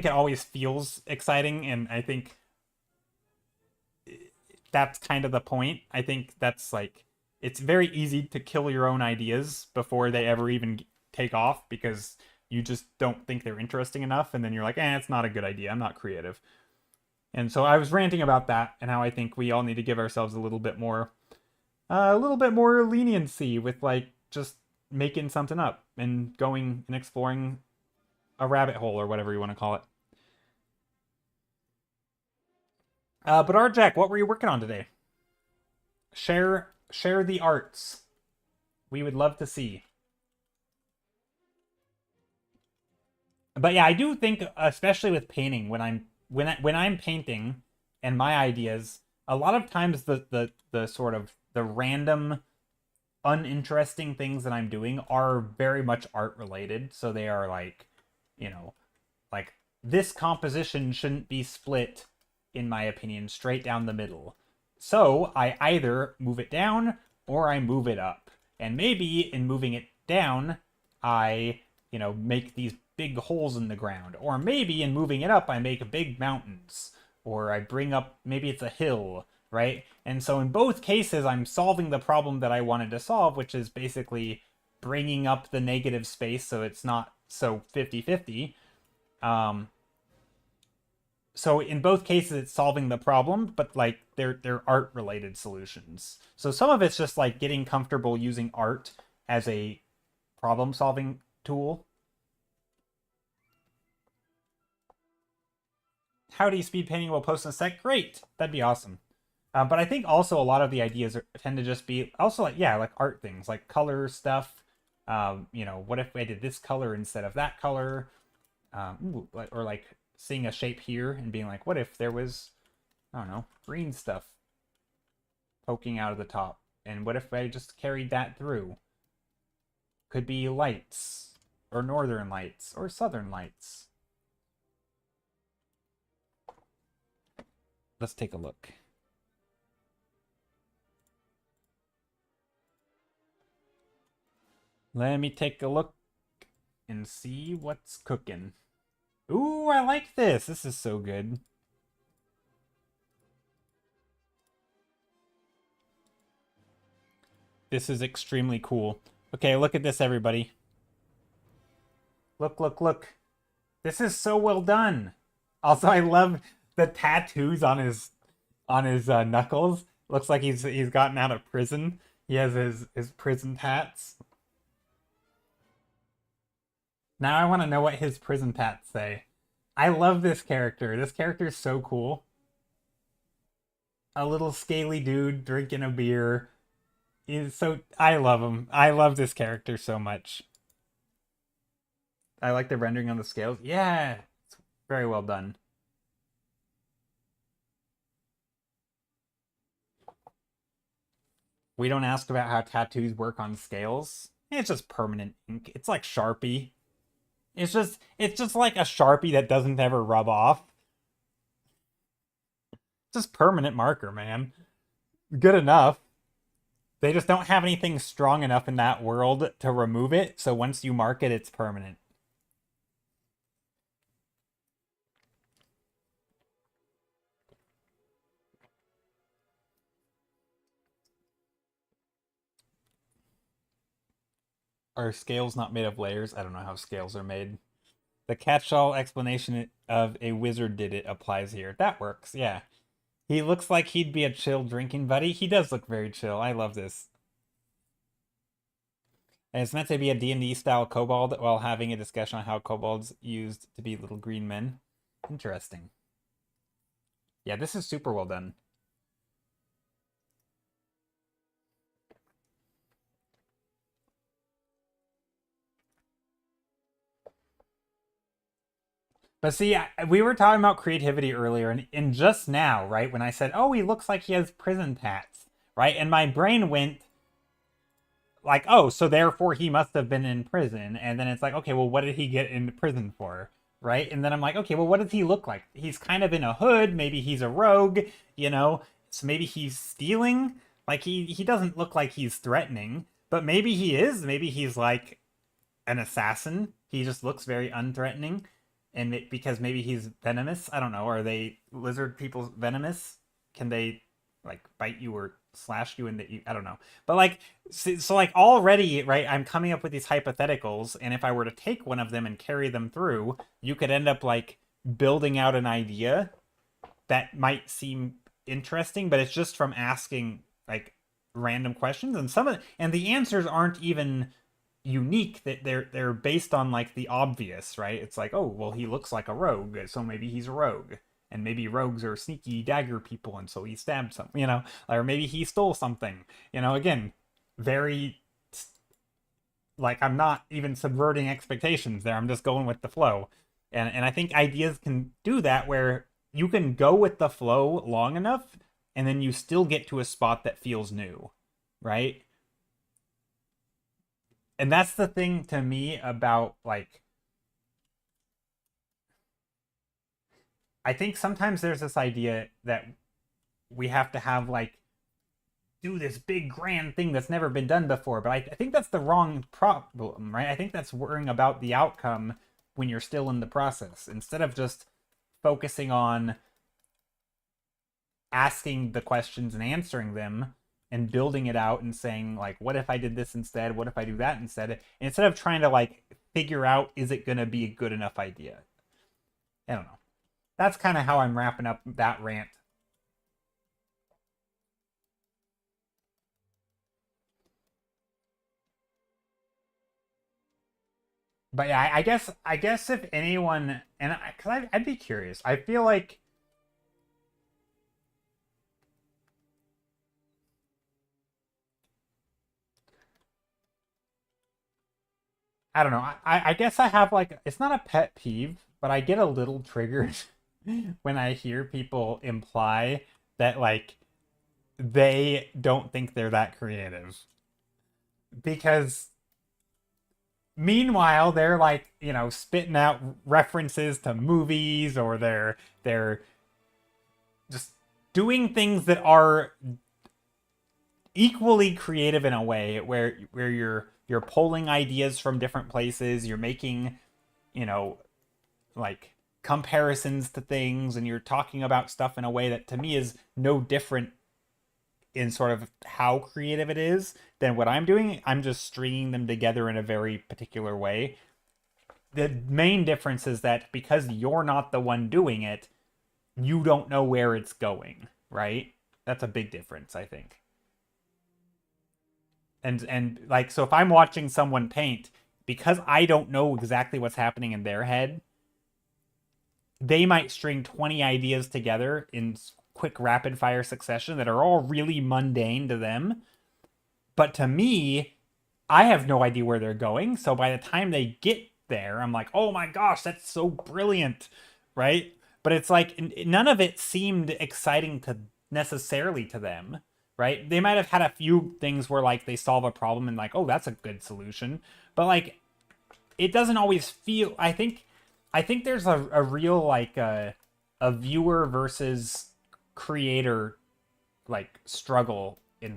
Speaker 1: always feels exciting, and I think that's kind of the point. I think that's like it's very easy to kill your own ideas before they ever even take off because you just don't think they're interesting enough, and then you're like, it's not a good idea. I'm not creative. And so I was ranting about that and how I think we all need to give ourselves a little bit more leniency with like just making something up and going and exploring a rabbit hole or whatever you want to call it. But Art Jack, what were you working on today? Share the arts. We would love to see. But yeah, I do think, especially with painting, when I'm painting and my ideas, a lot of times the sort of the random, uninteresting things that I'm doing are very much art related. So they are like, like this composition shouldn't be split, in my opinion, straight down the middle. So I either move it down or I move it up. And maybe in moving it down, I, make these big holes in the ground. Or maybe in moving it up, I make big mountains. Or I bring up, maybe it's a hill, right? And so in both cases, I'm solving the problem that I wanted to solve, which is basically bringing up the negative space so it's not so 50-50. So in both cases, it's solving the problem, but like they're art related solutions. So some of it's just like getting comfortable using art as a problem solving tool. Howdy, speed painting will post in a sec. Great, that'd be awesome. But I think also a lot of the ideas tend to just be also like like art things, like color stuff. What if I did this color instead of that color? Or like seeing a shape here and being like, what if there was, I don't know, green stuff poking out of the top? And what if I just carried that through? Could be lights, or northern lights, or southern lights. Let's take a look. Let me take a look and see what's cooking. Ooh, I like this. This is so good. This is extremely cool. Okay, look at this, everybody. Look, look, look. This is so well done. Also, I love the tattoos on his knuckles. Looks like he's gotten out of prison. He has his prison tats. Now I want to know what his prison tats say. I love this character. This character is so cool. A little scaly dude drinking a beer. I love him. I love this character so much. I like the rendering on the scales. Yeah, it's very well done. We don't ask about how tattoos work on scales
Speaker 2: It's just permanent ink. It's like Sharpie. It's just like a Sharpie that doesn't ever rub off. Just permanent marker, man. Good enough. They just don't have anything strong enough in that world to remove it, so once you mark it, it's permanent. Are scales not made of layers? I don't know how scales are made. The catch-all explanation of a wizard did it applies here. That works, yeah. He looks like he'd be a chill drinking buddy. He does look very chill. I love this. And it's meant to be a D&D style kobold while having a discussion on how kobolds used to be little green men. Interesting. Yeah, this is super well done. But see, we were talking about creativity earlier, and just now, right, when I said, oh, he looks like he has prison tats, right? And my brain went, like, oh, so therefore he must have been in prison. And then it's like, okay, well, what did he get into prison for? Right? And then I'm like, okay, well, what does he look like? He's kind of in a hood. Maybe he's a rogue, you know? So maybe he's stealing. Like, he doesn't look like he's threatening, but maybe he is. Maybe he's like an assassin. He just looks very unthreatening. And because maybe he's venomous. I don't know. Are they lizard people venomous? Can they like bite you or slash you into you? I don't know. But like, so like already, right? I'm coming up with these hypotheticals, and if I were to take one of them and carry them through, you could end up like building out an idea that might seem interesting, but it's just from asking like random questions, and and the answers aren't even unique, that they're based on like the obvious, right? It's like, oh, well, he looks like a rogue, so maybe he's a rogue. And maybe rogues are sneaky dagger people, and so he stabbed some, or maybe he stole something. Again, very like, I'm not even subverting expectations there. I'm just going with the flow. And I think ideas can do that, where you can go with the flow long enough and then you still get to a spot that feels new, right? And that's the thing to me about like, I think sometimes there's this idea that we have to have like do this big grand thing that's never been done before, but I think that's the wrong problem, right? I think that's worrying about the outcome when you're still in the process, instead of just focusing on asking the questions and answering them and building it out and saying like, what if I did this instead, what if I do that instead, and instead of trying to like figure out, is it going to be a good enough idea. I don't know. That's kind of how I'm wrapping up that rant. But yeah, I guess if anyone, and because I'd be curious, I feel like I don't know. I guess I have like, it's not a pet peeve, but I get a little triggered when I hear people imply that like they don't think they're that creative, because meanwhile they're like, spitting out references to movies, or they're just doing things that are equally creative in a way, where you're pulling ideas from different places, you're making, you know like comparisons to things, and you're talking about stuff in a way that to me is no different in sort of how creative it is than what I'm doing. I'm just stringing them together in a very particular way. The main difference is that because you're not the one doing it, you don't know where it's going, right? That's a big difference, I think. And like, so if I'm watching someone paint, because I don't know exactly what's happening in their head, they might string 20 ideas together in quick rapid fire succession that are all really mundane to them. But to me, I have no idea where they're going. So by the time they get there, I'm like, oh my gosh, that's so brilliant, right? But it's like none of it seemed exciting to necessarily to them, right? They might have had a few things where like they solve a problem and like, oh, that's a good solution. But like it doesn't always feel, I think there's a real like a viewer versus creator like struggle in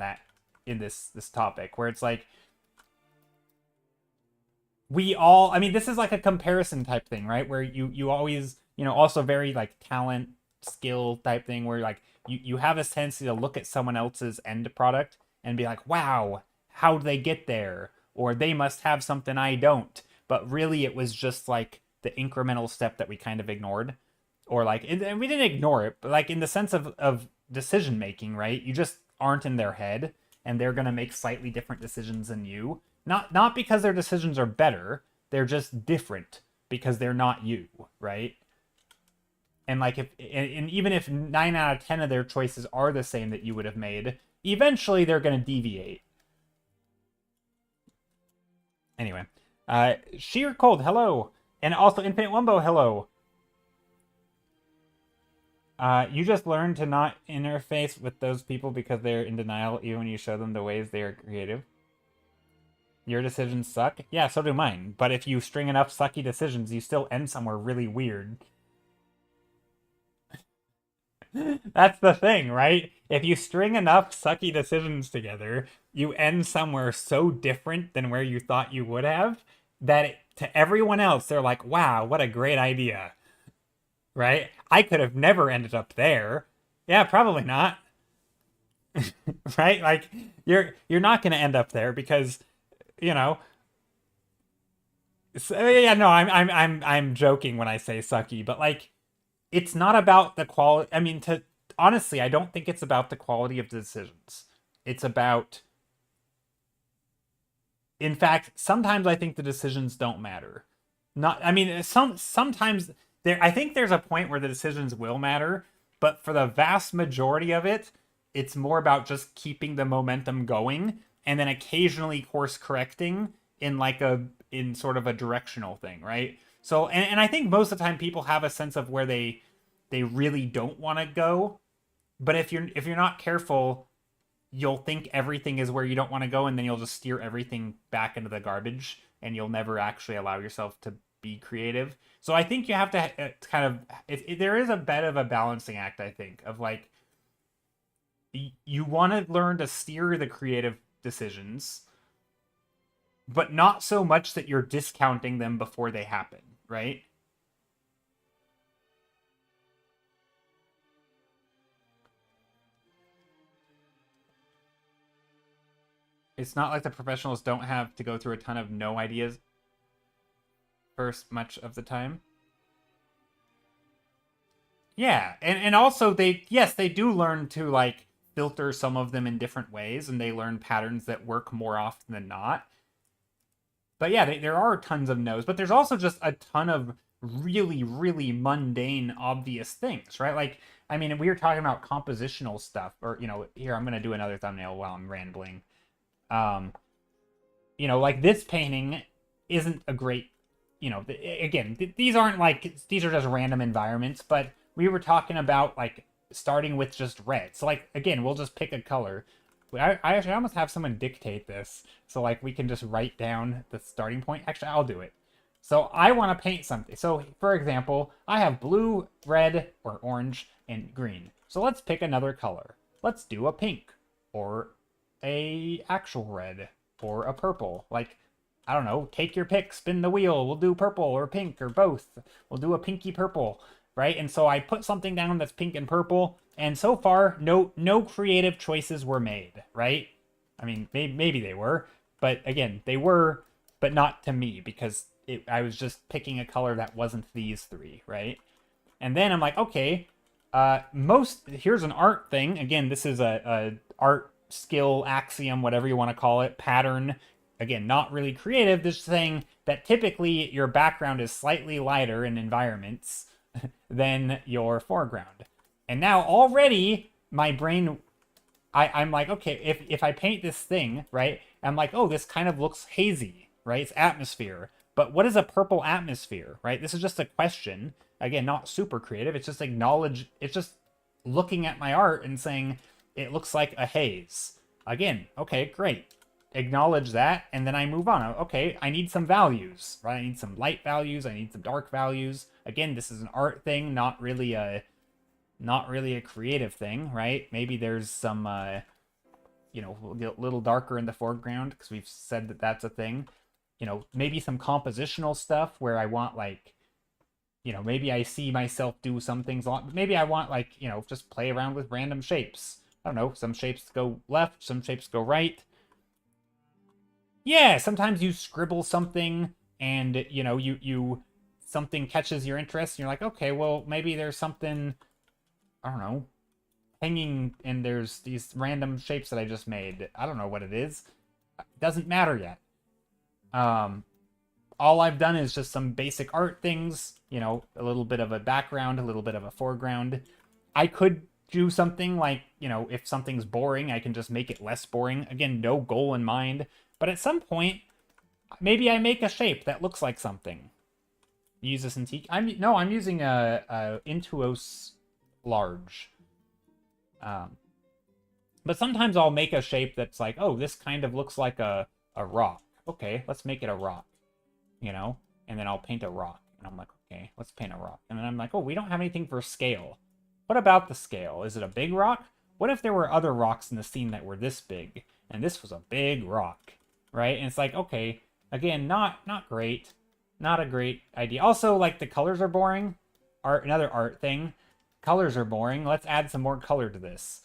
Speaker 2: this topic where it's like we all, I mean, this is like a comparison type thing, right? Where you always, also very like talent skill type thing where like you have a tendency to look at someone else's end product and be like, wow, how'd they get there? Or they must have something I don't. But really it was just like the incremental step that we kind of ignored. Or like, and we didn't ignore it, but like in the sense of decision making, right? You just aren't in their head and they're going to make slightly different decisions than you. Not because their decisions are better, they're just different because they're not you, right? And like and even if 9 out of 10 of their choices are the same that you would have made, eventually they're going to deviate. Anyway, Sheer Cold, hello. And also Infinite Wumbo, hello. You just learn to not interface with those people because they're in denial even when you show them the ways they are creative. Your decisions suck? Yeah, so do mine. But if you string enough sucky decisions, you still end somewhere really weird. That's the thing, right? If you string enough sucky decisions together, you end somewhere so different than where you thought you would have that to everyone else, they're like, wow, what a great idea. Right? I could have never ended up there. Yeah, probably not. Right? Like you're not going to end up there because so, yeah, no, I'm joking when I say sucky, but like it's not about the quality. I mean, honestly, I don't think it's about the quality of the decisions. It's about, in fact, sometimes I think the decisions don't matter. I mean, sometimes I think there's a point where the decisions will matter, but for the vast majority of it, it's more about just keeping the momentum going and then occasionally course correcting in sort of a directional thing, right? So and I think most of the time people have a sense of where they really don't want to go, but if you're not careful, you'll think everything is where you don't want to go and then you'll just steer everything back into the garbage and you'll never actually allow yourself to be creative. So I think you have to kind of there is a bit of a balancing act, I think, of like you want to learn to steer the creative decisions, but not so much that you're discounting them before they happen, right? It's not like the professionals don't have to go through a ton of no ideas first much of the time. Yeah, and also they do learn to like filter some of them in different ways and they learn patterns that work more often than not. But yeah, there are tons of no's, but there's also just a ton of really, really mundane, obvious things, right? Like, I mean, we were talking about compositional stuff, or, here, I'm going to do another thumbnail while I'm rambling. Like this painting isn't a great, again, these aren't like, these are just random environments, but we were talking about like starting with just red. So like, again, we'll just pick a color. I actually almost have someone dictate this so like we can just write down the starting point. Actually, I'll do it. So I want to paint something. So for example, I have blue, red, or orange, and green. So let's pick another color. Let's do a pink, or a actual red, or a purple. Like, I don't know, take your pick, spin the wheel. We'll do purple or pink or both. We'll do a pinky purple, right? And so I put something down that's pink and purple. And so far, no creative choices were made, right? I mean, maybe they were, but again, they were, but not to me because I was just picking a color that wasn't these three, right? And then I'm like, okay, here's an art thing. Again, this is a art skill axiom, whatever you want to call it, pattern. Again, not really creative. This thing that typically your background is slightly lighter in environments than your foreground. And now already my brain, I'm like, okay, if I paint this thing, right, I'm like, oh, this kind of looks hazy, right? It's atmosphere. But what is a purple atmosphere, right? This is just a question. Again, not super creative. It's just it's just looking at my art and saying,
Speaker 1: it looks like a haze. Again, okay, great. Acknowledge that, and then I move on. Okay, I need some values, right? I need some light values, I need some dark values. Again, this is an art thing, not really a creative thing, right? Maybe there's some we'll get a little darker in the foreground because we've said that that's a thing. Maybe some compositional stuff where I want maybe I see myself do some things. Maybe I want just play around with random shapes. I don't know, some shapes go left, some shapes go right. Yeah, sometimes you scribble something and you something catches your interest and you're like, okay, well maybe there's something, I don't know, hanging and there's these random shapes that I just made. I don't know what it is. It doesn't matter yet. All I've done is just some basic art things, a little bit of a background, a little bit of a foreground. I could do something like, if something's boring, I can just make it less boring. Again, no goal in mind. But at some point, maybe I make a shape that looks like something. Use this in Tiki. I'm using a Intuos large. But sometimes I'll make a shape that's like, oh, this kind of looks like a rock. Okay, let's make it a rock. And then I'll paint a rock. And I'm like, okay, let's paint a rock. And then I'm like, oh, we don't have anything for scale. What about the scale? Is it a big rock? What if there were other rocks in the scene that were this big? And this was a big rock, right? And it's like, okay, again, not great. Not a great idea. Also, like, the colors are boring. Another art thing. Colors are boring. Let's add some more color to this.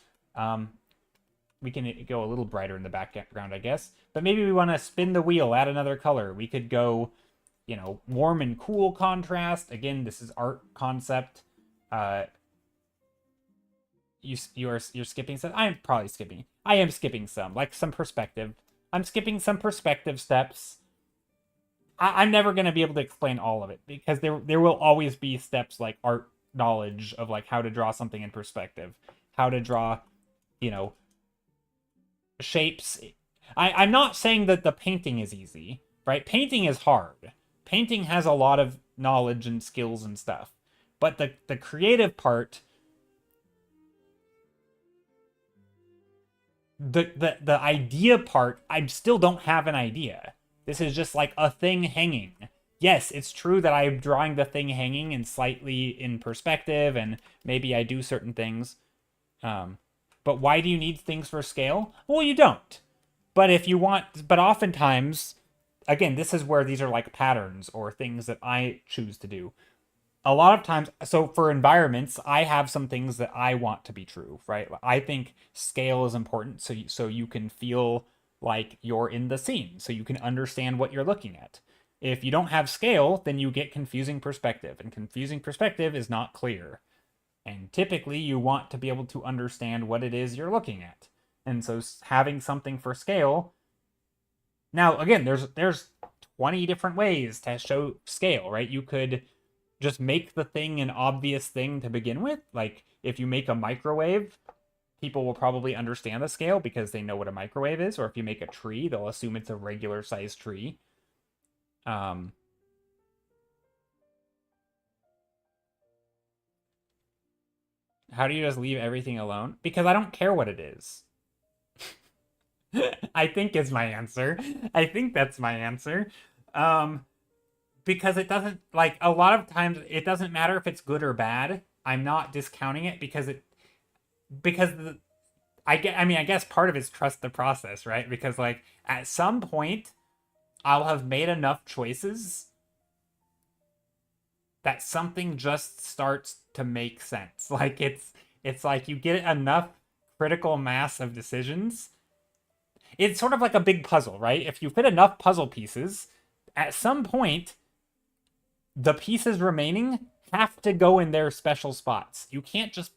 Speaker 1: We can go a little brighter in the background, I guess. But maybe we want to spin the wheel, add another color. We could go, warm and cool contrast. Again, this is art concept. You're skipping some. I'm probably skipping. I am skipping some, like some perspective. I'm skipping some perspective steps. I'm never going to be able to explain all of it because there will always be steps like art knowledge of like how to draw something in perspective, how to draw, shapes. I'm not saying that the painting is easy, right? Painting is hard. Painting has a lot of knowledge and skills and stuff. But the creative part, the idea part, I still don't have an idea. This is just like a thing hanging. Yes, it's true that I'm drawing the thing hanging and slightly in perspective, and maybe I do certain things. But why do you need things for scale? Well, you don't. But oftentimes, again, this is where these are like patterns or things that I choose to do. A lot of times, so for environments, I have some things that I want to be true, right? I think scale is important so you can feel like you're in the scene, so you can understand what you're looking at. If you don't have scale, then you get confusing perspective, and confusing perspective is not clear. And typically, you want to be able to understand what it is you're looking at. And so having something for scale... Now, again, there's 20 different ways to show scale, right? You could just make the thing an obvious thing to begin with. Like, if you make a microwave, people will probably understand the scale because they know what a microwave is. Or if you make a tree, they'll assume it's a regular sized tree. How do you just leave everything alone? Because I don't care what it is. I think is my answer. I think that's my answer. Because it doesn't, like, a lot of times it doesn't matter if it's good or bad. I'm not discounting it I guess part of it's trust the process, right? Because like at some point I'll have made enough choices that something just starts to make sense. Like it's like you get enough critical mass of decisions. It's sort of like a big puzzle, right? If you fit enough puzzle pieces, at some point the pieces remaining have to go in their special spots. You can't just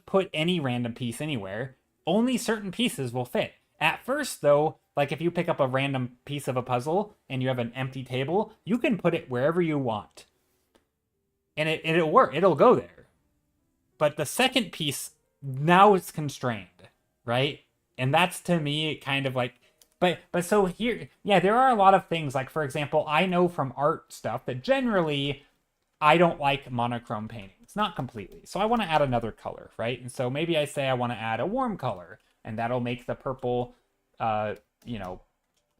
Speaker 1: put any random piece anywhere. Only certain pieces will fit. At first, though, like if you pick up a random piece of a puzzle and you have an empty table, you can put it wherever you want. And it'll work. It'll go there. But the second piece, now it's constrained, right? And that's, to me, kind of like... But so here, yeah, there are a lot of things. Like, for example, I know from art stuff that generally
Speaker 2: I don't like monochrome paintings, not completely. So I want to add another color, right? And so maybe I say I want to add a warm color, and that'll make the purple, you know,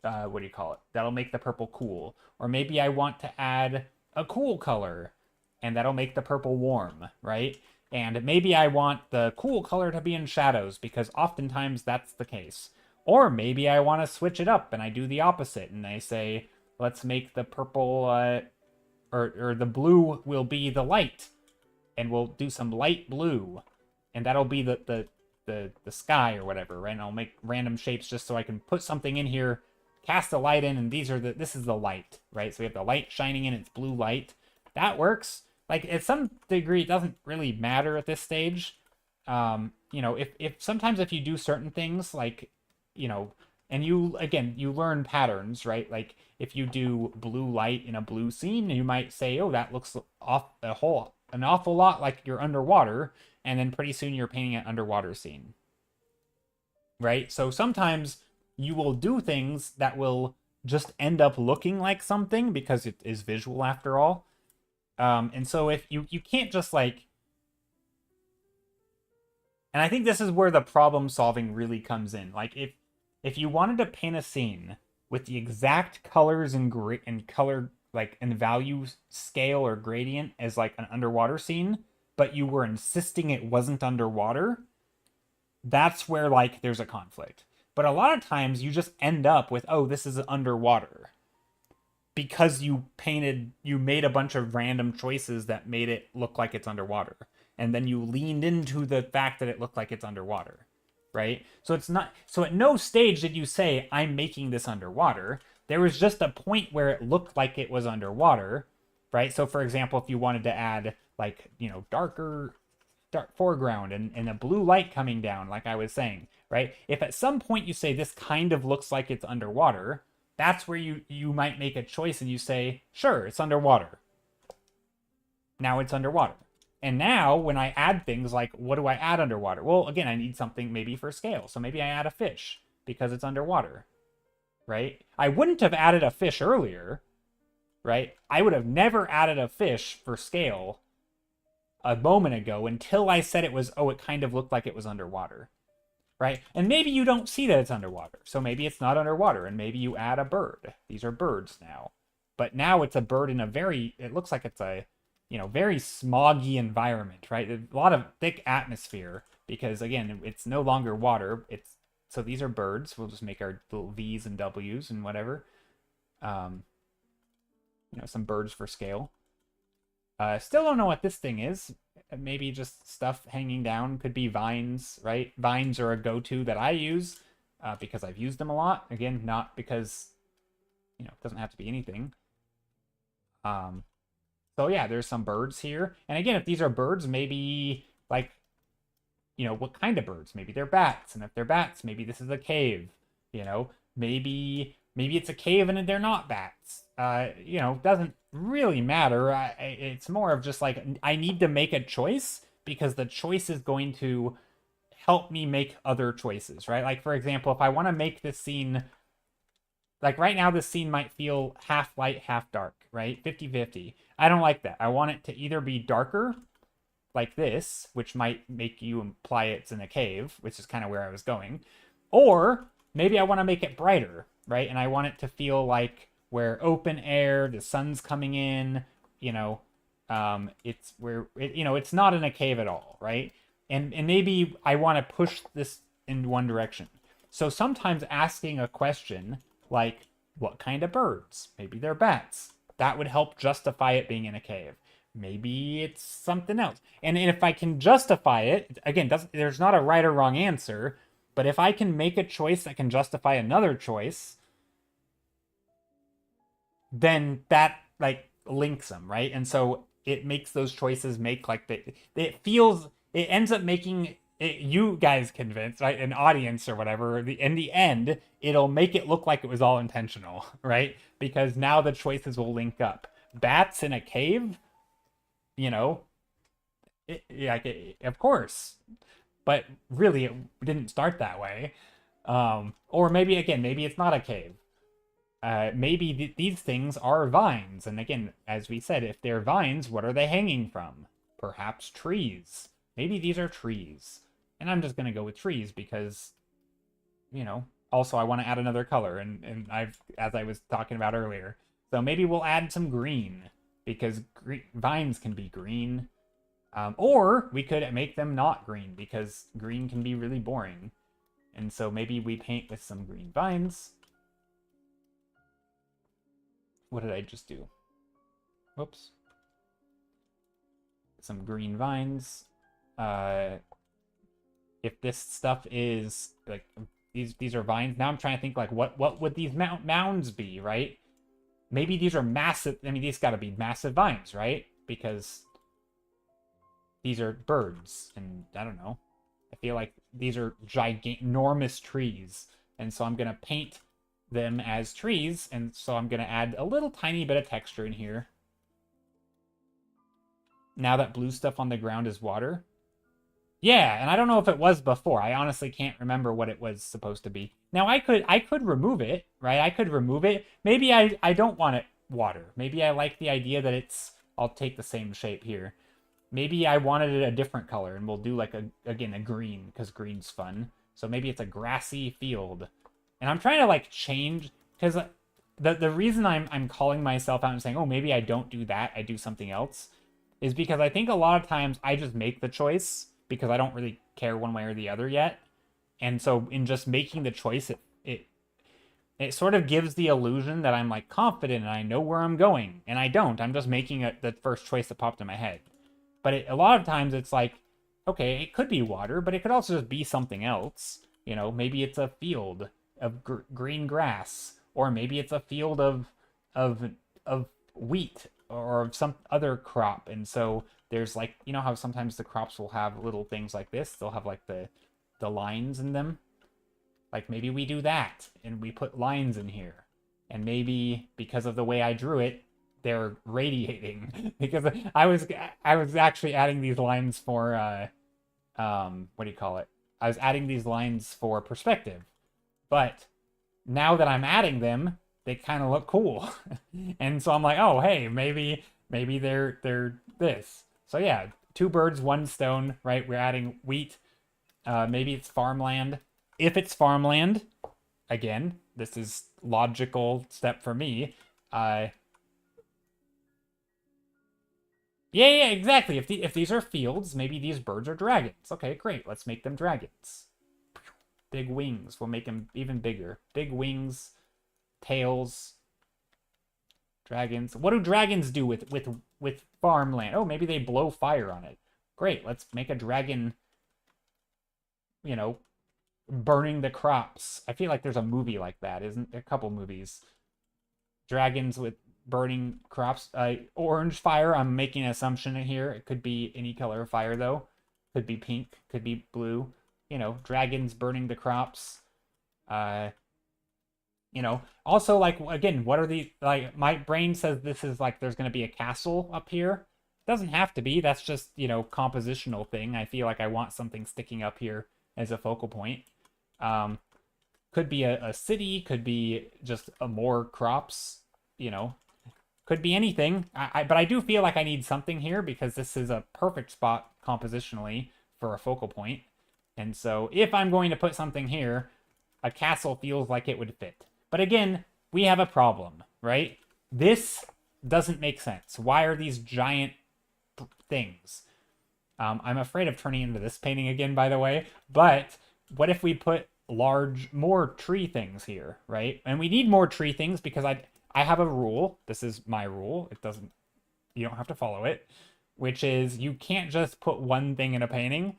Speaker 2: what do you call it? That'll make the purple cool. Or maybe I want to add a cool color, and that'll make the purple warm, right? And maybe I want the cool color to be in shadows, because oftentimes that's the case. Or maybe I want to switch it up and I do the opposite and I say, let's make the purple, or the blue will be the light, and we'll do some light blue, and that'll be the sky or whatever, right? And I'll make random shapes just so I can put something in here, cast the light in, and this is the light, right? So we have the light shining in, it's blue light. That works. Like, at some degree, it doesn't really matter at this stage. You know, if sometimes if you do certain things, like, you know, and you learn patterns, right? Like, if you do blue light in a blue scene, you might say, oh, that looks an awful lot like you're underwater, and then pretty soon you're painting an underwater scene, right? So sometimes you will do things that will just end up looking like something because it is visual after all. And so if you can't just like, and I think this is where the problem solving really comes in. Like, if you wanted to paint a scene with the exact colors and color, like, and value scale or gradient as like an underwater scene, but you were insisting it wasn't underwater, that's where like there's a conflict. But a lot of times you just end up with, oh, this is underwater, because you made a bunch of random choices that made it look like it's underwater. And then you leaned into the fact that it looked like it's underwater, right? So it's not, so at no stage did you say, I'm making this underwater. There was just a point where it looked like it was underwater, right? So for example, if you wanted to add like, you know, dark foreground and a blue light coming down, like I was saying, right? If at some point you say this kind of looks like it's underwater, that's where you might make a choice and you say, sure, it's underwater. Now it's underwater. And now when I add things like, what do I add underwater? Well, again, I need something maybe for scale. So maybe I add a fish because it's underwater, right? I wouldn't have added a fish earlier, right? I would have never added a fish for scale a moment ago until I said it was, oh, it kind of looked like it was underwater. Right? And maybe you don't see that it's underwater. So maybe it's not underwater, and maybe you add a bird. These are birds now. But now it's a bird in it looks like it's a, you know, very smoggy environment, right? A lot of thick atmosphere because, again, it's no longer water. So these are birds. We'll just make our little V's and W's and whatever. You know, some birds for scale. Still don't know what this thing is. Maybe just stuff hanging down. Could be vines, right? Vines are a go-to that I use because I've used them a lot. Again, not because, you know, it doesn't have to be anything. So yeah, there's some birds here. And again, if these are birds, maybe like, you know, what kind of birds? Maybe they're bats. And if they're bats, maybe this is a cave. You know, maybe it's a cave and they're not bats. You know, doesn't really matter. It's more of just like, I need to make a choice because the choice is going to help me make other choices, right? Like, for example, if I want to make this scene, like right now, this scene might feel half light, half dark, right? 50-50. I don't like that. I want it to either be darker, like this, which might make you imply it's in a cave, which is kind of where I was going. Or maybe I want to make it brighter, right? And I want it to feel like where open air, the sun's coming in, you know, it's where, you know, it's not in a cave at all, right? And maybe I want to push this in one direction. So sometimes asking a question like, what kind of birds? Maybe they're bats. That would help justify it being in a cave. Maybe it's something else. And if I can justify it, again, there's not a right or wrong answer, but if I can make a choice that can justify another choice, then that like links them, right? And so it makes those choices make like it ends up making you guys convinced, right? An audience or whatever. In the end, it'll make it look like it was all intentional, right? Because now the choices will link up. Bats in a cave, you know, of course, but really it didn't start that way. Or maybe again, maybe it's not a cave.
Speaker 1: maybe these things are vines. And again, as we said, if they're vines, what are they hanging from? Perhaps trees. Maybe these are trees. And I'm just going to go with trees because, you know, also I want to add another color. And as I was talking about earlier. So maybe we'll add some green because vines can be green. Or we could make them not green because green can be really boring. And so maybe we paint with some green vines. What did I just do? Whoops. Some green vines. If this stuff is like these are vines. Now I'm trying to think like what would these mounds be, right? Maybe these are massive. I mean, these got to be massive vines, right? Because these are birds, and I don't know. I feel like these are enormous trees, and so I'm gonna paint them as trees, and so I'm gonna add a little tiny bit of texture in here. Now that blue stuff on the ground is water. Yeah, and I don't know if it was before. I honestly can't remember what it was supposed to be. Now I could remove it, right? I could remove it. Maybe I don't want it water. Maybe I like the idea that I'll take the same shape here. Maybe I wanted it a different color, and we'll do like a green, because green's fun. So maybe it's a grassy field. And I'm trying to like change, because the reason I'm calling myself out and saying, oh, maybe I don't do that, I do something else, is because I think a lot of times I just make the choice because I don't really care one way or the other yet. And so in just making the choice, it sort of gives the illusion that I'm like confident and I know where I'm going. And I don't. I'm just making the first choice that popped in my head. But a lot of times it's like, okay, it could be water, but it could also just be something else. You know, maybe it's a field of green grass, or maybe it's a field of wheat or some other crop. And so there's like, you know how sometimes the crops will have little things like this? They'll have like the lines in them. Like maybe we do that and we put lines in here. And maybe because of the way I drew it, they're radiating. Because I was actually adding these lines for what do you call it? I was adding these lines for perspective. But now that I'm adding them, they kind of look cool. And so I'm like, oh hey, maybe they're this. So yeah, 2 birds, 1 stone, right? We're adding wheat. Maybe it's farmland. If it's farmland, again, this is logical step for me. Yeah, exactly. If these are fields, maybe these birds are dragons. Okay, great. Let's make them dragons. Big wings. We'll make them even bigger. Big wings, tails, dragons. What do dragons do with farmland? Oh, maybe they blow fire on it. Great. Let's make a dragon, you know, burning the crops. I feel like there's a movie like that, isn't there? A couple movies. Dragons with burning crops. Orange fire, I'm making an assumption here. It could be any color of fire, though. Could be pink, could be blue. You know, dragons burning the crops. You know, also, like, again, what are the, like, my brain says this is, like, there's going to be a castle up here. Doesn't have to be. That's just, you know, compositional thing. I feel like I want something sticking up here as a focal point. Could be a city, could be just more crops, you know. Could be anything. But I do feel like I need something here because this is a perfect spot compositionally for a focal point. And so if I'm going to put something here, a castle feels like it would fit. But again, we have a problem, right? This doesn't make sense. Why are these giant things? I'm afraid of turning into this painting again, by the way. But what if we put more tree things here, right? And we need more tree things because I have a rule. This is my rule. You don't have to follow it, which is you can't just put one thing in a painting.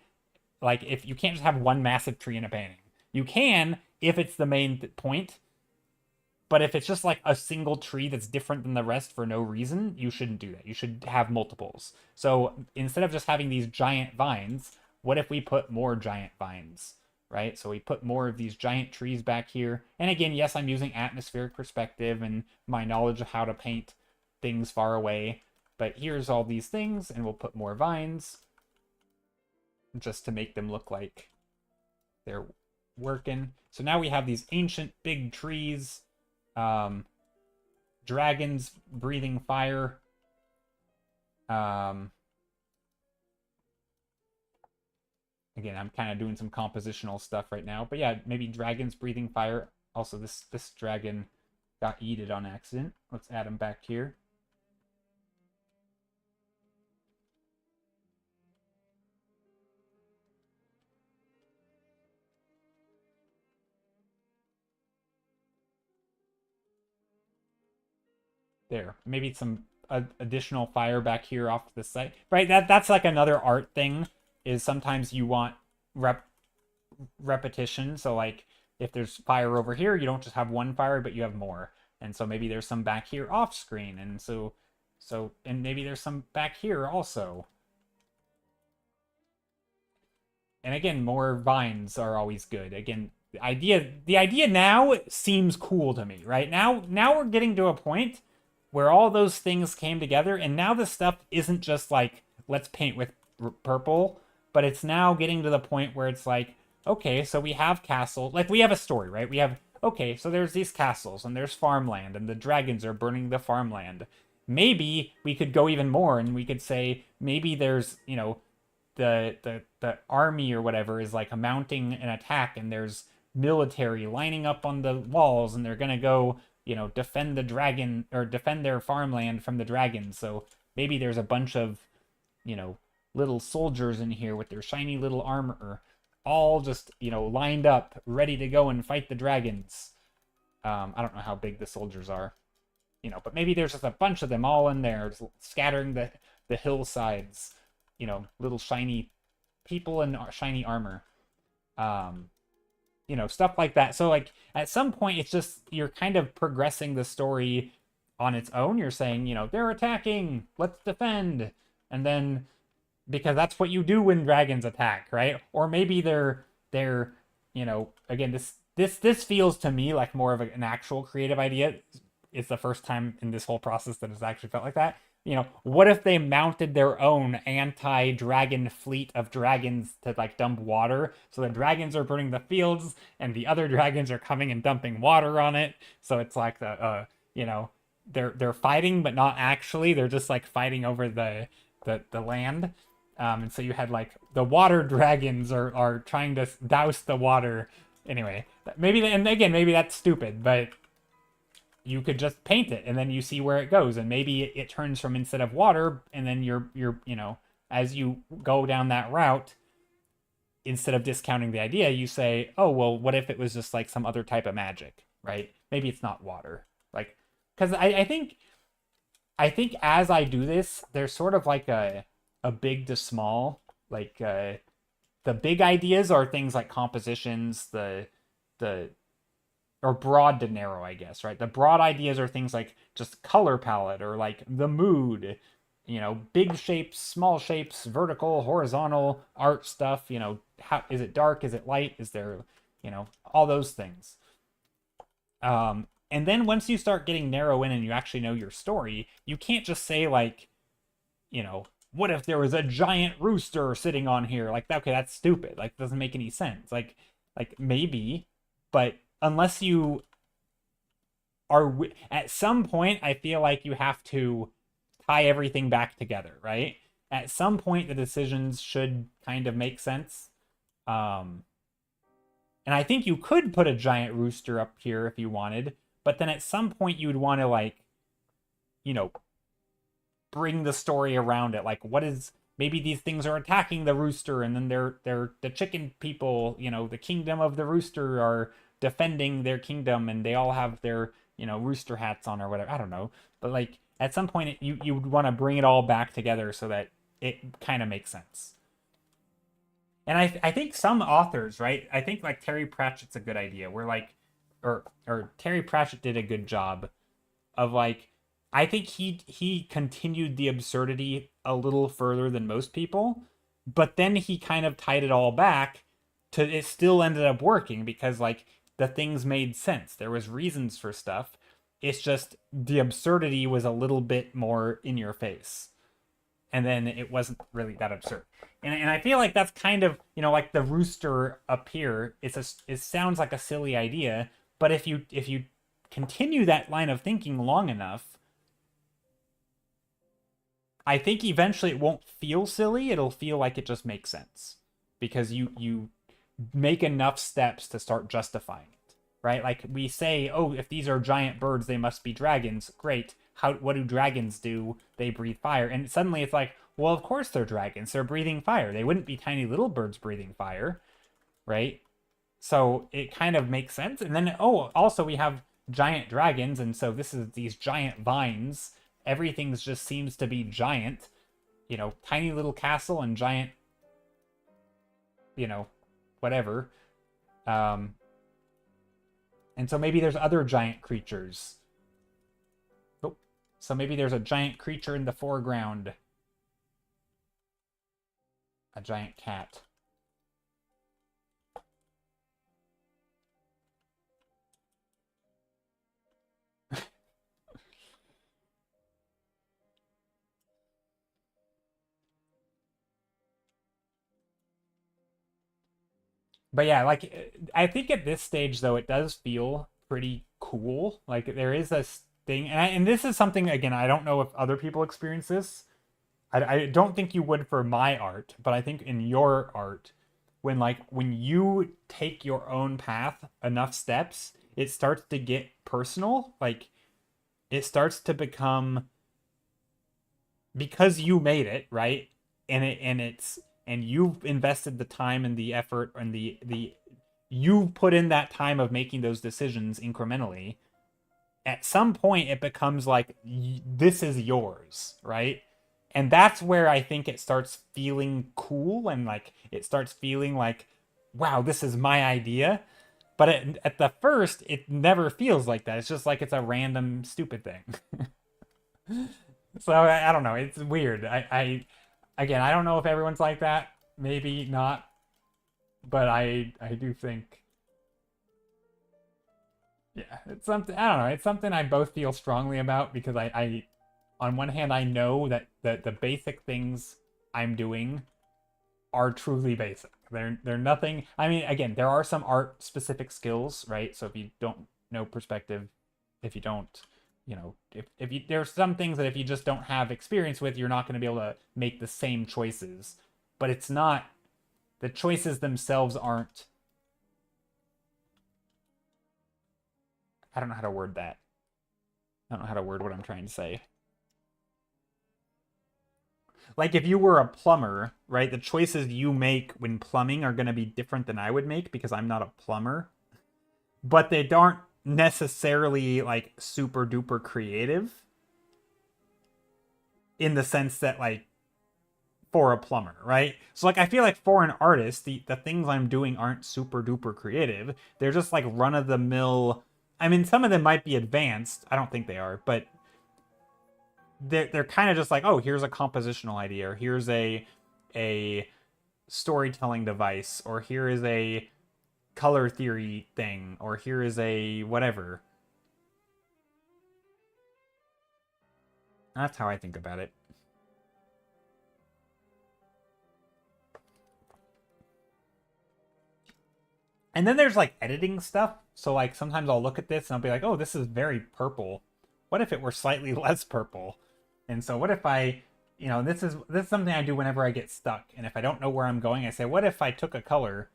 Speaker 1: Like, if you can't just have one massive tree in a painting. You can if it's the main point. But if it's just like a single tree that's different than the rest for no reason, you shouldn't do that. You should have multiples. So instead of just having these giant vines, what if we put more giant vines, right? So we put more of these giant trees back here. And again, yes, I'm using atmospheric perspective and my knowledge of how to paint things far away. But here's all these things, and we'll put more vines just to make them look like they're working. So now we have these ancient big trees.
Speaker 2: dragons breathing fire. Again, I'm kind of doing some compositional stuff right now, but yeah, maybe dragons breathing fire. Also, this dragon got yeeted on accident. Let's add him back here. There, maybe some additional fire back here off to the side. Right, that's like another art thing. Is sometimes you want repetition. So like if there's fire over here, you don't just have one fire, but you have more. And so maybe there's some back here off screen, and and maybe there's some back here also. And again, more vines are always good. Again, the idea now seems cool to me, right? Now we're getting to a point where all those things came together, and now the stuff isn't just like, let's paint with purple, but it's now getting to the point where it's like, okay, so we have castle, like we have a story, right? We have, okay, so there's these castles and there's farmland and the dragons are burning the farmland. Maybe we could go even more and we could say maybe there's, you know, the army or whatever is like mounting an attack, and there's military lining up on the walls, and they're gonna go, you know, defend the dragon or defend their farmland from the dragons. So maybe there's a bunch of, you know, little soldiers in here with their shiny little armor, all just, you know, lined up, ready to go and fight the dragons. I don't know how big the soldiers are, you know, but maybe there's just a bunch of them all in there, scattering the hillsides, you know, little shiny people in shiny armor. You know, stuff like that. So like at some point it's just, you're kind of progressing the story on its own. You're saying, you know, they're attacking, let's defend. And then, because that's what you do when dragons attack, right? Or maybe they're you know, again, this feels to me like more of an actual creative idea. It's the first time in this whole process that it's actually felt like that. You know, what if they mounted their own anti-dragon fleet of dragons to like dump water? So the dragons are burning the fields, and the other dragons are coming and dumping water on it. So it's like you know, they're fighting, but not actually. They're just like fighting over the land. And so you had like the water dragons are trying to douse the water. Anyway, maybe, and again, maybe that's stupid, but you could just paint it and then you see where it goes, and maybe it turns from, instead of water, and then you're you know, as you go down that route, instead of discounting the idea, you say, oh well, what if it was just like some other type of magic, right? Maybe it's not water, like, because I think as I do this, there's sort of like a big to small, like the big ideas are things like compositions, the or broad to narrow, I guess, right? The broad ideas are things like just color palette or like the mood, you know, big shapes, small shapes, vertical, horizontal, art stuff, you know, how is it dark, is it light, is there, you know, all those things. And then once you start getting narrow in and you actually know your story, you can't just say like, you know, what if there was a giant rooster sitting on here? Like, okay, that's stupid. Like, doesn't make any sense. Like maybe, but unless you are at some point, I feel like you have to tie everything back together, right? At some point, the decisions should kind of make sense. And I think you could put a giant rooster up here if you wanted, but then at some point you would want to, like, you know, bring the story around it. Like, what is, maybe these things are attacking the rooster, and then they're the chicken people, you know, the kingdom of the rooster are defending their kingdom, and they all have their, you know, rooster hats on or whatever. I don't know, but like at some point you would want to bring it all back together so that it kind of makes sense. And I think some authors, right? I think like Terry Pratchett's a good idea. Where like, or Terry Pratchett did a good job of like, I think he continued the absurdity a little further than most people, but then he kind of tied it all back to, it still ended up working because like the things made sense. There was reasons for stuff. It's just the absurdity was a little bit more in your face. And then it wasn't really that absurd. And I feel like that's kind of, you know, like the rooster up here, it sounds like a silly idea, but if you continue that line of thinking long enough, I think eventually it won't feel silly. It'll feel like it just makes sense because you make enough steps to start justifying it, right? Like we say, oh, if these are giant birds, they must be dragons. Great. What do dragons do? They breathe fire. And suddenly it's like, well, of course they're dragons. They're breathing fire. They wouldn't be tiny little birds breathing fire, right? So it kind of makes sense. And then, oh, also we have giant dragons. And so this is these giant vines. Everything just seems to be giant, tiny little castle and giant, whatever. And so maybe there's other giant creatures. Oh, so maybe there's a giant creature in the foreground. A giant cat. But yeah, like I think at this stage though, it does feel pretty cool. Like there is this thing, and this is something again. I don't know if other people experience this. I don't think you would for my art, but I think in your art, when you take your own path enough steps, it starts to get personal. Like it starts to become because you made it, right? And you've invested the time and the effort and the you've put in that time of making those decisions incrementally. At some point it becomes like this is yours, right? And that's where I think it starts feeling cool and like it starts feeling like wow, this is my idea. But at the first it never feels like that. It's just like it's a random stupid thing. So I don't know. It's weird. Again, I don't know if everyone's like that. Maybe not. But I do think, yeah, it's something. I don't know. It's something I both feel strongly about because I on one hand, I know that the basic things I'm doing are truly basic. They're nothing. I mean, again, there are some art specific skills, right? So if you don't know perspective, if you don't if you there's some things that if you just don't have experience with, you're not going to be able to make the same choices. But it's not the choices themselves aren't. I don't know how to word that. I don't know how to word what I'm trying to say. Like if you were a plumber, right? The choices you make when plumbing are going to be different than I would make because I'm not a plumber. But they aren't necessarily like super duper creative in the sense that like for a plumber, right? So like I feel like for an artist, the things I'm doing aren't super duper creative. They're just like run of the mill. I mean, some of them might be advanced. I don't think they are, but they're kind of just like, oh, here's a compositional idea, or here's a storytelling device, or here is a color theory thing, or here is a whatever. That's how I think about it. And then there's like editing stuff. So like sometimes I'll look at this and I'll be like, oh, this is very purple. What if it were slightly less purple? And so what if this is something I do whenever I get stuck. And if I don't know where I'm going, I say, what if I took a color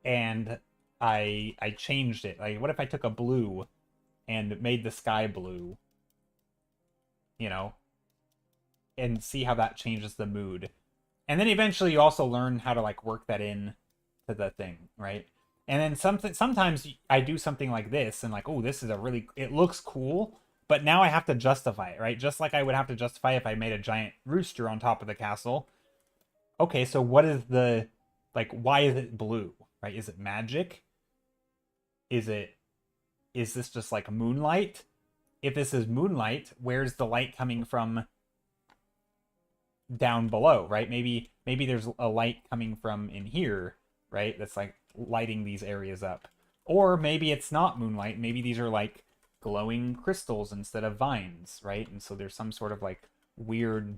Speaker 2: and I changed it? Like what if I took a blue and made the sky blue? And see how that changes the mood. And then eventually you also learn how to like work that in to the thing, right? And then sometimes I do something like this and like, oh, this is it looks cool, but now I have to justify it, right? Just like I would have to justify if I made a giant rooster on top of the castle. Okay, so what is why is it blue, right? Is it magic? Is this just like moonlight? If this is moonlight, where's the light coming from down below, right? Maybe there's a light coming from in here, right? That's like lighting these areas up. Or maybe it's not moonlight. Maybe these are like glowing crystals instead of vines, right? And so there's some sort of like weird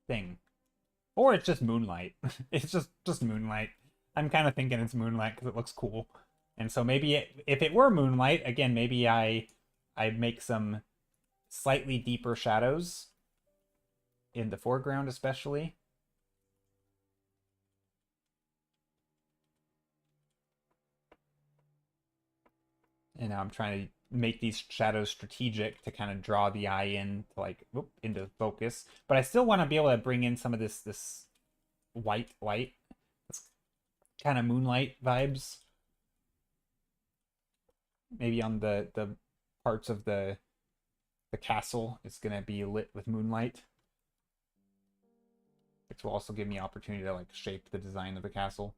Speaker 2: thing. Or it's just moonlight. It's just moonlight. I'm kind of thinking it's Moonlight because it looks cool. And so maybe if it were Moonlight, again, maybe I'd make some slightly deeper shadows in the foreground especially. And now I'm trying to make these shadows strategic to kind of draw the eye in to like into focus. But I still want to be able to bring in some of this white light. This kind of moonlight vibes. Maybe on the parts of the castle it's gonna be lit with moonlight. Which will also give me opportunity to like shape the design of the castle.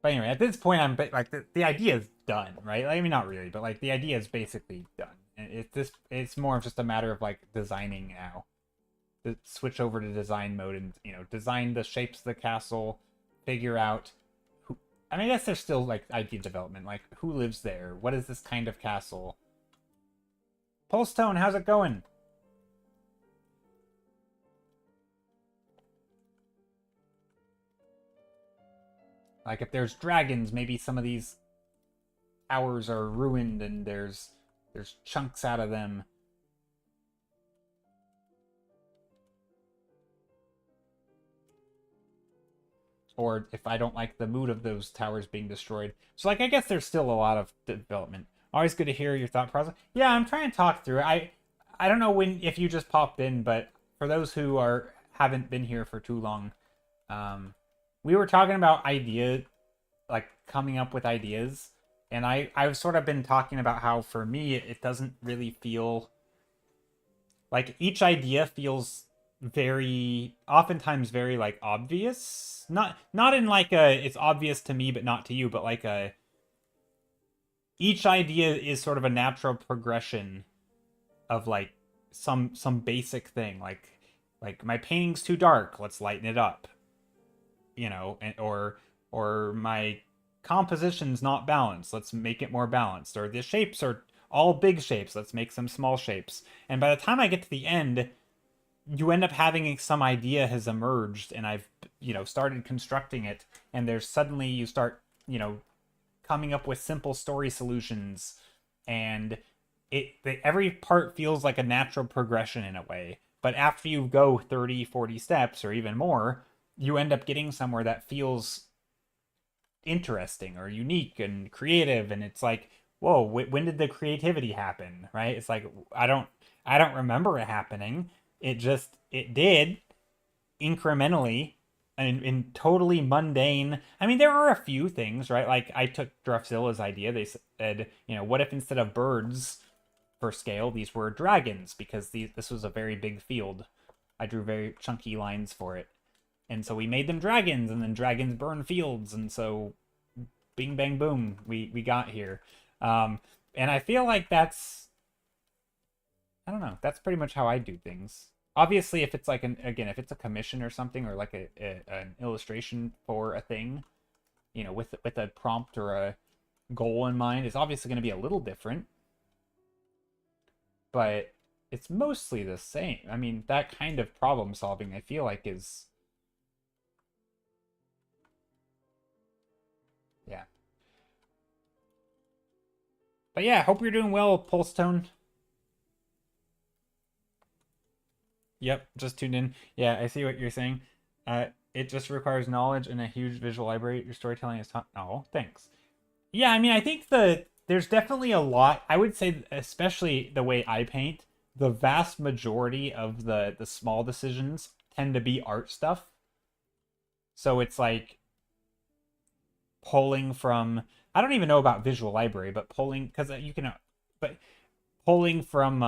Speaker 2: But anyway, at this point, I'm like the idea is done, right? Like, I mean, not really, but like the idea is basically done. And it's more of just a matter of like designing now. To switch over to design mode and design the shapes of the castle, figure out who. I mean, I guess there's still like idea development, like who lives there, what is this kind of castle. Pulsetone, how's it going? Like, if there's dragons, maybe some of these towers are ruined and there's chunks out of them. Or if I don't like the mood of those towers being destroyed. So, like, I guess there's still a lot of development. Always good to hear your thought process. Yeah, I'm trying to talk through it. I don't know if you just popped in, but for those who haven't been here for too long, we were talking about like coming up with ideas, and I've sort of been talking about how for me it doesn't really feel like each idea feels oftentimes very like obvious. Not in like it's obvious to me but not to you, but like each idea is sort of a natural progression of like some basic thing, like my painting's too dark, let's lighten it up, or my composition's not balanced, let's make it more balanced, or the shapes are all big shapes, let's make some small shapes. And by the time I get to the end, you end up having some idea has emerged, and I've started constructing it, and there's suddenly you start coming up with simple story solutions, and every part feels like a natural progression in a way. But after you go 30-40 steps or even more, you end up getting somewhere that feels interesting or unique and creative, and it's like, whoa, when did the creativity happen, right? It's like I don't remember it happening. It did incrementally and in totally mundane. I mean, there are a few things, right? Like I took Drufzilla's idea. They said, what if instead of birds for scale, these were dragons, because this was a very big field. I drew very chunky lines for it. And so we made them dragons, and then dragons burn fields, and so bing, bang, boom, we got here. And I feel like that's, I don't know, that's pretty much how I do things. Obviously, if it's like if it's a commission or something, or like an illustration for a thing, with a prompt or a goal in mind, it's obviously going to be a little different. But it's mostly the same. I mean, that kind of problem solving, I feel like, is... yeah. But yeah, hope you're doing well, Pulsetone. Yep, just tuned in. Yeah, I see what you're saying. It just requires knowledge and a huge visual library. Your storytelling is oh, thanks. Yeah, I mean, I think there's definitely a lot. I would say, especially the way I paint, the vast majority of the small decisions tend to be art stuff. So it's like pulling from, I don't even know about visual library, but pulling, because you can, but pulling from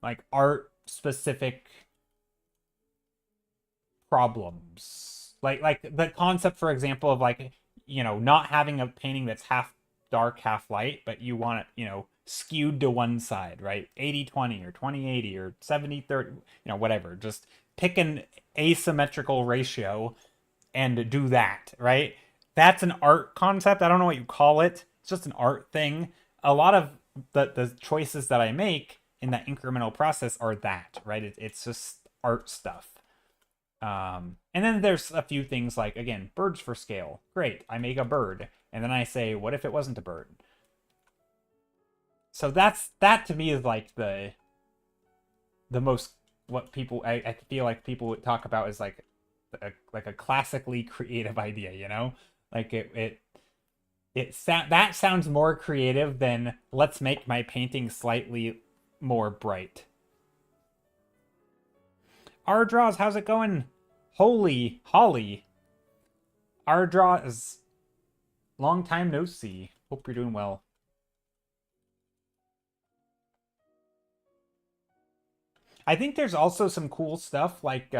Speaker 2: like art specific problems, like the concept, for example, of like not having a painting that's half dark half light, but you want it skewed to one side, right? 80-20 or 20-80 or 70-30, whatever. Just pick an asymmetrical ratio and do that, right? That's an art concept. I don't know what you call it. It's just an art thing. A lot of the choices that I make in that incremental process are that, right? It's just art stuff. And then there's a few things like, again, birds for scale. Great, I make a bird. And then I say, what if it wasn't a bird? So that to me is like the most, what people, I feel like people would talk about is like a classically creative idea, you know? Like that sounds more creative than let's make my painting slightly more bright. R Draws, how's it going? Holy Holly. R Draws, long time no see. Hope you're doing well. I think there's also some cool stuff like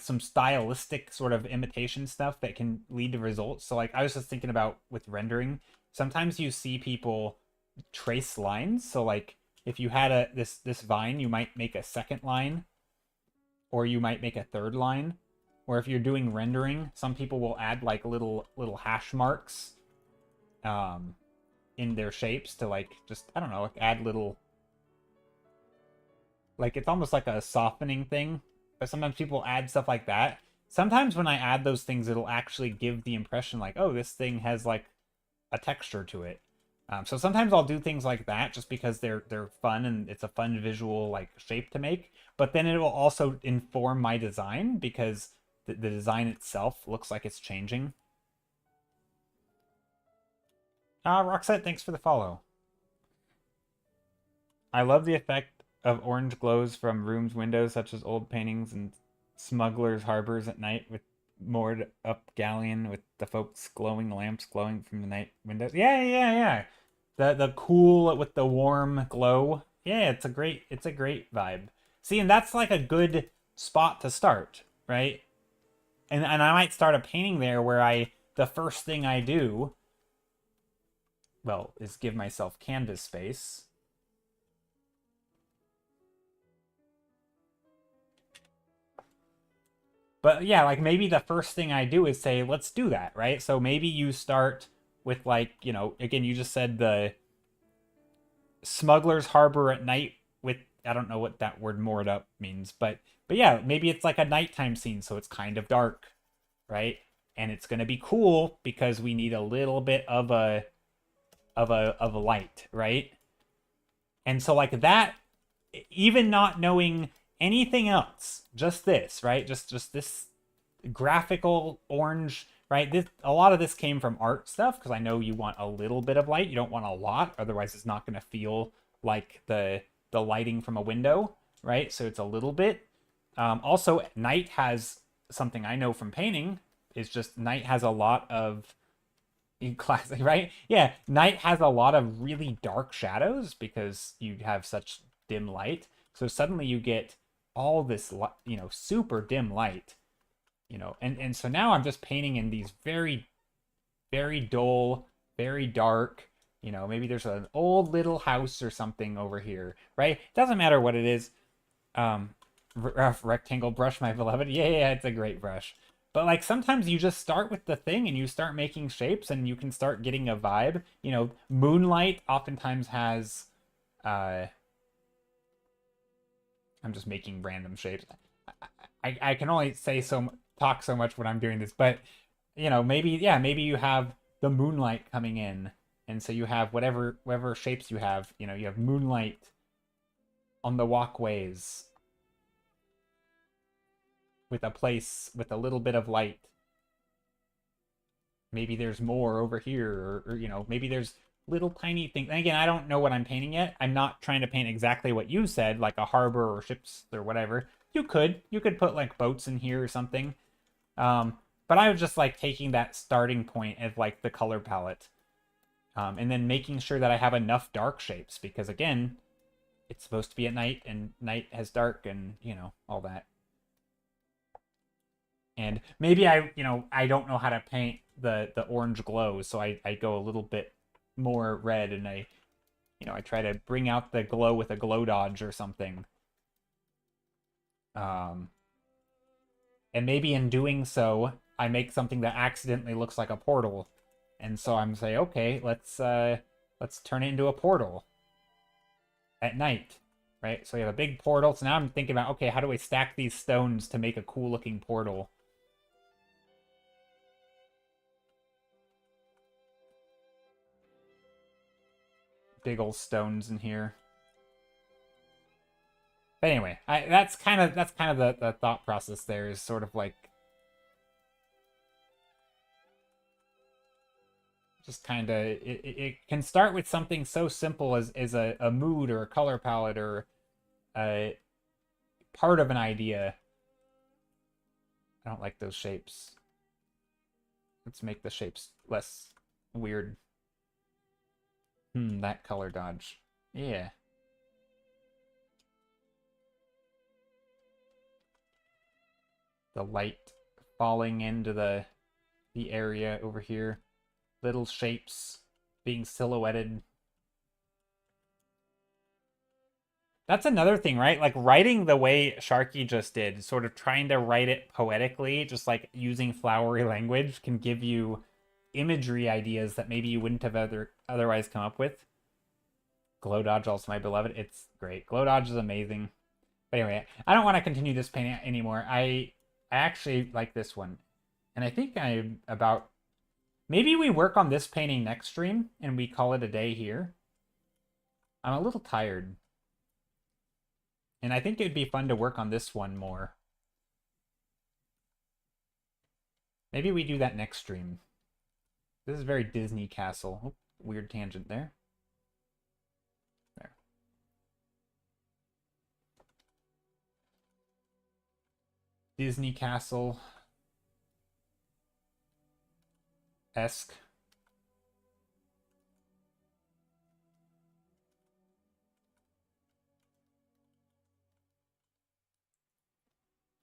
Speaker 2: some stylistic sort of imitation stuff that can lead to results. So like I was just thinking about with rendering, sometimes you see people trace lines. So like if you had this vine, you might make a second line, or you might make a third line. Or if you're doing rendering, some people will add like little hash marks in their shapes to like just, I don't know, like add little, like it's almost like a softening thing. But sometimes people add stuff like that. Sometimes when I add those things, it'll actually give the impression like, oh, this thing has like a texture to it. So sometimes I'll do things like that just because they're fun and it's a fun visual like shape to make. But then it will also inform my design because the design itself looks like it's changing. Roxette, thanks for the follow. I love the effect of orange glows from rooms' windows, such as old paintings and smugglers' harbors at night with moored up galleon with the folks glowing lamps glowing from the night windows. Yeah. The cool with the warm glow. Yeah, it's a great vibe. See, and that's like a good spot to start, right? And I might start a painting there where the first thing I do, well, is give myself canvas space. But yeah, like maybe the first thing I do is say, let's do that, right? So maybe you start with like, you know, again, you just said the smuggler's harbor at night with, I don't know what that word moored up means, but yeah, maybe it's like a nighttime scene, so it's kind of dark, right? And it's gonna be cool because we need a little bit of a light, right? And so like that, even not knowing anything else, just this, right? Just this graphical orange, right? A lot of this came from art stuff because I know you want a little bit of light. You don't want a lot, otherwise it's not going to feel like the lighting from a window, right? So it's a little bit. Also, night has something I know from painting is just night has a lot of classic, right? Yeah, night has a lot of really dark shadows because you have such dim light. So suddenly you get all this, you know, super dim light, you know, and so now I'm just painting in these very, very dull, very dark, you know, maybe there's an old little house or something over here, right? Doesn't matter what it is. Rectangle brush, my beloved. Yeah, it's a great brush. But like sometimes you just start with the thing and you start making shapes and you can start getting a vibe. You know, moonlight oftentimes has I'm just making random shapes. I can only talk so much when I'm doing this, but you know, maybe you have the moonlight coming in, and so you have whatever shapes you have. You know, you have moonlight on the walkways with a place with a little bit of light. Maybe there's more over here, or you know, maybe there's little tiny things. And again, I don't know what I'm painting yet. I'm not trying to paint exactly what you said, like a harbor or ships or whatever. You could put like boats in here or something. But I was just like taking that starting point of like the color palette, and then making sure that I have enough dark shapes because again, it's supposed to be at night and night has dark and you know all that. And maybe I don't know how to paint the orange glow, so I go a little bit more red and I try to bring out the glow with a glow dodge or something. And maybe in doing so, I make something that accidentally looks like a portal. And so I'm saying, okay, let's turn it into a portal at night. right? So we have a big portal. So now I'm thinking about, okay, how do I stack these stones to make a cool looking portal? Big old stones in here. But anyway, that's kind of the thought process there, is sort of like just kind of it can start with something so simple as a mood or a color palette or a part of an idea. I don't like those shapes. Let's make the shapes less weird. That color dodge. Yeah. The light falling into the area over here. Little shapes being silhouetted. That's another thing, right? Like writing the way Sharky just did, sort of trying to write it poetically, just like using flowery language, can give you imagery ideas that maybe you wouldn't have otherwise come up with. Glow Dodge, also my beloved. It's great. Glow Dodge is amazing. But anyway, I don't want to continue this painting anymore. I actually like this one. And I think I'm about... Maybe we work on this painting next stream and we call it a day here. I'm a little tired. And I think it'd be fun to work on this one more. Maybe we do that next stream. This is very Disney Castle. Oh, weird tangent there. There. Disney Castle-esque.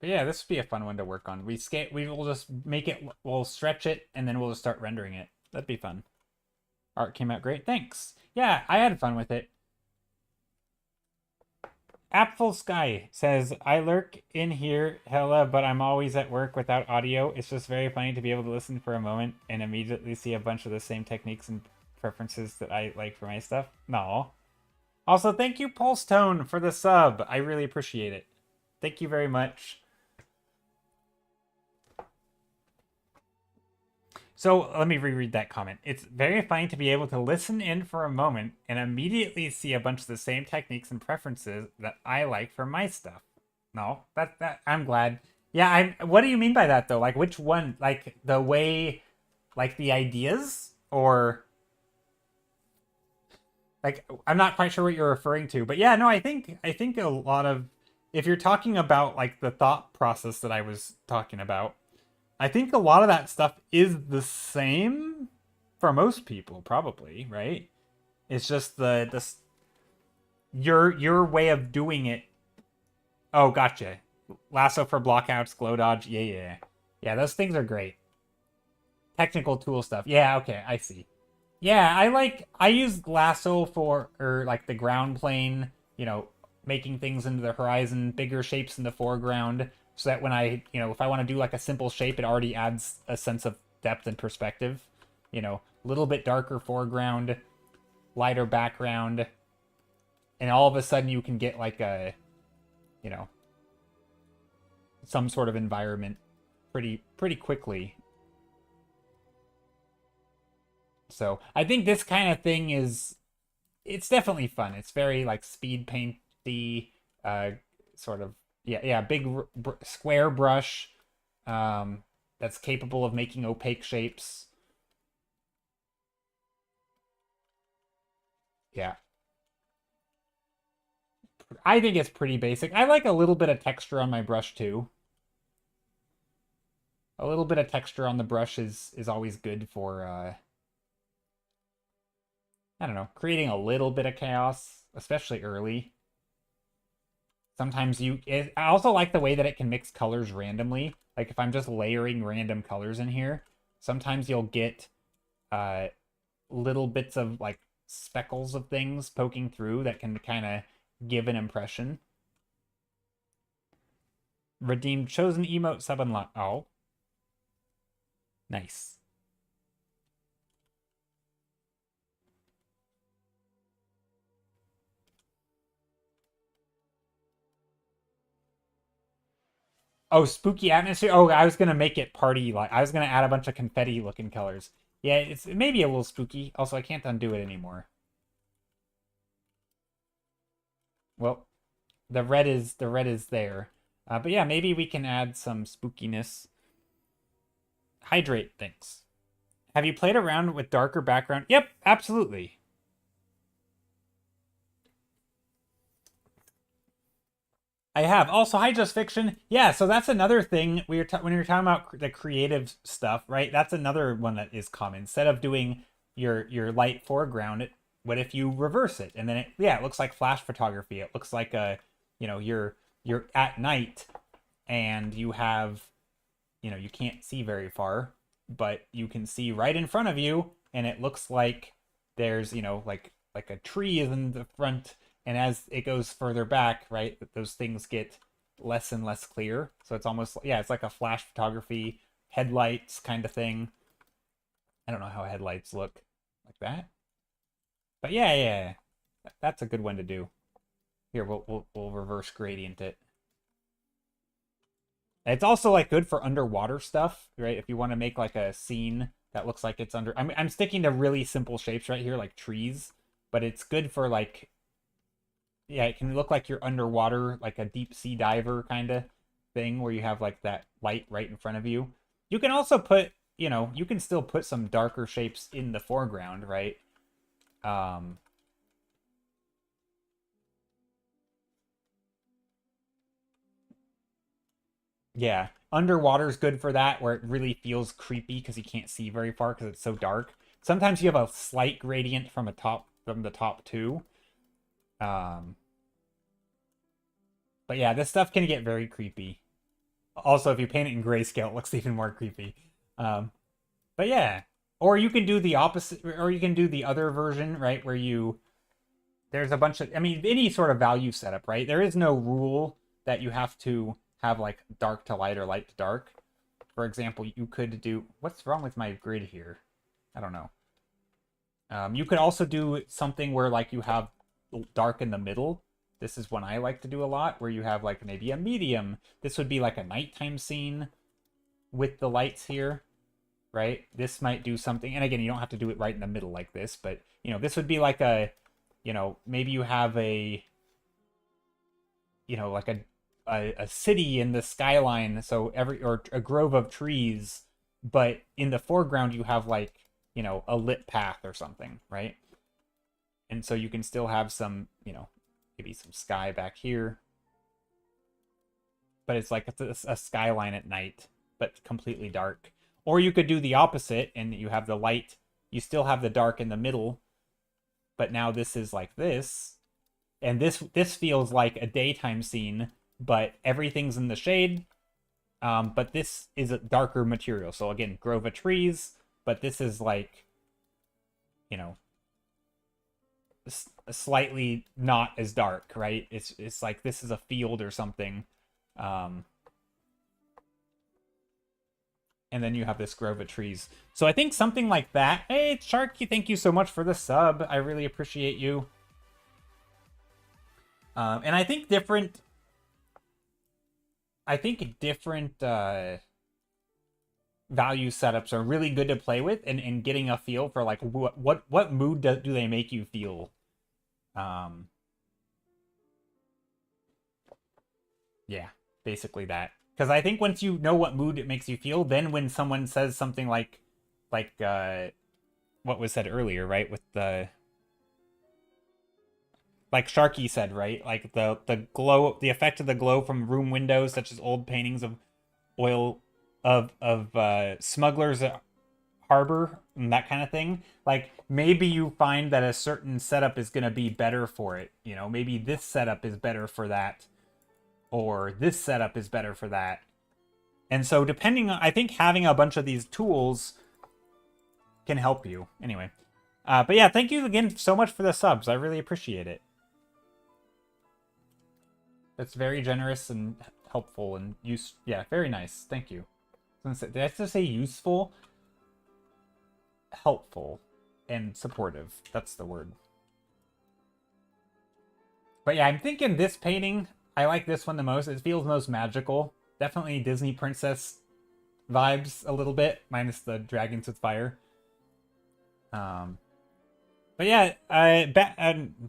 Speaker 2: But yeah, this would be a fun one to work on. We will just make it, we'll stretch it, and then we'll just start rendering it. That'd be fun. Art came out great. Thanks. Yeah, I had fun with it. Apple Sky says, I lurk in here hella, but I'm always at work without audio. It's just very funny to be able to listen for a moment and immediately see a bunch of the same techniques and preferences that I like for my stuff. No. Also, thank you, Pulse Tone, for the sub. I really appreciate it. Thank you very much. So let me reread that comment. It's very funny to be able to listen in for a moment and immediately see a bunch of the same techniques and preferences that I like for my stuff. No, that I'm glad. Yeah, what do you mean by that though? Like which one? Like the way, like the ideas, or like I'm not quite sure what you're referring to. But yeah, no, I think a lot of, if you're talking about like the thought process that I was talking about, I think a lot of that stuff is the same for most people, probably, right? It's just your way of doing it. Oh, gotcha. Lasso for blockouts, glow dodge. Yeah. Those things are great. Technical tool stuff. Yeah, okay, I see. Yeah, I use lasso for, or like the ground plane, making things into the horizon, bigger shapes in the foreground, so that when I, if I want to do like a simple shape, it already adds a sense of depth and perspective. A little bit darker foreground, lighter background, and all of a sudden you can get like a, some sort of environment pretty quickly. So I think this kind of thing it's definitely fun. It's very like speed painty, sort of. Yeah, big square brush that's capable of making opaque shapes. Yeah. I think it's pretty basic. I like a little bit of texture on my brush too. A little bit of texture on the brush is always good for, I don't know, creating a little bit of chaos, especially early. Sometimes I also like the way that it can mix colors randomly. Like if I'm just layering random colors in here, sometimes you'll get little bits of like speckles of things poking through that can kind of give an impression. Redeemed chosen emote sub unlock. Oh. Nice. Oh, spooky atmosphere. Oh, I was gonna make it party like I was gonna add a bunch of confetti looking colors. Yeah, it may be a little spooky. Also, I can't undo it anymore. Well, the red is there. But yeah, maybe we can add some spookiness. Hydrate things. Have you played around with darker background? Yep, absolutely. I have. Also, Hi Just Fiction. Yeah, so that's another thing when you're talking about the creative stuff, right? That's another one that is common. Instead of doing your light foreground, what if you reverse it? And then it looks like flash photography. It looks like you're at night and you have, you can't see very far, but you can see right in front of you and it looks like there's, like a tree is in the front, and as it goes further back, right, those things get less and less clear. So it's almost, yeah, it's like a flash photography headlights kind of thing. I don't know how headlights look like that, but yeah, that's a good one to do. Here, we'll reverse gradient it. It's also like good for underwater stuff, right? If you want to make like a scene that looks like it's under, I'm sticking to really simple shapes right here, like trees, but it's good for like, yeah, it can look like you're underwater, like a deep sea diver kind of thing where you have like that light right in front of you. You can also put, you can still put some darker shapes in the foreground, right? Um, yeah, underwater is good for that, where it really feels creepy because you can't see very far because it's so dark. Sometimes you have a slight gradient from the top too. Um, but yeah, this stuff can get very creepy. Also, if you paint it in grayscale, it looks even more creepy. Um, but yeah, or you can do the opposite, or you can do the other version, right, where there's a bunch of, I mean, any sort of value setup, right? There is no rule that you have to have like dark to light or light to dark. For example, you could do, what's wrong with my grid here? I don't know. You could also do something where like you have dark in the middle. This is one I like to do a lot, where you have like maybe a medium. This would be like a nighttime scene with the lights here, right? This might do something, and again, you don't have to do it right in the middle like this, but this would be like maybe you have like a city in the skyline, so or a grove of trees, but in the foreground you have like a lit path or something, right? And so you can still have some maybe some sky back here, but it's like a skyline at night but completely dark. Or you could do the opposite and you have the light, you still have the dark in the middle, but now this is like this, and this feels like a daytime scene, but everything's in the shade. But this is a darker material. So again, grove of trees, but this is like, slightly not as dark, right? It's like this is a field or something. And then you have this grove of trees. So I think something like that. Hey, Sharky, thank you so much for the sub. I really appreciate you. And I think different value setups are really good to play with, and getting a feel for like what mood do they make you feel. Yeah, basically that. Because I think once you know what mood it makes you feel, then when someone says something like what was said earlier, right, with the, like Sharky said, right, like the glow, the effect of the glow from room windows, such as old paintings of oil of smugglers harbor and that kind of thing. Like maybe you find that a certain setup is going to be better for it. Maybe this setup is better for that, or this setup is better for that. And so depending on, I think having a bunch of these tools can help you. Anyway, but yeah, thank you again so much for the subs. I really appreciate it. That's very generous and helpful and yeah, very nice. Thank you. Did I just say useful? Helpful and supportive. That's the word. But yeah, I'm thinking this painting, I like this one the most. It feels most magical. Definitely Disney princess vibes a little bit, minus the dragons with fire. But yeah,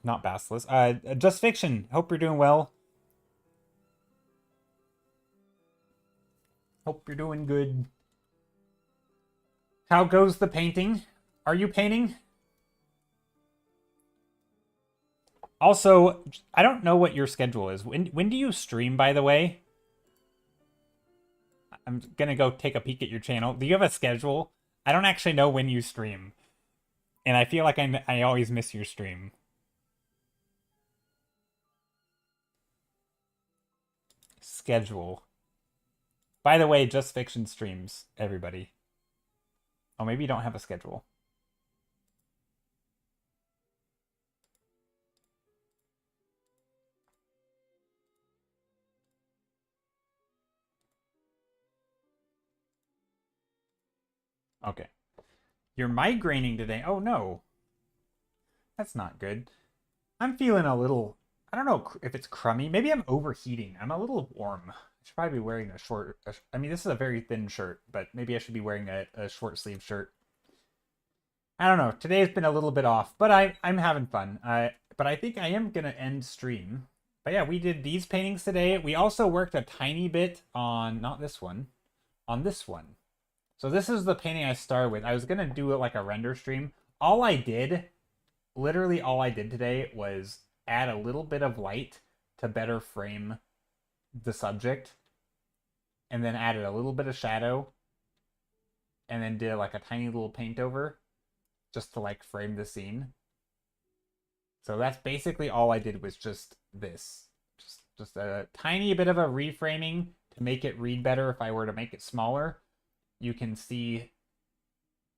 Speaker 2: not Basilisk. Just Fiction. Hope you're doing well. Hope you're doing good. How goes the painting? Are you painting? Also, I don't know what your schedule is. When do you stream, by the way? I'm gonna go take a peek at your channel. Do you have a schedule? I don't actually know when you stream, and I feel like I always miss your stream. Schedule. By the way, Just Fiction streams, everybody. Oh, maybe you don't have a schedule. Okay. You're migraining today. Oh no. That's not good. I'm feeling a little, I don't know if it's crummy. Maybe I'm overheating. I'm a little warm. I should probably be wearing a short, I mean, this is a very thin shirt, but maybe I should be wearing a short sleeve shirt. I don't know. Today's been a little bit off, but I'm having fun. But I think I am gonna end stream. But yeah, we did these paintings today. We also worked a tiny bit on, not this one, on this one. So this is the painting I started with. I was gonna do it like a render stream. All I did, literally all I did today was add a little bit of light to better frame the subject, and then added a little bit of shadow, and then did like a tiny little paint over just to like frame the scene. So that's basically all I did was just this. Just a tiny bit of a reframing to make it read better. If I were to make it smaller, you can see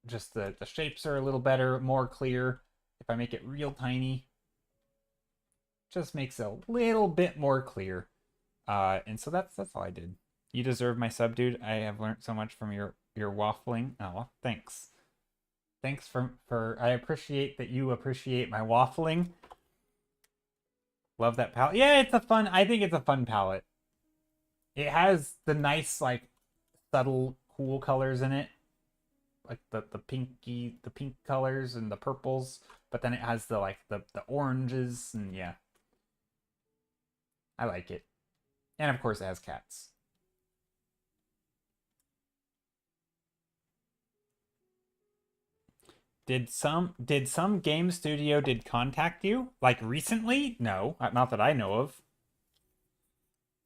Speaker 2: just the shapes are a little better, more clear. If I make it real tiny, just makes it a little bit more clear. And so that's all I did. You deserve my sub, dude. I have learned so much from your waffling. Oh, thanks. Thanks for I appreciate that you appreciate my waffling. Love that palette. Yeah, I think it's a fun palette. It has the nice, like, subtle, cool colors in it. Like the pink colors and the purples. But then it has the oranges, and yeah. I like it. And of course it has cats. Did some game studio contact you? Like recently? No, not that I know of.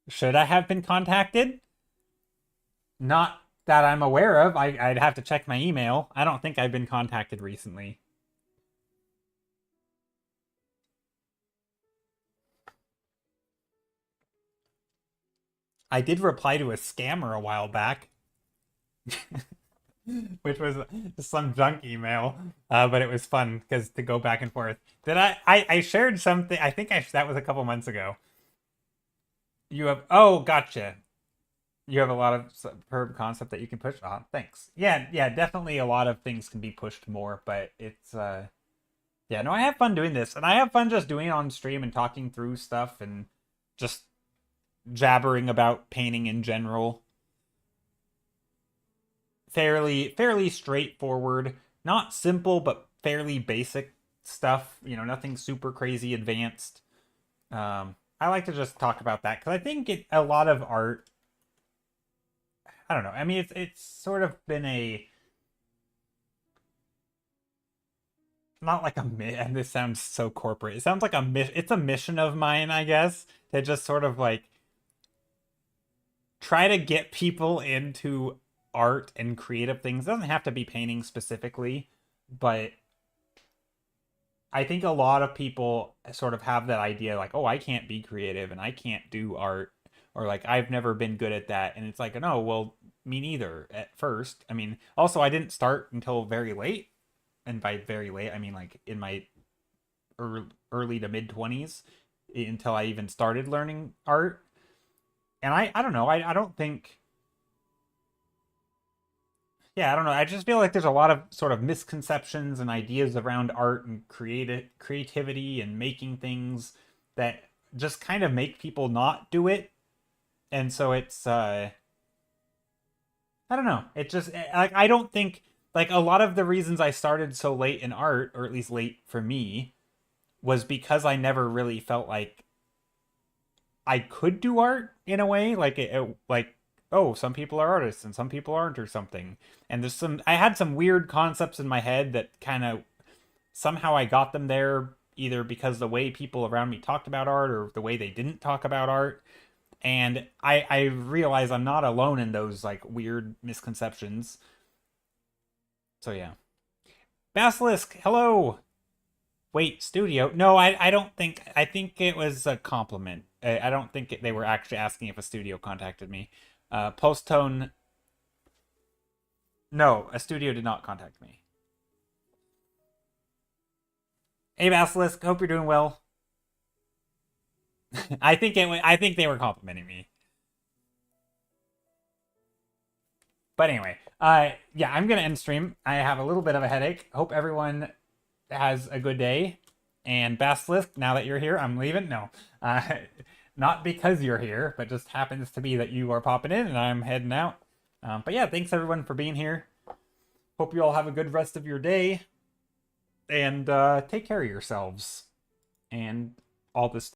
Speaker 2: Should I have been contacted? Not that I'm aware of. I'd have to check my email. I don't think I've been contacted recently. I did reply to a scammer a while back. Which was some junk email, but it was fun because to go back and forth. Did I shared something? I think that was a couple months ago. You have gotcha. You have a lot of superb concept that you can push. Oh, thanks. Yeah, definitely a lot of things can be pushed more, but it's yeah, no, I have fun doing this, and I have fun just doing it on stream and talking through stuff and just jabbering about painting in general. Fairly straightforward, not simple, but fairly basic stuff. You know, nothing super crazy advanced. I like to just talk about that because I think a lot of art. I don't know. I mean, it's sort of been a not like a and this sounds so corporate. It sounds like it's a mission of mine, I guess, to just sort of like try to get people into art and creative things. It doesn't have to be painting specifically, but I think a lot of people sort of have that idea like, oh, I can't be creative and I can't do art, or like I've never been good at that. And it's like, no, well, me neither at first. I mean, also I didn't start until very late. And by very late, I mean like in my early to mid 20s until I even started learning art. And I don't know. I don't think, yeah, I don't know. I just feel like there's a lot of sort of misconceptions and ideas around art and creativity and making things that just kind of make people not do it. And so it's I don't know. It just like I don't think like a lot of the reasons I started so late in art, or at least late for me, was because I never really felt like I could do art in a way. Like like oh, some people are artists and some people aren't, or something. And there's some I had some weird concepts in my head that kind of somehow I got them there either because the way people around me talked about art or the way they didn't talk about art. And I realize I'm not alone in those like weird misconceptions. So yeah. Basilisk, hello. Wait, studio? No, I don't think. I think it was a compliment. I don't think they were actually asking if a studio contacted me. Post Tone. No, a studio did not contact me. Hey, Basilisk. Hope you're doing well. I think I think they were complimenting me. But anyway, yeah, I'm gonna end stream. I have a little bit of a headache. Hope everyone has a good day. And Basilisk, now that you're here, I'm leaving. No, not because you're here, but just happens to be that you are popping in, and I'm heading out. But yeah, thanks everyone for being here. Hope you all have a good rest of your day, and take care of yourselves, and all this